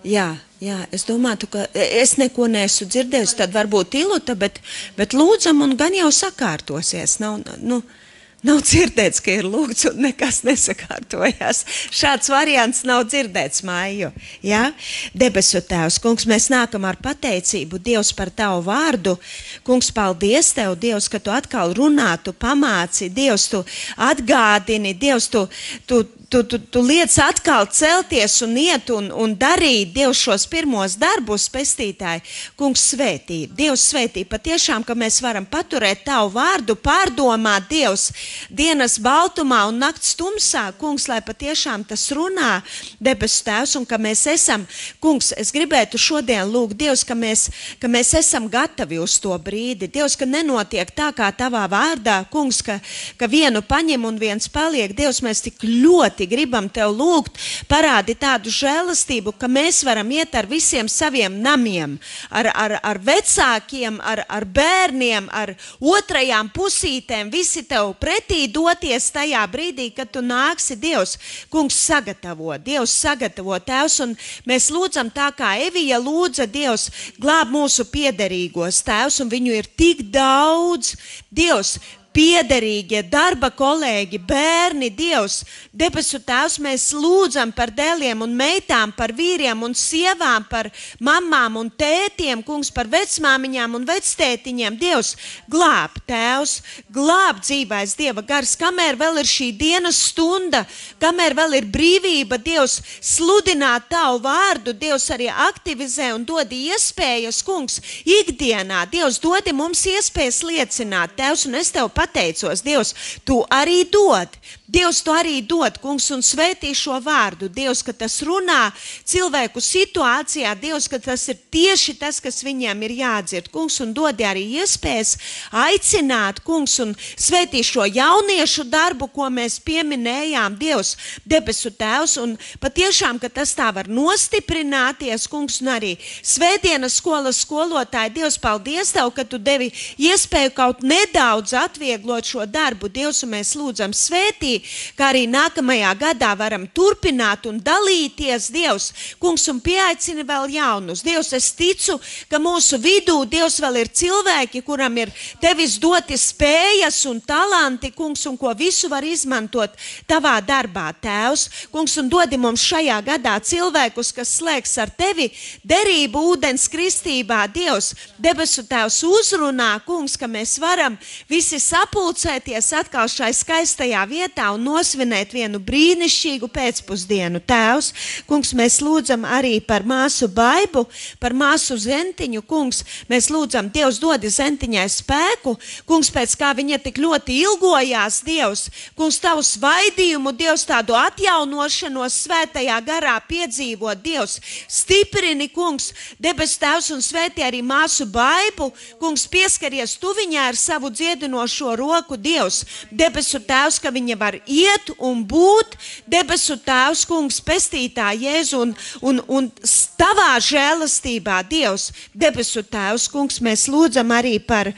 Jā, es domāju, ka es neko neesmu dzirdējusi, tad varbūt Iluta, bet lūdzam un gan jau sakārtosies. Nav dzirdēts, ka ir lūgts un nekas nesakārtojās. Šāds variants nav dzirdēts māju. Ja? Debesu Tēvs, kungs, mēs nākam ar pateicību, Dievs, par tavu vārdu. Kungs, paldies tev, Dievs, ka tu atkal runā, tu pamāci, Dievs, tu atgādini, Dievs, tu liec atkal celties un iet un darīt, Dievs, šos pirmos darbus, pestītāji. Kungs, svētī. Dievs, svētī. Patiešām, ka mēs varam paturēt tavu vārdu, pārdomāt, Dievs, dienas baltumā un nakts tumsā. Kungs, lai patiešām tas runā, debesu Tēvs, un ka mēs esam, kungs, es gribētu šodien lūgt, Dievs, ka mēs esam gatavi uz to brīdi. Dievs, ka nenotiek tā kā tavā vārdā, kungs, ka vienu paņem un viens paliek. Dievs, mēs tik ļoti gribam tev lūgt, parādi tādu žēlastību, ka mēs varam iet ar visiem saviem namiem, ar vecākiem, ar bērniem, ar otrajām pusītēm, visi tev pretī doties tajā brīdī, kad tu nāksi. Dievs, kungs, sagatavo, Tēvs, un mēs lūdzam tā, kā Evija lūdza, Dievs, glāb mūsu piederīgos, Tēvs, un viņu ir tik daudz, Dievs, piederīgie, darba kolēģi, bērni, Dievs, debesu Tēvs, mēs lūdzam par dēliem un meitām, par vīriem un sievām, par mammām un tētiem, kungs, par vecmāmiņām un vectētiņiem. Dievs, glāb, Tēvs, glāb dzīvais Dieva gars, kamēr vēl ir šī dienas stunda, kamēr vēl ir brīvība, Dievs, sludināt tavu vārdu, Dievs, arī aktivizē un dod iespējas, kungs, ikdienā. Dievs, dodi mums iespējas liecināt, Tēvs, un es tev pateicos, Dievs, tu arī dod. Dievs, tu arī dod, kungs, un svētī šo vārdu. Dievs, ka tas runā cilvēku situācijā, Dievs, ka tas ir tieši tas, kas viņiem ir jādzird. Kungs, un dodi arī iespējas aicināt, kungs, un svētī šo jauniešu darbu, ko mēs pieminējām, Dievs, debesu Tēvs, un patiešām, ka tas tā var nostiprināties, kungs, un arī svētdienas skolas skolotāji. Dievs, paldies tev, ka tu devi iespēju kaut nedaudz atvieglot šo darbu. Dievs, un mēs lūdzam svētī, kā arī nākamajā gadā varam turpināt un dalīties, Dievs, kungs, un pieaicini vēl jaunus. Dievs, es ticu, ka mūsu vidū, Dievs, vēl ir cilvēki, kuram ir tevis doti spējas un talanti, kungs, un ko visu var izmantot tavā darbā, Tēvs. Kungs, un dodi mums šajā gadā cilvēkus, kas slēgs ar tevi derību ūdens kristībā, Dievs, debesu Tēvs uzrunā, kungs, ka mēs varam visi sapulcēties atkal šai skaistajā vietā un nosvinēt vienu brīnišķīgu pēcpusdienu. Tēvs, kungs, mēs lūdzam arī par māsu Baibu, par māsu Zentiņu, kungs, mēs lūdzam, Dievs, dodi Zentiņai spēku, kungs, pēc kā viņa tik ļoti ilgojās, Dievs, kungs, tavu svaidījumu, Dievs, tādu atjaunošanos svētajā garā piedzīvot, Dievs, stiprini, kungs, debes Tēvs, un svētī arī māsu Baibu, kungs, pieskaries tu viņai ar savu dziedinošo roku, Dievs, debesu Tēvs, ka viņa var iet un būt, debesu Tēvs, kungs, pestītā Jēzu, un tavā žēlastībā, Dievs, debesu Tēvs, kungs, mēs lūdzam arī par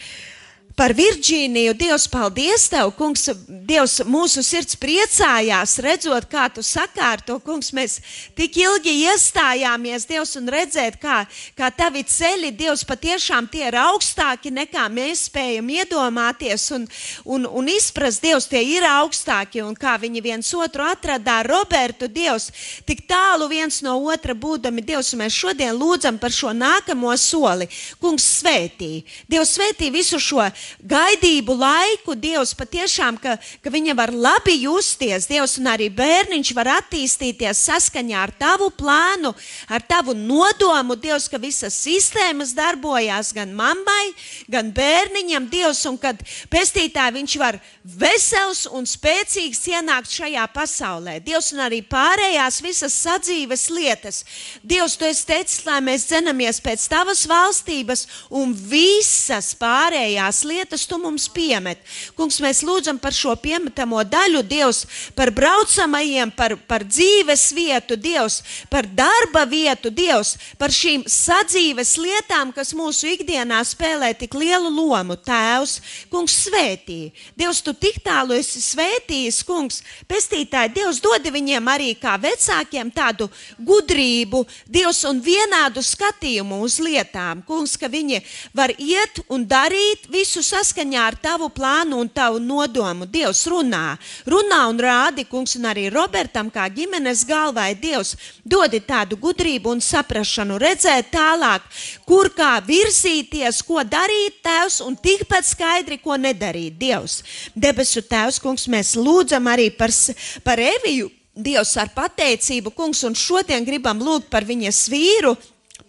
Virģīniju. Dievs, paldies tev, kungs, Dievs, mūsu sirds priecājās, redzot, kā tu sakārto, kungs, mēs tik ilgi iestājāmies, Dievs, un redzēt, kā tavi ceļi, Dievs, patiešām tie ir augstāki, nekā mēs spējam iedomāties un izprast, Dievs, tie ir augstāki, un kā viņi viens otru atradā, Robertu, Dievs, tik tālu viens no otra būdami, Dievs, un mēs šodien lūdzam par šo nākamo soli. Kungs, svētī. Dievs, svētī visu šo gaidību laiku, Dievs, patiešām, ka viņa var labi justies, Dievs, un arī bērniņš var attīstīties saskaņā ar tavu plānu, ar tavu nodomu, Dievs, ka visas sistēmas darbojās gan mammai, gan bērniņam, Dievs, un kad pestītāji viņš var vesels un spēcīgs ienākt šajā pasaulē. Dievs, un arī pārējās visas sadzīves lietas. Dievs, tu esi teicis, lai mēs dzenamies pēc tavas valstības, un visas pārējās lietas tu mums piemet. Kungs, mēs lūdzam par šo piemetamo daļu, Dievs, par braucamajiem, par dzīves vietu, Dievs, par darba vietu, Dievs, par šīm sadzīves lietām, kas mūsu ikdienā spēlē tik lielu lomu. Tēvs, kungs, svētī. Dievs, tu tik tālu esi svētījis, kungs, pestītāji, Dievs, dodi viņiem arī kā vecākiem tādu gudrību, Dievs, un vienādu skatījumu uz lietām, kungs, ka viņi var iet un darīt visu saskaņā ar tavu plānu un tavu nodomu. Dievs, runā un rādi, kungs, un arī Robertam kā ģimenes galvai, Dievs, dodi tādu gudrību un saprašanu, redzēt tālāk, kur kā virzīties, ko darīt, Tēvs, un tikpat skaidri, ko nedarīt, Dievs. Debesu Tēvs, kungs, mēs lūdzam arī par Eviju, Dievs, ar pateicību, kungs, un šodien gribam lūgt par viņas vīru,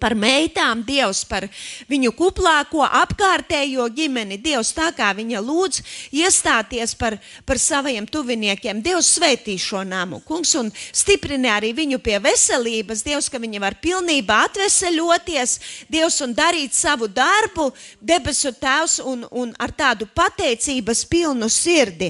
par meitām, Dievs, par viņu kuplāko apkārtējo ģimeni, Dievs, tā kā viņa lūdz iestāties par saviem tuviniekiem. Dievs, svētī šo namu, kungs, un stiprini arī viņu pie veselības, Dievs, ka viņa var pilnībā atveseļoties, Dievs, un darīt savu darbu, debesu Tēvs, un ar tādu pateicības pilnu sirdi.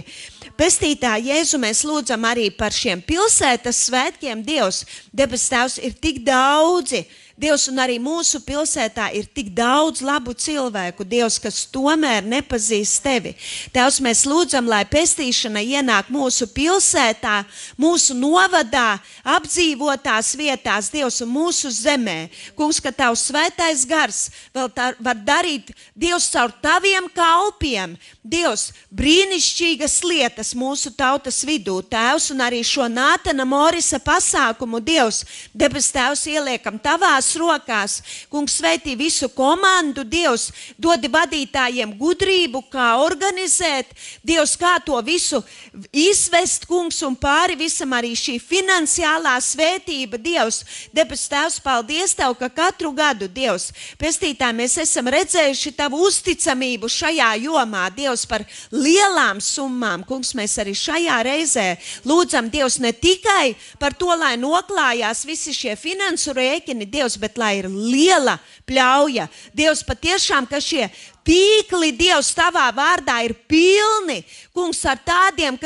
Pestītā Jēzu, mēs lūdzam arī par šiem pilsētas svētkiem, Dievs, debesu Tēvs, ir tik daudzi, Dievs, un arī mūsu pilsētā ir tik daudz labu cilvēku, Dievs, kas tomēr nepazīst tevi. Tēvs, mēs lūdzam, lai pestīšana ienāk mūsu pilsētā, mūsu novadā, apdzīvotās vietās, Dievs, un mūsu zemē. Kungs, ka tavs svētais gars vēl var darīt, Dievs, caur taviem kalpiem, Dievs, brīnišķīgas lietas mūsu tautas vidū. Tēvs, un arī šo Nātana Morisa pasākumu, Dievs, debes Tēvs, ieliekam tavās rokās. Kungs, svētī visu komandu, Dievs, dodi vadītājiem gudrību, kā organizēt, Dievs, kā to visu izvest, kungs, un pāri visam arī šī finansiālā svētība, Dievs, debes Tēvs, paldies Tev, ka katru gadu, Dievs, pestītā mēs esam redzējuši Tavu uzticamību šajā jomā, Dievs, par lielām summām, kungs, mēs arī šajā reizē lūdzam, Dievs, ne tikai par to, lai noklājās visi šie finansu rēķini, Dievs, bet lai ir liela pļauja. Dievs, patiešām, ka šie tīkli, Dievs, tavā vārdā ir pilni, kungs, ar tādiem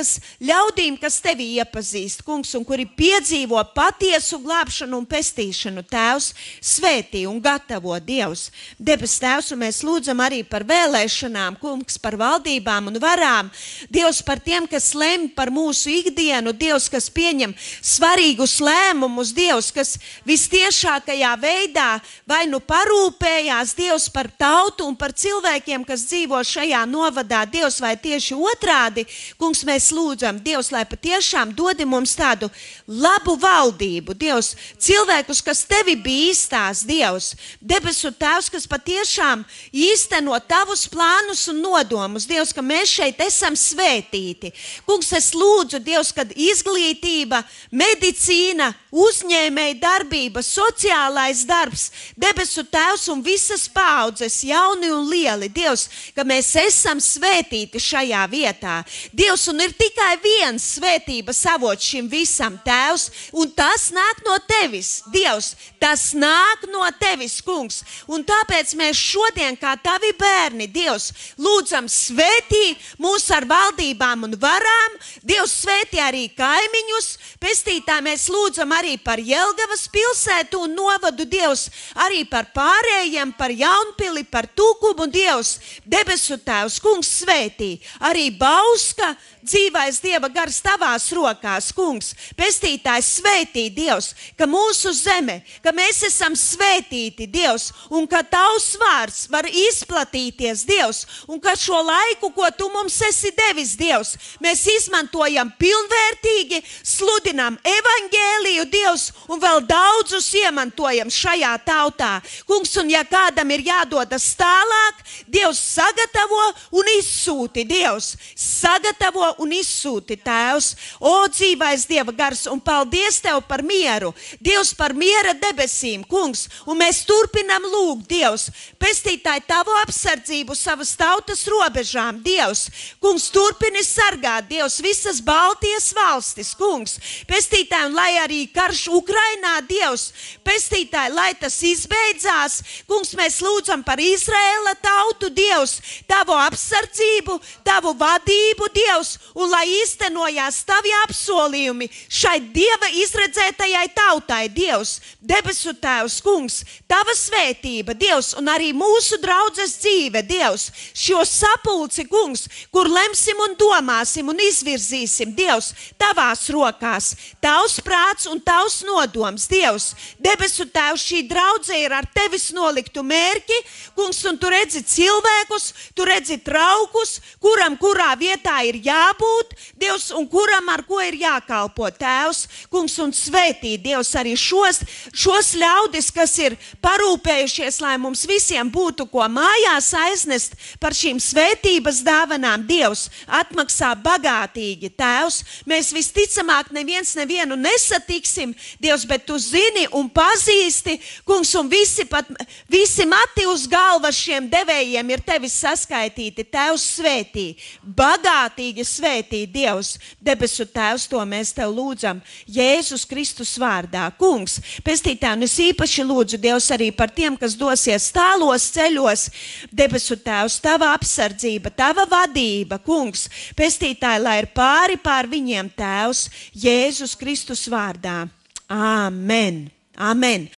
ļaudīm, kas tevi iepazīst, kungs, un kuri piedzīvo patiesu glābšanu un pestīšanu. Tēvs, svētī un gatavo, Dievs. Debes Tēvs, un mēs lūdzam arī par vēlēšanām, kungs, par valdībām un varām. Dievs, par tiem, kas lemj par mūsu ikdienu, Dievs, kas pieņem svarīgus lēmumus, Dievs, kas vistiešākajā veidā vai nu parūpējās, Dievs, par tautu un par cilvēkiem, kas dzīvo šajā novadā, Dievs, vai tieši otrādi, kungs, mēs lūdzam, Dievs, lai patiešām dodi mums tādu labu valdību, Dievs, cilvēkus, kas tevi bīstās, Dievs, debesu Tēvs, kas patiešām īsteno tavus plānus un nodomus, Dievs, ka mēs šeit esam svētīti. Kungs, es lūdzu, Dievs, kad izglītība, medicīna, uzņēmēja darbība, sociālais darbs, debesu Tēvs un visas paaudzes, jauni un lieli, Dievs, ka mēs esam svētīti šajā vietā. Dievs, un ir tikai viens svētības avots šim visam, Tēvs, un tas nāk no tevis, Dievs, tas nāk no tevis, kungs, un tāpēc mēs šodien, kā tavi bērni, Dievs, lūdzam svētī mūs ar valdībām un varām, Dievs, svētī arī kaimiņus, pestītā mēs lūdzam arī par Jelgavas pilsētu un novadu, Dievs, arī par pārējiem, par Jaunpili, par Tūkumu, Dievs, Dievs, debesu Tēvs, kungs svētī, arī Bauska dzīvais Dieva gars tavās rokās, kungs, pestītājs svētī, Dievs, ka mūsu zeme, ka mēs esam svētīti, Dievs, un ka tavs vārds var izplatīties, Dievs, un ka šo laiku, ko tu mums esi devis, Dievs, mēs izmantojam pilnvērtīgi, sludinām evaņģēliju, Dievs, un vēl daudzus iemantojam šajā tautā. Kungs, un ja kādam ir jādodas tālāk, Dievs sagatavo un izsūti, Dievs, sagatavo un izsūti, Tēvs, o dzīvais Dieva gars, un paldies Tev par mieru, Dievs, par miera debesīm, kungs, un mēs turpinam lūgt, Dievs, pestītāji tavu apsardzību savas tautas robežām, Dievs, kungs, turpini sargāt, Dievs, visas Baltijas valstis, kungs, pestītāji, un lai arī karš Ukrainā, Dievs, pestītāji, lai tas izbeidzās, kungs, mēs lūdzam par Izraēla tautu, Dievs, tavu apsardzību, tavu vadību, Dievs, un lai īstenojās tavi apsolījumi šai Dieva izredzētajai tautai, Dievs, debesu Tēvs, kungs, tava svētība, Dievs, un arī mūsu draudzes dzīve, Dievs, šo sapulci, kungs, kur lemsim un domāsim un izvirzīsim, Dievs, tavās rokās, tavs prāts un tavs nodoms, Dievs, debesu Tēvs, šī draudze ir ar tevis noliktu mērķi, kungs, un tu redzi cilvēkus, tu redzi traukus, kuram kurā vietā ir jābūt, Dievs, un kuram ar ko ir jākalpo, Tēvs, kungs, un svētī, Dievs, arī šos ļaudis, kas ir parūpējušies, lai mums visiem būtu ko mājās aiznest par šīm svētības dāvanām, Dievs, atmaksā bagātīgi, Tēvs, mēs visticamāk nevienu nesatiksim, Dievs, bet tu zini un pazīsti, kungs, un visi mati uz galvas šiem devējiem ir tevis saskaitīti, Tēvs, svētī, bagātīgi svētī, Dievs, debesu Tēvs, to mēs Tev lūdzam, Jēzus Kristus vārdā, kungs, pestītāji, un es īpaši lūdzu, Dievs, arī par tiem, kas dosies tālos ceļos, debesu Tēvs, tava apsardzība, tava vadība, kungs, pestītāji, lai ir pār viņiem, Tēvs, Jēzus Kristus vārdā. Āmen. Amen.